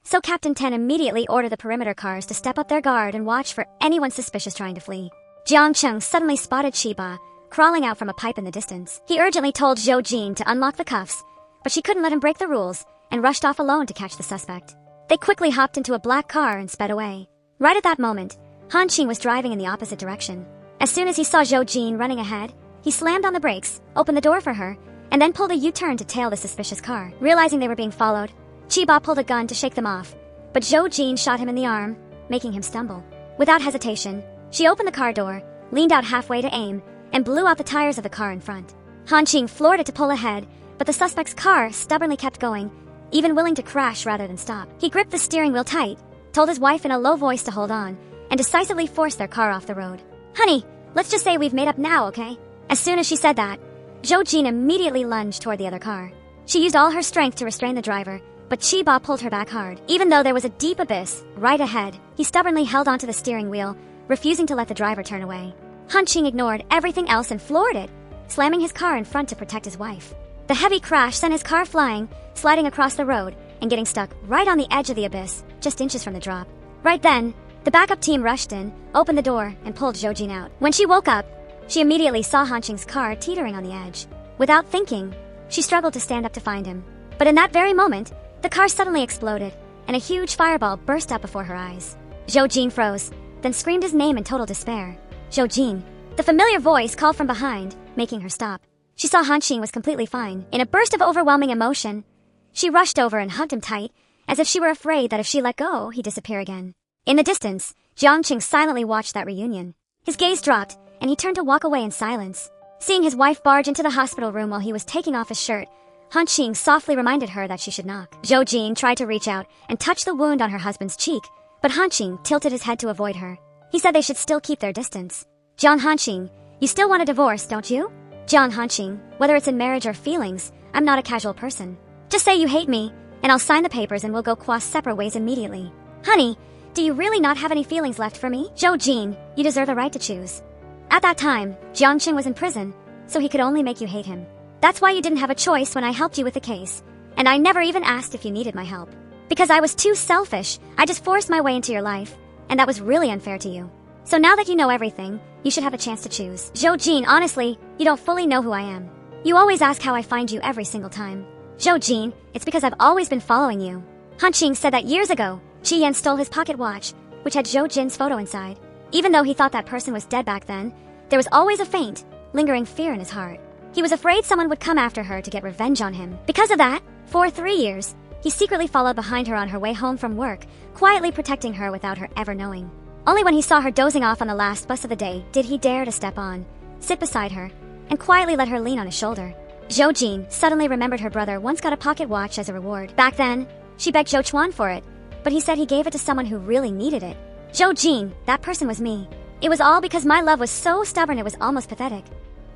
so Captain Ten immediately ordered the perimeter cars to step up their guard and watch for anyone suspicious trying to flee. Jiang Cheng suddenly spotted Chiba, crawling out from a pipe in the distance. He urgently told Zhou Jin to unlock the cuffs, but she couldn't let him break the rules, and rushed off alone to catch the suspect. They quickly hopped into a black car and sped away. Right at that moment, Han Qing was driving in the opposite direction. As soon as he saw Zhou Jin running ahead, he slammed on the brakes, opened the door for her, and then pulled a U-turn to tail the suspicious car. Realizing they were being followed, Chiba pulled a gun to shake them off, but Zhou Jin shot him in the arm, making him stumble. Without hesitation, she opened the car door, leaned out halfway to aim, and blew out the tires of the car in front. Han Qing floored it to pull ahead, but the suspect's car stubbornly kept going, even willing to crash rather than stop. He gripped the steering wheel tight, told his wife in a low voice to hold on, and decisively forced their car off the road. Honey, let's just say we've made up now, okay? As soon as she said that, Zhou Jin immediately lunged toward the other car. She used all her strength to restrain the driver, but Chiba pulled her back hard. Even though there was a deep abyss right ahead, he stubbornly held onto the steering wheel, refusing to let the driver turn away. Han Qing ignored everything else and floored it, slamming his car in front to protect his wife. The heavy crash sent his car flying, sliding across the road, and getting stuck right on the edge of the abyss, just inches from the drop. Right then, the backup team rushed in, opened the door, and pulled Zhou Jin out. When she woke up, she immediately saw Han Qing's car teetering on the edge. Without thinking, she struggled to stand up to find him. But in that very moment, the car suddenly exploded, and a huge fireball burst up before her eyes. Zhou Jin froze, then screamed his name in total despair. Zhou Jin. The familiar voice called from behind, making her stop. She saw Han Qing was completely fine. In a burst of overwhelming emotion, she rushed over and hugged him tight, as if she were afraid that if she let go, he'd disappear again. In the distance, Jiang Qing silently watched that reunion. His gaze dropped, and he turned to walk away in silence. Seeing his wife barge into the hospital room while he was taking off his shirt, Han Qing softly reminded her that she should knock. Zhou Jin tried to reach out and touch the wound on her husband's cheek, but Han Qing tilted his head to avoid her. He said they should still keep their distance. John Han Qing, you still want a divorce, don't you? John Han Qing, whether it's in marriage or feelings, I'm not a casual person. Just say you hate me, and I'll sign the papers and we'll go cross separate ways immediately. Honey, do you really not have any feelings left for me? Zhou Jin, you deserve the right to choose. At that time, Jiang Qing was in prison, so he could only make you hate him. That's why you didn't have a choice when I helped you with the case, and I never even asked if you needed my help. Because I was too selfish, I just forced my way into your life, and that was really unfair to you. So now that you know everything, you should have a chance to choose. Zhou Jin, honestly, you don't fully know who I am. You always ask how I find you every single time. Zhou Jin, it's because I've always been following you. Han Qing said that years ago, Qi Yan stole his pocket watch, which had Zhou Jin's photo inside. Even though he thought that person was dead back then, there was always a faint, lingering fear in his heart. He was afraid someone would come after her to get revenge on him. Because of that, for 3 years, he secretly followed behind her on her way home from work, quietly protecting her without her ever knowing. Only when he saw her dozing off on the last bus of the day did he dare to step on, sit beside her, and quietly let her lean on his shoulder. Zhou Jin suddenly remembered her brother once got a pocket watch as a reward. Back then, she begged Zhou Chuan for it, but he said he gave it to someone who really needed it. Zhou Jin, that person was me. It was all because my love was so stubborn it was almost pathetic.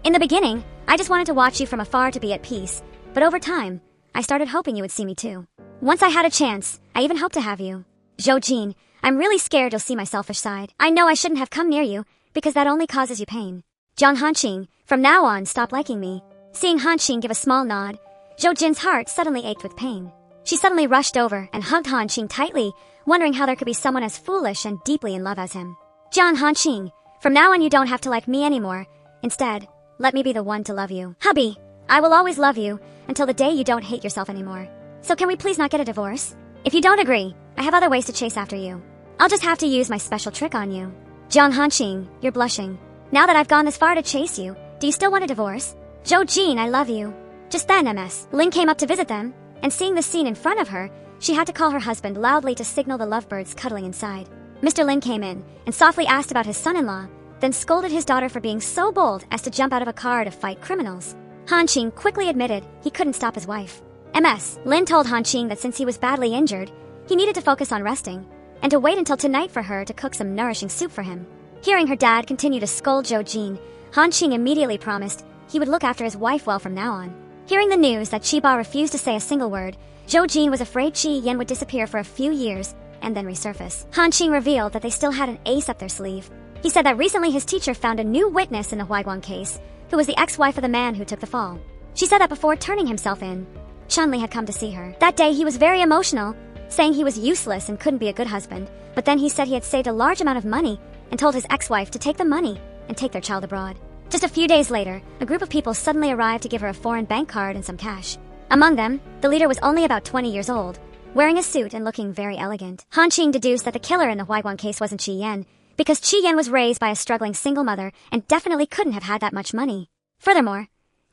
In the beginning, I just wanted to watch you from afar to be at peace, but over time, I started hoping you would see me too. Once I had a chance, I even hoped to have you. Zhou Jin, I'm really scared you'll see my selfish side. I know I shouldn't have come near you, because that only causes you pain. Jang Hanqing, from now on stop liking me. Seeing Hanqing give a small nod, Zhou Jin's heart suddenly ached with pain. She suddenly rushed over and hugged Hanqing tightly, wondering how there could be someone as foolish and deeply in love as him. Jang Hanqing, from now on you don't have to like me anymore. Instead, let me be the one to love you. Hubby, I will always love you, until the day you don't hate yourself anymore. So can we please not get a divorce? If you don't agree, I have other ways to chase after you. I'll just have to use my special trick on you. Jang Hanqing, you're blushing. Now that I've gone this far to chase you, do you still want a divorce? Zhou Jin, I love you. Just then Ms. Lin came up to visit them, and seeing the scene in front of her, she had to call her husband loudly to signal the lovebirds cuddling inside. Mr. Lin came in and softly asked about his son-in-law, then scolded his daughter for being so bold as to jump out of a car to fight criminals. Hanqing quickly admitted he couldn't stop his wife. Ms. Lin told Hanqing that since he was badly injured, he needed to focus on resting, and to wait until tonight for her to cook some nourishing soup for him. Hearing her dad continue to scold Zhou Jin, Hanqing immediately promised he would look after his wife well from now on. Hearing the news that Chiba refused to say a single word, Zhou Jin was afraid Chi Yan would disappear for a few years and then resurface. Hanqing revealed that they still had an ace up their sleeve. He said that recently his teacher found a new witness in the Huaiguang case, who was the ex-wife of the man who took the fall. She said that before turning himself in, Chun-Li had come to see her. That day he was very emotional, saying he was useless and couldn't be a good husband, but then he said he had saved a large amount of money and told his ex-wife to take the money and take their child abroad. Just a few days later, a group of people suddenly arrived to give her a foreign bank card and some cash. Among them, the leader was only about 20 years old, wearing a suit and looking very elegant. Hanqing deduced that the killer in the Huaiguang case wasn't Chi Yan, because Chi Yan was raised by a struggling single mother and definitely couldn't have had that much money. Furthermore,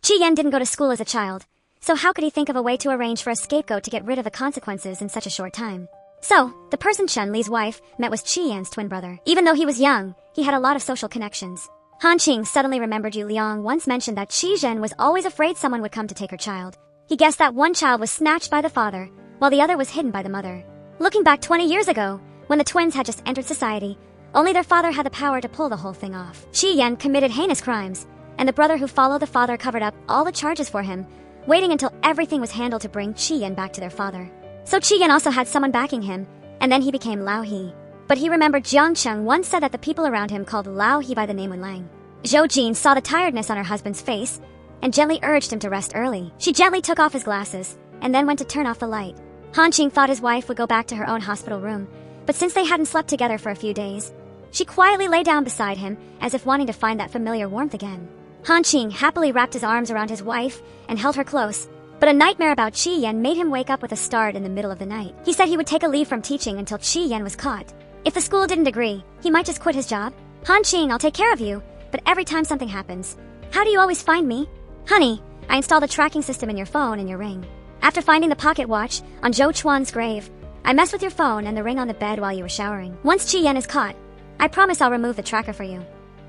Chi Yan didn't go to school as a child, so how could he think of a way to arrange for a scapegoat to get rid of the consequences in such a short time? So, the person Chun-Li's wife met was Chi Yan's twin brother. Even though he was young, he had a lot of social connections. Hanqing suddenly remembered Yu Liang once mentioned that Chi Zhen was always afraid someone would come to take her child. He guessed that one child was snatched by the father, while the other was hidden by the mother. Looking back 20 years ago, when the twins had just entered society, only their father had the power to pull the whole thing off. Chi Yan committed heinous crimes, and the brother who followed the father covered up all the charges for him, waiting until everything was handled to bring Chi Yan back to their father. So Chi Yan also had someone backing him, and then he became Lao He. But he remembered Jiang Cheng once said that the people around him called Lao He by the name Wen Lang. Zhou Jin saw the tiredness on her husband's face, and gently urged him to rest early. She gently took off his glasses, and then went to turn off the light. Hanqing thought his wife would go back to her own hospital room, but since they hadn't slept together for a few days, she quietly lay down beside him, as if wanting to find that familiar warmth again. Hanqing happily wrapped his arms around his wife and held her close, but a nightmare about Chi Yan made him wake up with a start in the middle of the night. He said he would take a leave from teaching until Chi Yan was caught. If the school didn't agree, he might just quit his job. Hanqing, I'll take care of you, but every time something happens, how do you always find me? Honey, I installed a tracking system in your phone and your ring. After finding the pocket watch on Zhou Chuan's grave, I messed with your phone and the ring on the bed while you were showering. Once Chi Yan is caught, I promise I'll remove the tracker for you.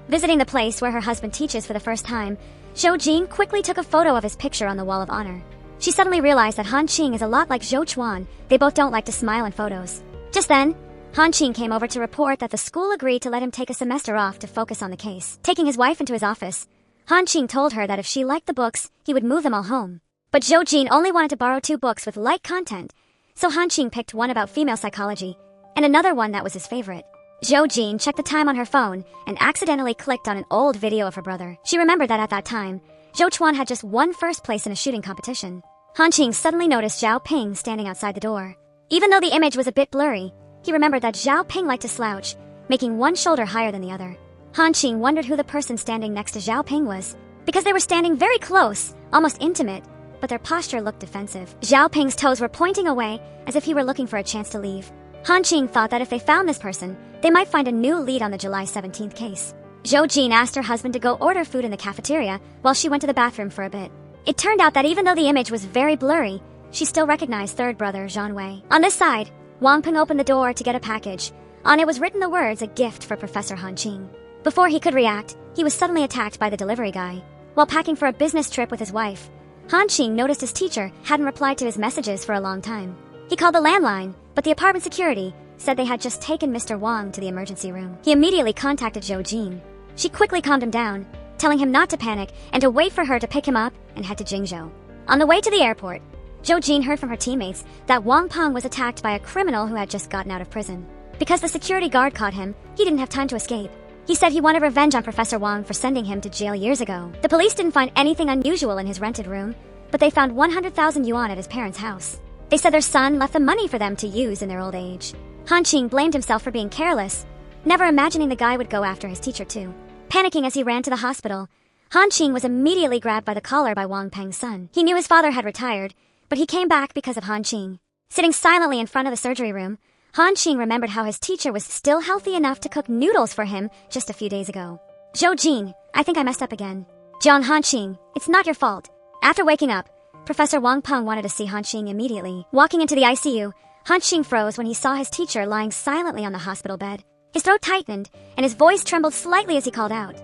Visiting the place where her husband teaches for the first time, Zhou Jin quickly took a photo of his picture on the wall of honor. She suddenly realized that Hanqing is a lot like Zhou Chuan. They both don't like to smile in photos. Just then, Hanqing came over to report that the school agreed to let him take a semester off to focus on the case. Taking his wife into his office, Hanqing told her that if she liked the books, he would move them all home. But Zhou Jin only wanted to borrow 2 books with light content, so Hanqing picked one about female psychology, and another one that was his favorite. Zhou Jin checked the time on her phone and accidentally clicked on an old video of her brother. She remembered that at that time, Zhou Chuan had just won first place in a shooting competition. Hanqing suddenly noticed Zhao Ping standing outside the door. Even though the image was a bit blurry, he remembered that Zhao Ping liked to slouch, making one shoulder higher than the other. Hanqing wondered who the person standing next to Zhao Ping was, because they were standing very close, almost intimate, but their posture looked defensive. Zhao Ping's toes were pointing away, as if he were looking for a chance to leave. Hanqing thought that if they found this person, they might find a new lead on the July 17th case. Zhou Jin asked her husband to go order food in the cafeteria while she went to the bathroom for a bit. It turned out that even though the image was very blurry, she still recognized third brother Zhang Wei. On this side, Wang Ping opened the door to get a package. On it was written the words, "A gift for Professor Hanqing." Before he could react, he was suddenly attacked by the delivery guy. While packing for a business trip with his wife, Hanqing noticed his teacher hadn't replied to his messages for a long time. He called the landline, but the apartment security said they had just taken Mr. Wang to the emergency room. He immediately contacted Zhou Jin. She quickly calmed him down, telling him not to panic and to wait for her to pick him up and head to Jingzhou. On the way to the airport, Zhou Jin heard from her teammates that Wang Peng was attacked by a criminal who had just gotten out of prison. Because the security guard caught him, he didn't have time to escape. He said he wanted revenge on Professor Wang for sending him to jail years ago. The police didn't find anything unusual in his rented room, but they found 100,000 yuan at his parents' house. They said their son left the money for them to use in their old age. Han Qing blamed himself for being careless, never imagining the guy would go after his teacher too. Panicking as he ran to the hospital, Han Qing was immediately grabbed by the collar by Wang Peng's son. He knew his father had retired, but he came back because of Han Qing. Sitting silently in front of the surgery room, Han Qing remembered how his teacher was still healthy enough to cook noodles for him just a few days ago. Zhou Jin, I think I messed up again. John Han Qing, it's not your fault. After waking up, Professor Wang Peng wanted to see Han Qing immediately. Walking into the ICU, Han Qing froze when he saw his teacher lying silently on the hospital bed. His throat tightened, and his voice trembled slightly as he called out,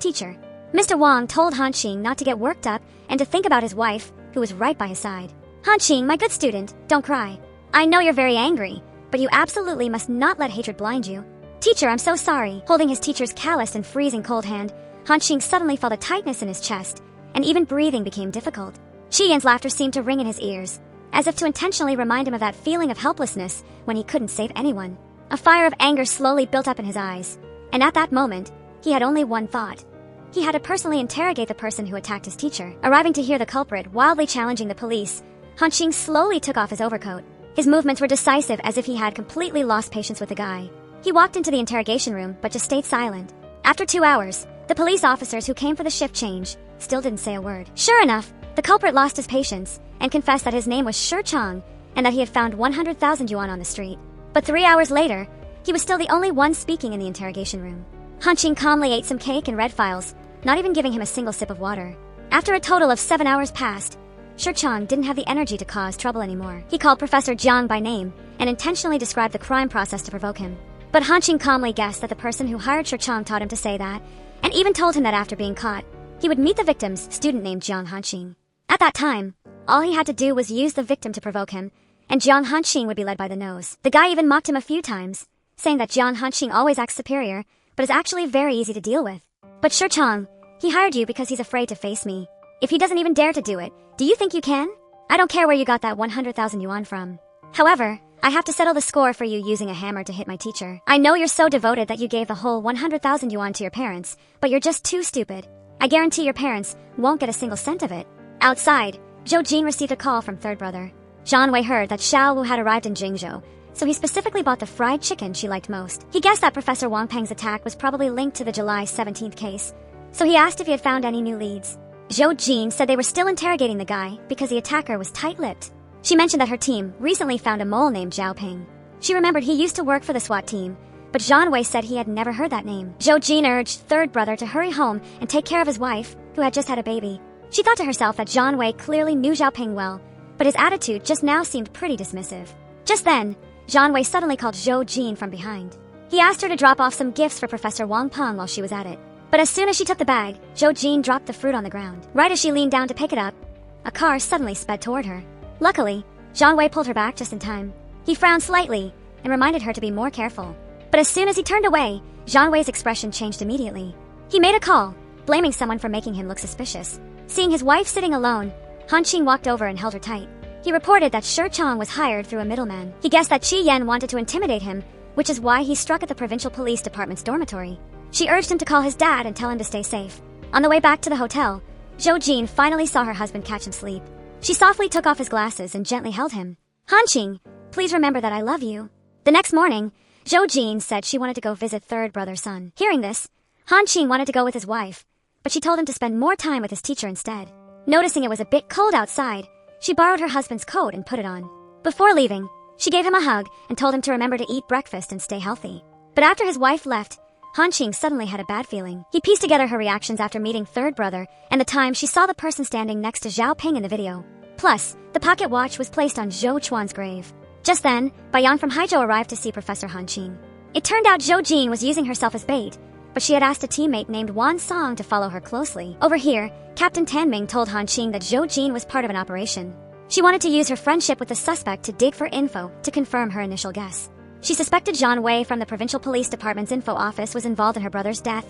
"Teacher." Mr. Wang told Han Qing not to get worked up and to think about his wife, who was right by his side. Han Qing, my good student, don't cry. I know you're very angry, but you absolutely must not let hatred blind you. Teacher, I'm so sorry. Holding his teacher's calloused and freezing cold hand, Han Qing suddenly felt a tightness in his chest, and even breathing became difficult. Qi Yan's laughter seemed to ring in his ears, as if to intentionally remind him of that feeling of helplessness when he couldn't save anyone. A fire of anger slowly built up in his eyes, and at that moment, he had only one thought. He had to personally interrogate the person who attacked his teacher. Arriving to hear the culprit wildly challenging the police, Han Qing slowly took off his overcoat. His movements were decisive, as if he had completely lost patience with the guy. He walked into the interrogation room, but just stayed silent. After 2 hours, the police officers who came for the shift change still didn't say a word. Sure enough, the culprit lost his patience and confessed that his name was Shi Chang and that he had found 100,000 yuan on the street. But 3 hours later, he was still the only one speaking in the interrogation room. Han Qing calmly ate some cake and read files, not even giving him a single sip of water. After a total of 7 hours passed, Shi Chang didn't have the energy to cause trouble anymore. He called Professor Jiang by name and intentionally described the crime process to provoke him. But Han Qing calmly guessed that the person who hired Shi Chang taught him to say that, and even told him that after being caught, he would meet the victim's student named Jiang Hanqing. At that time, all he had to do was use the victim to provoke him, and Jiang Hanqing would be led by the nose. The guy even mocked him a few times, saying that Jiang Hanqing always acts superior, but is actually very easy to deal with. But Shi Chang, he hired you because he's afraid to face me. If he doesn't even dare to do it, do you think you can? I don't care where you got that 100,000 yuan from. However, I have to settle the score for you using a hammer to hit my teacher. I know you're so devoted that you gave the whole 100,000 yuan to your parents, but you're just too stupid. I guarantee your parents won't get a single cent of it. Outside, Zhou Jin received a call from third brother. Zhang Wei heard that Xiao Wu had arrived in Jingzhou, so he specifically bought the fried chicken she liked most. He guessed that Professor Wang Peng's attack was probably linked to the July 17th case, so he asked if he had found any new leads. Zhou Jin said they were still interrogating the guy because the attacker was tight-lipped. She mentioned that her team recently found a mole named Zhao Ping. She remembered he used to work for the SWAT team, but Zhang Wei said he had never heard that name. Zhou Jin urged third brother to hurry home and take care of his wife, who had just had a baby. She thought to herself that Zhang Wei clearly knew Zhao Ping well, but his attitude just now seemed pretty dismissive. Just then, Zhang Wei suddenly called Zhou Jin from behind. He asked her to drop off some gifts for Professor Wang Peng while she was at it. But as soon as she took the bag, Zhou Jin dropped the fruit on the ground. Right as she leaned down to pick it up, a car suddenly sped toward her. Luckily, Zhang Wei pulled her back just in time. He frowned slightly and reminded her to be more careful. But as soon as he turned away, Zhang Wei's expression changed immediately. He made a call, blaming someone for making him look suspicious. Seeing his wife sitting alone, Han Qing walked over and held her tight. He reported that Shi Chang was hired through a middleman. He guessed that Qi Yan wanted to intimidate him, which is why he struck at the provincial police department's dormitory. She urged him to call his dad and tell him to stay safe. On the way back to the hotel, Zhou Jin finally saw her husband catch him asleep. She softly took off his glasses and gently held him. Han Qing, please remember that I love you. The next morning, Zhou Jin said she wanted to go visit third brother's son. Hearing this, Han Qing wanted to go with his wife, but she told him to spend more time with his teacher instead. Noticing it was a bit cold outside, she borrowed her husband's coat and put it on. Before leaving, she gave him a hug and told him to remember to eat breakfast and stay healthy. But after his wife left, Han Qing suddenly had a bad feeling. He pieced together her reactions after meeting third brother and the time she saw the person standing next to Zhao Ping in the video. Plus, the pocket watch was placed on Zhou Chuan's grave. Just then, Bayan from Haizhou arrived to see Professor Han Qing. It turned out Zhou Jin was using herself as bait, but she had asked a teammate named Wan Song to follow her closely. Over here, Captain Tanming told Han Qing that Zhou Jin was part of an operation. She wanted to use her friendship with the suspect to dig for info to confirm her initial guess. She suspected Zhang Wei from the provincial police department's info office was involved in her brother's death,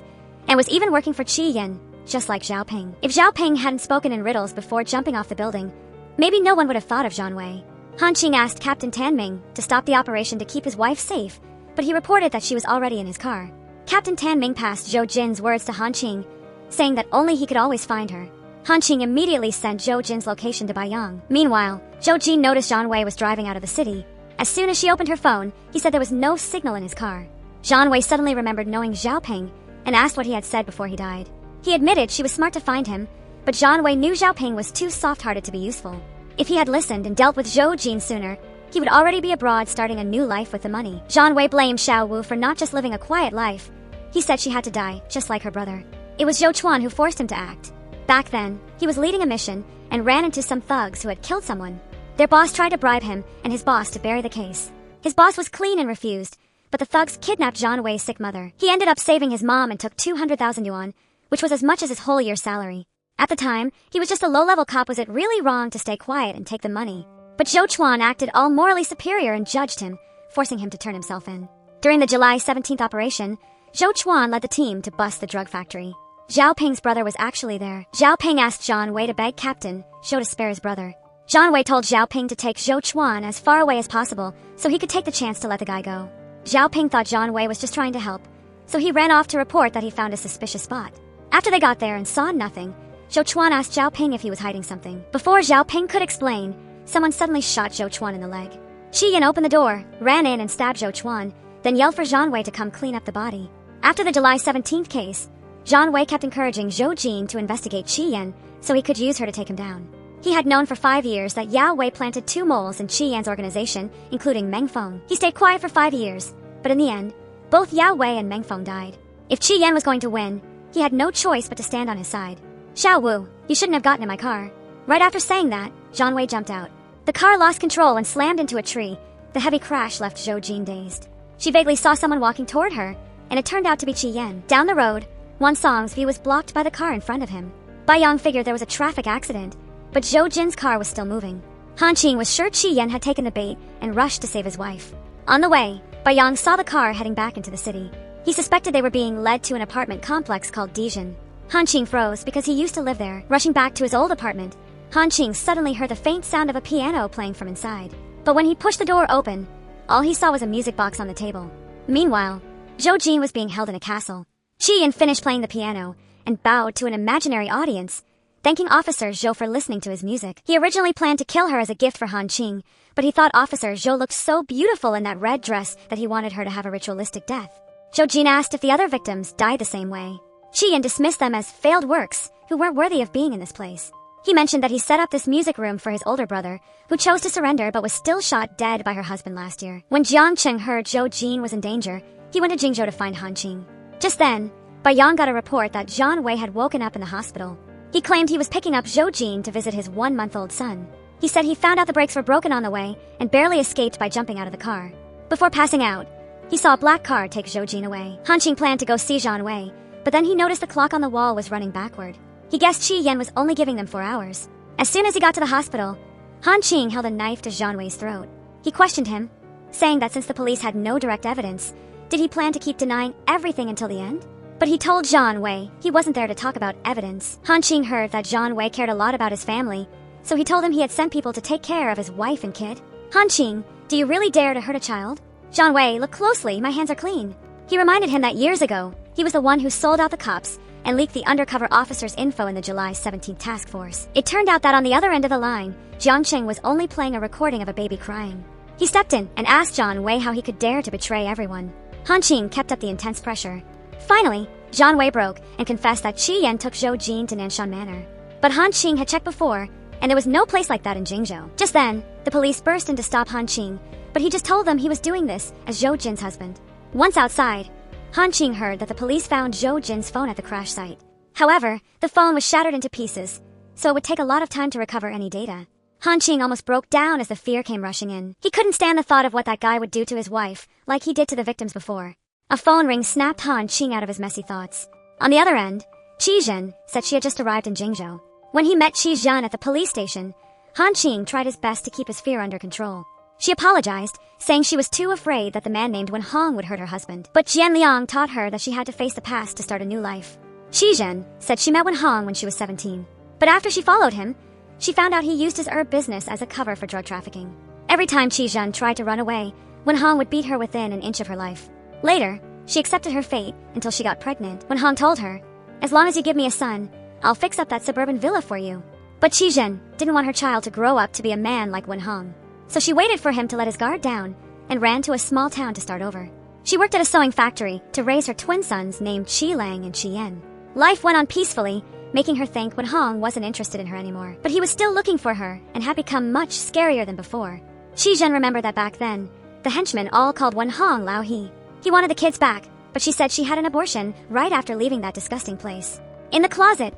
and was even working for Qi Yan, just like Zhao Ping. If Zhao Ping hadn't spoken in riddles before jumping off the building, maybe no one would have thought of Zhang Wei. Han Qing asked Captain Tanming to stop the operation to keep his wife safe, but he reported that she was already in his car. Captain Tan Ming passed Zhou Jin's words to Han Qing, saying that only he could always find her. Han Qing immediately sent Zhou Jin's location to Baiyang. Meanwhile, Zhou Jin noticed Zhang Wei was driving out of the city. As soon as she opened her phone, he said there was no signal in his car. Zhang Wei suddenly remembered knowing Zhao Ping and asked what he had said before he died. He admitted she was smart to find him, but Zhang Wei knew Zhao Ping was too soft-hearted to be useful. If he had listened and dealt with Zhou Jin sooner, he would already be abroad starting a new life with the money. Zhang Wei blamed Xiao Wu for not just living a quiet life. He said she had to die, just like her brother. It was Zhou Chuan who forced him to act. Back then, he was leading a mission and ran into some thugs who had killed someone. Their boss tried to bribe him and his boss to bury the case. His boss was clean and refused, but the thugs kidnapped Zhang Wei's sick mother. He ended up saving his mom and took 200,000 yuan, which was as much as his whole year's salary. At the time, he was just a low-level cop. Was it really wrong to stay quiet and take the money? But Zhou Chuan acted all morally superior and judged him, forcing him to turn himself in. During the July 17th operation, Zhou Chuan led the team to bust the drug factory. Zhao Ping's brother was actually there. Zhao Ping asked Zhang Wei to beg Captain Zhou to spare his brother. Zhang Wei told Zhao Ping to take Zhou Chuan as far away as possible so he could take the chance to let the guy go. Zhao Ping thought Zhang Wei was just trying to help, so he ran off to report that he found a suspicious spot. After they got there and saw nothing, Zhou Chuan asked Zhao Ping if he was hiding something. Before Zhao Ping could explain, someone suddenly shot Zhou Chuan in the leg. Qi Yan opened the door, ran in and stabbed Zhou Chuan, then yelled for Zhang Wei to come clean up the body. After the July 17th case, Zhang Wei kept encouraging Zhou Jin to investigate Qi Yan so he could use her to take him down. He had known for 5 years that Yao Wei planted 2 moles in Qi Yan's organization, including Meng Feng. He stayed quiet for 5 years, but in the end, both Yao Wei and Meng Feng died. If Qi Yan was going to win, he had no choice but to stand on his side. Xiao Wu, you shouldn't have gotten in my car. Right after saying that, Zhang Wei jumped out. The car lost control and slammed into a tree. The heavy crash left Zhou Jin dazed. She vaguely saw someone walking toward her, and it turned out to be Qi Yan. Down the road, Wan Song's view was blocked by the car in front of him. Baiyang figured there was a traffic accident, but Zhou Jin's car was still moving. Han Qing was sure Qi Yan had taken the bait and rushed to save his wife. On the way, Baiyang saw the car heading back into the city. He suspected they were being led to an apartment complex called Dijon. Han Qing froze because he used to live there. Rushing back to his old apartment, Han Qing suddenly heard the faint sound of a piano playing from inside. But when he pushed the door open, all he saw was a music box on the table. Meanwhile, Zhou Jin was being held in a castle. Qi Yan finished playing the piano and bowed to an imaginary audience, thanking Officer Zhou for listening to his music. He originally planned to kill her as a gift for Han Qing, but he thought Officer Zhou looked so beautiful in that red dress that he wanted her to have a ritualistic death. Zhou Jin asked if the other victims died the same way. Qi Yan dismissed them as failed works who weren't worthy of being in this place. He mentioned that he set up this music room for his older brother, who chose to surrender but was still shot dead by her husband last year. When Jiang Cheng heard Zhou Jin was in danger, he went to Jingzhou to find Han Qing. Just then, Baiyang got a report that Zhang Wei had woken up in the hospital. He claimed he was picking up Zhou Jin to visit his 1-month-old son. He said he found out the brakes were broken on the way and barely escaped by jumping out of the car. Before passing out, he saw a black car take Zhou Jin away. Han Qing planned to go see Zhang Wei, but then he noticed the clock on the wall was running backward. He guessed Qi Yan was only giving them 4 hours. As soon as he got to the hospital, Han Qing held a knife to Zhang Wei's throat. He questioned him, saying that since the police had no direct evidence, did he plan to keep denying everything until the end? But he told Zhang Wei he wasn't there to talk about evidence. Han Qing heard that Zhang Wei cared a lot about his family, so he told him he had sent people to take care of his wife and kid. Han Qing, do you really dare to hurt a child? Zhang Wei, look closely, my hands are clean. He reminded him that years ago, he was the one who sold out the cops and leaked the undercover officer's info in the July 17th task force. It turned out that on the other end of the line, Jiang Cheng was only playing a recording of a baby crying. He stepped in and asked Zhang Wei how he could dare to betray everyone. Han Qing kept up the intense pressure. Finally, Zhang Wei broke and confessed that Qi Yan took Zhou Jin to Nanshan Manor. But Han Qing had checked before, and there was no place like that in Jingzhou. Just then, the police burst in to stop Han Qing, but he just told them he was doing this as Zhou Jin's husband. Once outside, Han Qing heard that the police found Zhou Jin's phone at the crash site. However, the phone was shattered into pieces, so it would take a lot of time to recover any data. Han Qing almost broke down as the fear came rushing in. He couldn't stand the thought of what that guy would do to his wife, like he did to the victims before. A phone ring snapped Han Qing out of his messy thoughts. On the other end, Qi Zhen said she had just arrived in Jingzhou. When he met Qi Zhen at the police station, Han Qing tried his best to keep his fear under control. She apologized, saying she was too afraid that the man named Wen Hong would hurt her husband. But Jian Liang taught her that she had to face the past to start a new life. Qi Zhen said she met Wen Hong when she was 17. But after she followed him, she found out he used his herb business as a cover for drug trafficking. Every time Qi Zhen tried to run away, Wen-hong would beat her within an inch of her life. Later, she accepted her fate until she got pregnant. Wen-hong told her, "As long as you give me a son, I'll fix up that suburban villa for you." But Qi didn't want her child to grow up to be a man like Wen-hong. So she waited for him to let his guard down and ran to a small town to start over. She worked at a sewing factory to raise her twin sons named Qi Lang and Qi Yan. Life went on peacefully, making her think Wen-hong wasn't interested in her anymore. But he was still looking for her and had become much scarier than before. Qi remembered that back then, the henchmen all called Wen-hong Lao He. He wanted the kids back, but she said she had an abortion right after leaving that disgusting place. In the closet,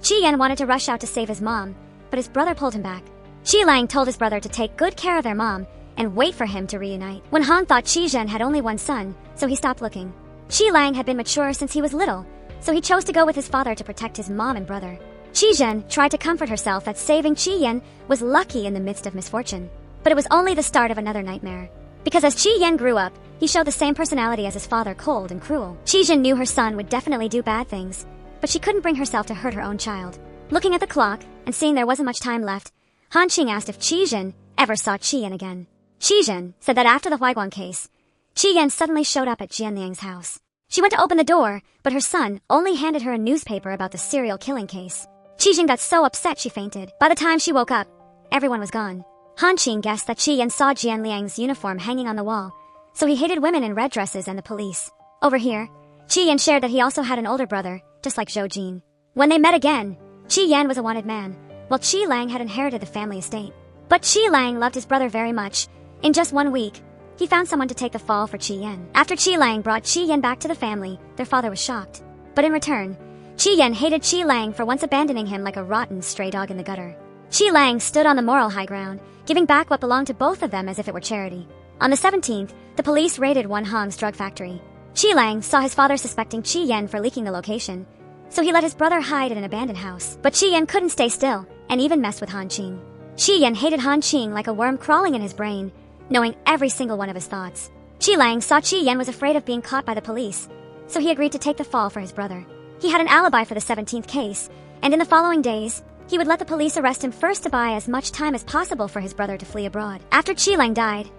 Qi wanted to rush out to save his mom, but his brother pulled him back. Qi Lang told his brother to take good care of their mom and wait for him to reunite. Wen-hong thought Qi had only one son, so he stopped looking. Qi Lang had been mature since he was little, so he chose to go with his father to protect his mom and brother. Qi tried to comfort herself that saving Qi was lucky in the midst of misfortune. But it was only the start of another nightmare. Because as Qi grew up, he showed the same personality as his father, cold and cruel. Qi knew her son would definitely do bad things, but she couldn't bring herself to hurt her own child. Looking at the clock and seeing there wasn't much time left, Han Qing asked if Qi ever saw Qi again. Qi said that after the Huaiguang case, Qi suddenly showed up at Jian Liang's house. She went to open the door, but her son only handed her a newspaper about the serial killing case. Qi got so upset she fainted. By the time she woke up, everyone was gone. Han Qing guessed that Qi saw Jian Liang's uniform hanging on the wall, so he hated women in red dresses and the police. Over here, Qi shared that he also had an older brother, just like Zhou Jin. When they met again, Qi was a wanted man, while Qi Lang had inherited the family estate. But Qi Lang loved his brother very much. In just 1 week, he found someone to take the fall for Qi Yan. After Qi Lang brought Qi Yan back to the family, their father was shocked. But in return, Qi Yan hated Qi Lang for once abandoning him like a rotten stray dog in the gutter. Qi Lang stood on the moral high ground, giving back what belonged to both of them as if it were charity. On the 17th, the police raided Wen-hong's drug factory. Qi Lang saw his father suspecting Qi Yan for leaking the location, so he let his brother hide in an abandoned house. But Qi Yan couldn't stay still, and even messed with Han Qing. Qi Yan hated Han Qing like a worm crawling in his brain, knowing every single one of his thoughts. Qi Lang saw Qi Yan was afraid of being caught by the police, so he agreed to take the fall for his brother. He had an alibi for the 17th case, and in the following days, he would let the police arrest him first to buy as much time as possible for his brother to flee abroad. After Qi Lang died,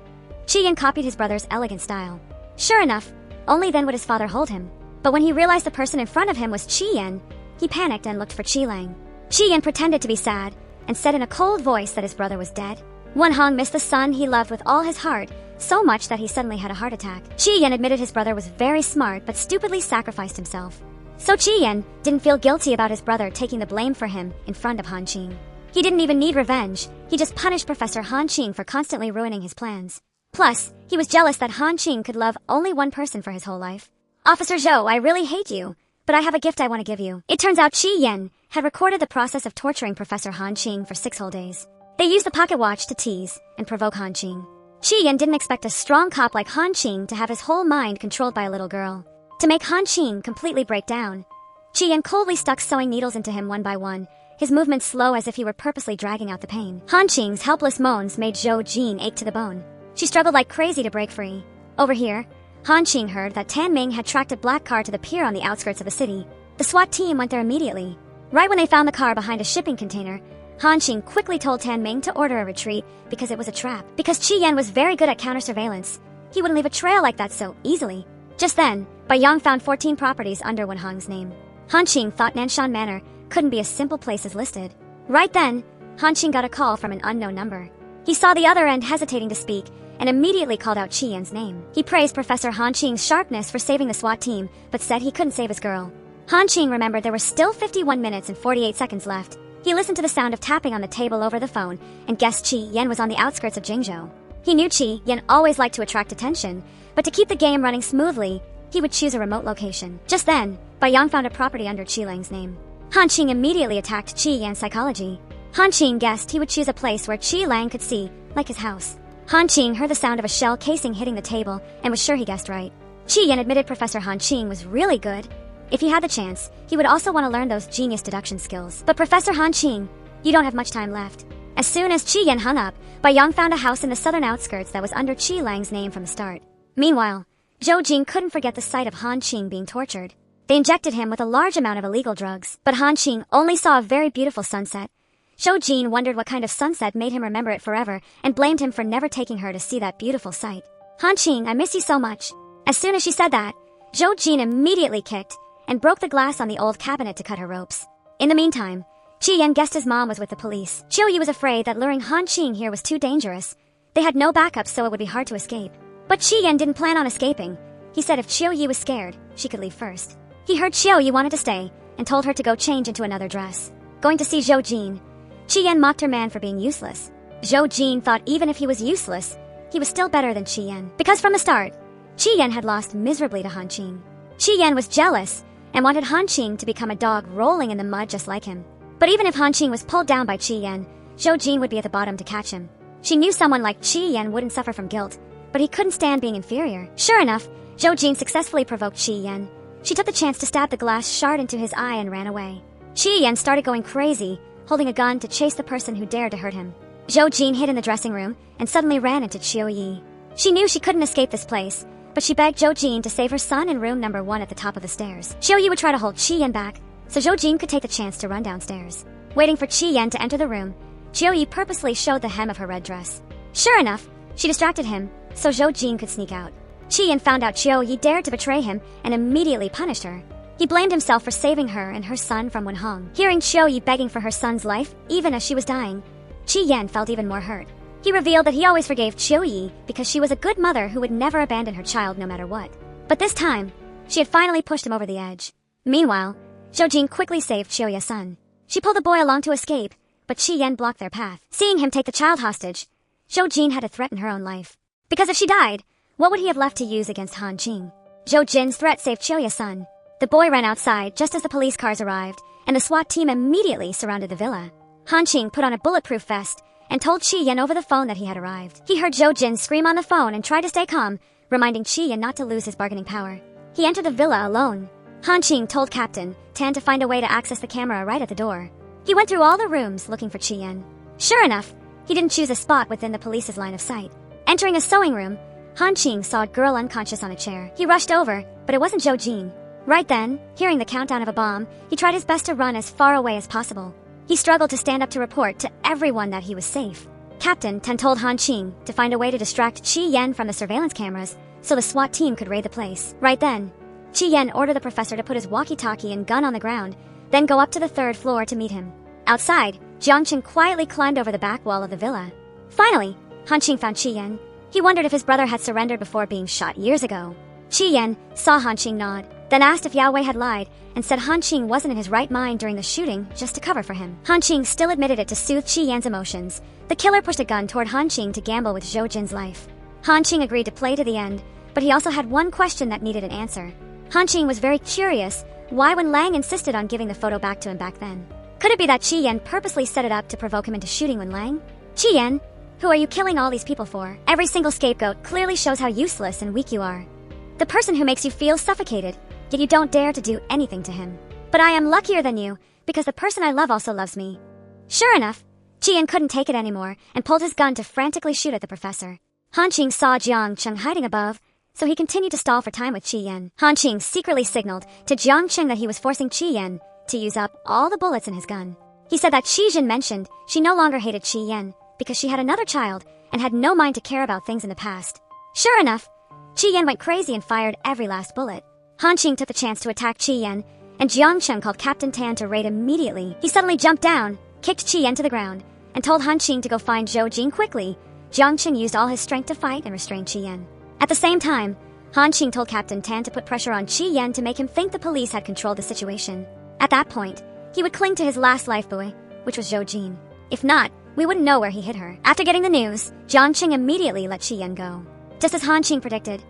Qi Yan copied his brother's elegant style. Sure enough, only then would his father hold him. But when he realized the person in front of him was Qi Yan, he panicked and looked for Qi Lang. Qi Yan pretended to be sad and said in a cold voice that his brother was dead. Wen-hong missed the son he loved with all his heart, so much that he suddenly had a heart attack. Qi Yan admitted his brother was very smart but stupidly sacrificed himself. So Qi Yan didn't feel guilty about his brother taking the blame for him in front of Han Qing. He didn't even need revenge, he just punished Professor Han Qing for constantly ruining his plans. Plus, he was jealous that Han Qing could love only one person for his whole life. "Officer Zhou, I really hate you, but I have a gift I want to give you." It turns out Qi Yan had recorded the process of torturing Professor Han Qing for 6 whole days. They used the pocket watch to tease and provoke Han Qing. Qi Yan didn't expect a strong cop like Han Qing to have his whole mind controlled by a little girl. To make Han Qing completely break down, Qi Yan coldly stuck sewing needles into him one by one, his movements slow as if he were purposely dragging out the pain. Han Qing's helpless moans made Zhou Jin ache to the bone. She struggled like crazy to break free. Over here, Han Qing heard that Tan Ming had tracked a black car to the pier on the outskirts of the city. The SWAT team went there immediately. Right when they found the car behind a shipping container, Han Qing quickly told Tan Ming to order a retreat because it was a trap. Because Qi Yan was very good at counter-surveillance, he wouldn't leave a trail like that so easily. Just then, Baiyang found 14 properties under Wen-hong's name. Han Qing thought Nanshan Manor couldn't be as simple place as listed. Right then, Han Qing got a call from an unknown number. He saw the other end hesitating to speak and immediately called out Qi Yan's name. He praised Professor Han Qing's sharpness for saving the SWAT team, but said he couldn't save his girl. Han Qing remembered there were still 51 minutes and 48 seconds left. He listened to the sound of tapping on the table over the phone and guessed Qi Yan was on the outskirts of Jingzhou. He knew Qi Yan always liked to attract attention, but to keep the game running smoothly, he would choose a remote location. Just then, Baiyang found a property under Qi Lang's name. Han Qing immediately attacked Qi Yan's psychology. Han Qing guessed he would choose a place where Qi Lang could see, like his house. Han Qing heard the sound of a shell casing hitting the table and was sure he guessed right. Qi Yan admitted Professor Han Qing was really good. If he had the chance, he would also want to learn those genius deduction skills. But Professor Han Qing, you don't have much time left. As soon as Qi Yan hung up, Baiyang found a house in the southern outskirts that was under Qi Lang's name from the start. Meanwhile, Zhou Jin couldn't forget the sight of Han Qing being tortured. They injected him with a large amount of illegal drugs, but Han Qing only saw a very beautiful sunset. Zhou Jin wondered what kind of sunset made him remember it forever and blamed him for never taking her to see that beautiful sight. "Han-Ching, I miss you so much." As soon as she said that, Zhou Jin immediately kicked and broke the glass on the old cabinet to cut her ropes. In the meantime, Qi Yan guessed his mom was with the police. Qiu Yi was afraid that luring Han-Ching here was too dangerous. They had no backup, so it would be hard to escape. But Qi Yan didn't plan on escaping. He said if Qiu Yi was scared, she could leave first. He heard Qiu Yi wanted to stay and told her to go change into another dress. Going to see Zhou Jin, Qi Yan mocked her man for being useless. Zhou Jin thought even if he was useless, he was still better than Qi Yan. Because from the start, Qi Yan had lost miserably to Han-Ching. Qi Yan was jealous and wanted Han-Ching to become a dog rolling in the mud just like him. But even if Han-Ching was pulled down by Qi Yan, Zhou Jin would be at the bottom to catch him. She knew someone like Qi Yan wouldn't suffer from guilt, but he couldn't stand being inferior. Sure enough, Zhou Jin successfully provoked Qi Yan. She took the chance to stab the glass shard into his eye and ran away. Qi Yan started going crazy, holding a gun to chase the person who dared to hurt him. Zhou Jin hid in the dressing room and suddenly ran into Qiu Yi. She knew she couldn't escape this place, but she begged Zhou Jin to save her son in room number 1 at the top of the stairs. Qiu Yi would try to hold Qi Yan back, so Zhou Jin could take the chance to run downstairs. Waiting for Qi Yan to enter the room, Qiu Yi purposely showed the hem of her red dress. Sure enough, she distracted him, so Zhou Jin could sneak out. Qi Yan found out Qiu Yi dared to betray him and immediately punished her. He blamed himself for saving her and her son from Wenhong. Hearing Qiu Yi begging for her son's life, even as she was dying, Qi Yan felt even more hurt. He revealed that he always forgave Qiu Yi because she was a good mother who would never abandon her child no matter what. But this time, she had finally pushed him over the edge. Meanwhile, Zhou Jin quickly saved Qiu Yi's son. She pulled the boy along to escape, but Qi Yan blocked their path. Seeing him take the child hostage, Zhou Jin had to threaten her own life. Because if she died, what would he have left to use against Han-Ching? Zhou Jin's threat saved Qiu Yi's son. The boy ran outside just as the police cars arrived, and the SWAT team immediately surrounded the villa. Han-Ching put on a bulletproof vest and told Qi Yan over the phone that he had arrived. He heard Zhou Jin scream on the phone and tried to stay calm, reminding Qi Yan not to lose his bargaining power. He entered the villa alone. Han-Ching told Captain Tan to find a way to access the camera right at the door. He went through all the rooms looking for Qi Yan. Sure enough, he didn't choose a spot within the police's line of sight. Entering a sewing room, Han-Ching saw a girl unconscious on a chair. He rushed over, but it wasn't Zhou Jin. Right then, hearing the countdown of a bomb, he tried his best to run as far away as possible. He struggled to stand up to report to everyone that he was safe. Captain Tan told Han-Ching to find a way to distract Qi Yan from the surveillance cameras so the SWAT team could raid the place. Right then, Qi Yan ordered the professor to put his walkie-talkie and gun on the ground, then go up to the 3rd floor to meet him. Outside, Jiangqing quietly climbed over the back wall of the villa. Finally, Han-Ching found Qi Yan. He wondered if his brother had surrendered before being shot years ago. Qi Yan saw Han-Ching nod, then asked if Yao Wei had lied and said Han-Ching wasn't in his right mind during the shooting just to cover for him. Han-Ching still admitted it to soothe Qi Yan's emotions. The killer pushed a gun toward Han-Ching to gamble with Zhou Jin's life. Han-Ching agreed to play to the end, but he also had one question that needed an answer. Han-Ching was very curious why when Lang insisted on giving the photo back to him back then. Could it be that Qi Yan purposely set it up to provoke him into shooting Wen Lang? Qi Yan, who are you killing all these people for? Every single scapegoat clearly shows how useless and weak you are. The person who makes you feel suffocated, yet you don't dare to do anything to him. But I am luckier than you, because the person I love also loves me. Sure enough, Qi Yan couldn't take it anymore and pulled his gun to frantically shoot at the professor. Han-Ching saw Jiangqing hiding above, so he continued to stall for time with Qi Yan. Han-Ching secretly signaled to Jiangqing that he was forcing Qi Yan to use up all the bullets in his gun. He said that Qi Jin mentioned she no longer hated Qi Yan because she had another child and had no mind to care about things in the past. Sure enough, Qi Yan went crazy and fired every last bullet. Han-Ching took the chance to attack Qi Yan, and Jiangqing called Captain Tan to raid immediately. He suddenly jumped down, kicked Qi Yan to the ground, and told Han-Ching to go find Zhou Jin quickly. Jiangqing used all his strength to fight and restrain Qi Yan. At the same time, Han-Ching told Captain Tan to put pressure on Qi Yan to make him think the police had controlled the situation. At that point, he would cling to his last lifebuoy, which was Zhou Jin. If not, we wouldn't know where he hid her. After getting the news, Jiangqing immediately let Qi Yan go. Just as Han-Ching predicted,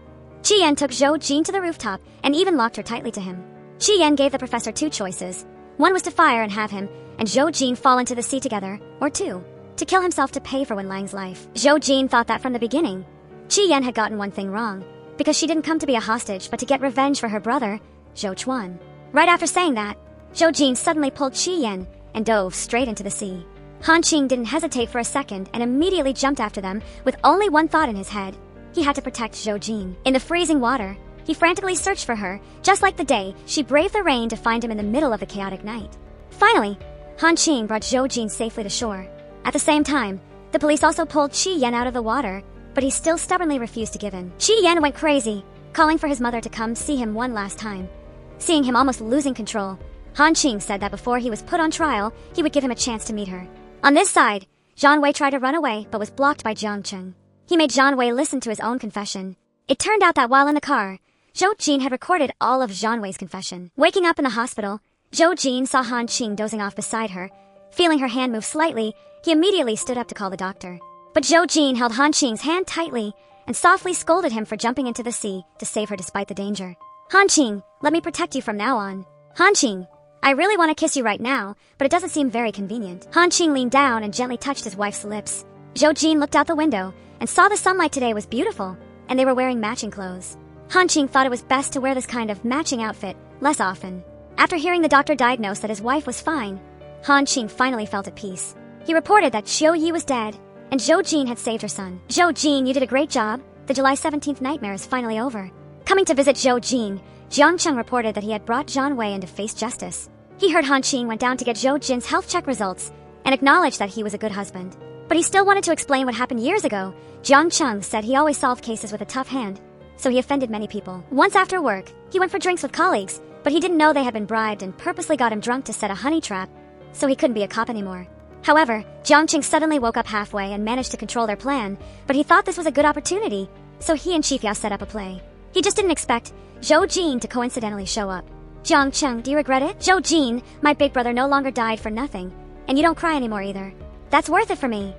Qi Yan took Zhou Jin to the rooftop and even locked her tightly to him. Qi Yan gave the professor 2 choices. One was to fire and have him and Zhou Jin fall into the sea together, or 2, to kill himself to pay for Wen Lang's life. Zhou Jin thought that from the beginning, Qi Yan had gotten one thing wrong, because she didn't come to be a hostage but to get revenge for her brother, Zhou Chuan. Right after saying that, Zhou Jin suddenly pulled Qi Yan and dove straight into the sea. Han-Ching didn't hesitate for a second and immediately jumped after them with only one thought in his head. He had to protect Zhou Jin. In the freezing water, he frantically searched for her, just like the day she braved the rain to find him in the middle of the chaotic night. Finally, Han-Ching brought Zhou Jin safely to shore. At the same time, the police also pulled Qi Yan out of the water, but he still stubbornly refused to give in. Ji Yan went crazy, calling for his mother to come see him one last time. Seeing him almost losing control, Han Qing said that before he was put on trial, he would give him a chance to meet her. On this side, Jiang Wei tried to run away but was blocked by Jiang Cheng. He made Jiang Wei listen to his own confession. It turned out that while in the car, Zhou Jin had recorded all of Jiang Wei's confession. Waking up in the hospital, Zhou Jin saw Han Qing dozing off beside her. Feeling her hand move slightly, he immediately stood up to call the doctor. But Zhou Jin held Han Qing's hand tightly and softly scolded him for jumping into the sea to save her despite the danger. Han Qing, let me protect you from now on. Han Qing, I really want to kiss you right now, but it doesn't seem very convenient. Han Qing leaned down and gently touched his wife's lips. Zhou Jin looked out the window and saw the sunlight today was beautiful, and they were wearing matching clothes. Han Qing thought it was best to wear this kind of matching outfit less often. After hearing the doctor diagnose that his wife was fine, Han Qing finally felt at peace. He reported that Xiu Yi was dead, and Zhou Jin had saved her son. Zhou Jin, you did a great job. The July 17th nightmare is finally over. Coming to visit Zhou Jin, Jiang Cheng reported that he had brought Jiang Wei in to face justice. He heard Han Qing went down to get Zhou Jin's health check results and acknowledged that he was a good husband. But he still wanted to explain what happened years ago. Jiang Cheng said he always solved cases with a tough hand, so he offended many people. Once after work, he went for drinks with colleagues, but he didn't know they had been bribed and purposely got him drunk to set a honey trap, so he couldn't be a cop anymore. However, Jiang Cheng suddenly woke up halfway and managed to control their plan, but he thought this was a good opportunity, so he and Chief Yao set up a play. He just didn't expect Zhou Jin to coincidentally show up. Jiang Cheng, do you regret it? Zhou Jin, my big brother no longer died for nothing, and you don't cry anymore either. That's worth it for me.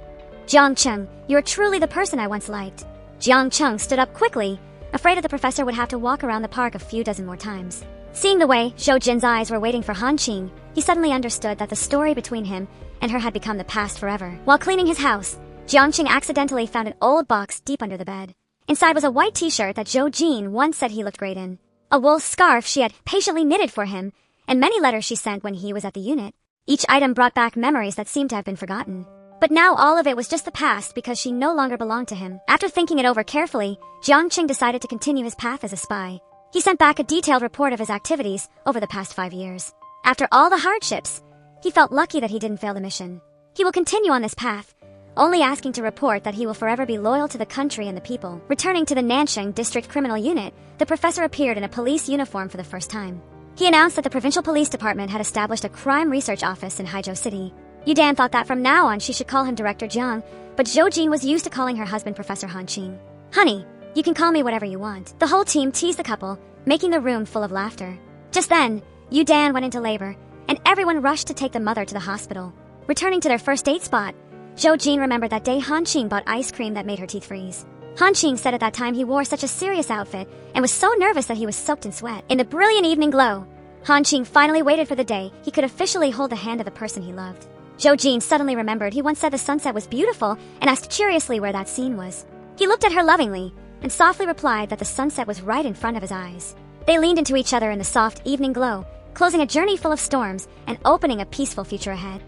Jiang Cheng, you're truly the person I once liked. Jiang Cheng stood up quickly, afraid that the professor would have to walk around the park a few dozen more times. Seeing the way Zhou Jin's eyes were waiting for Han Qing, he suddenly understood that the story between him and her had become the past forever. While cleaning his house, Jiang Qing accidentally found an old box deep under the bed. Inside was a white t-shirt that Zhou Jin once said he looked great in, a wool scarf she had patiently knitted for him, and many letters she sent when he was at the unit. Each item brought back memories that seemed to have been forgotten. But now all of it was just the past because she no longer belonged to him. After thinking it over carefully, Jiang Qing decided to continue his path as a spy. He sent back a detailed report of his activities over the past 5 years. After all the hardships, he felt lucky that he didn't fail the mission. He will continue on this path, only asking to report that he will forever be loyal to the country and the people. Returning to the Nansheng District Criminal Unit, the professor appeared in a police uniform for the first time. He announced that the Provincial Police Department had established a crime research office in Haizhou City. Yudan thought that from now on she should call him Director Jiang, but Zhou Jin was used to calling her husband Professor Han Qing. Honey, you can call me whatever you want. The whole team teased the couple, making the room full of laughter. Just then, Yudan went into labor, and everyone rushed to take the mother to the hospital. Returning to their first date spot, Zhou Jin remembered that day Han Qing bought ice cream that made her teeth freeze. Han Qing said at that time he wore such a serious outfit and was so nervous that he was soaked in sweat. In the brilliant evening glow, Han Qing finally waited for the day he could officially hold the hand of the person he loved. Zhou Jin suddenly remembered he once said the sunset was beautiful and asked curiously where that scene was. He looked at her lovingly and softly replied that the sunset was right in front of his eyes. They leaned into each other in the soft evening glow, closing a journey full of storms and opening a peaceful future ahead.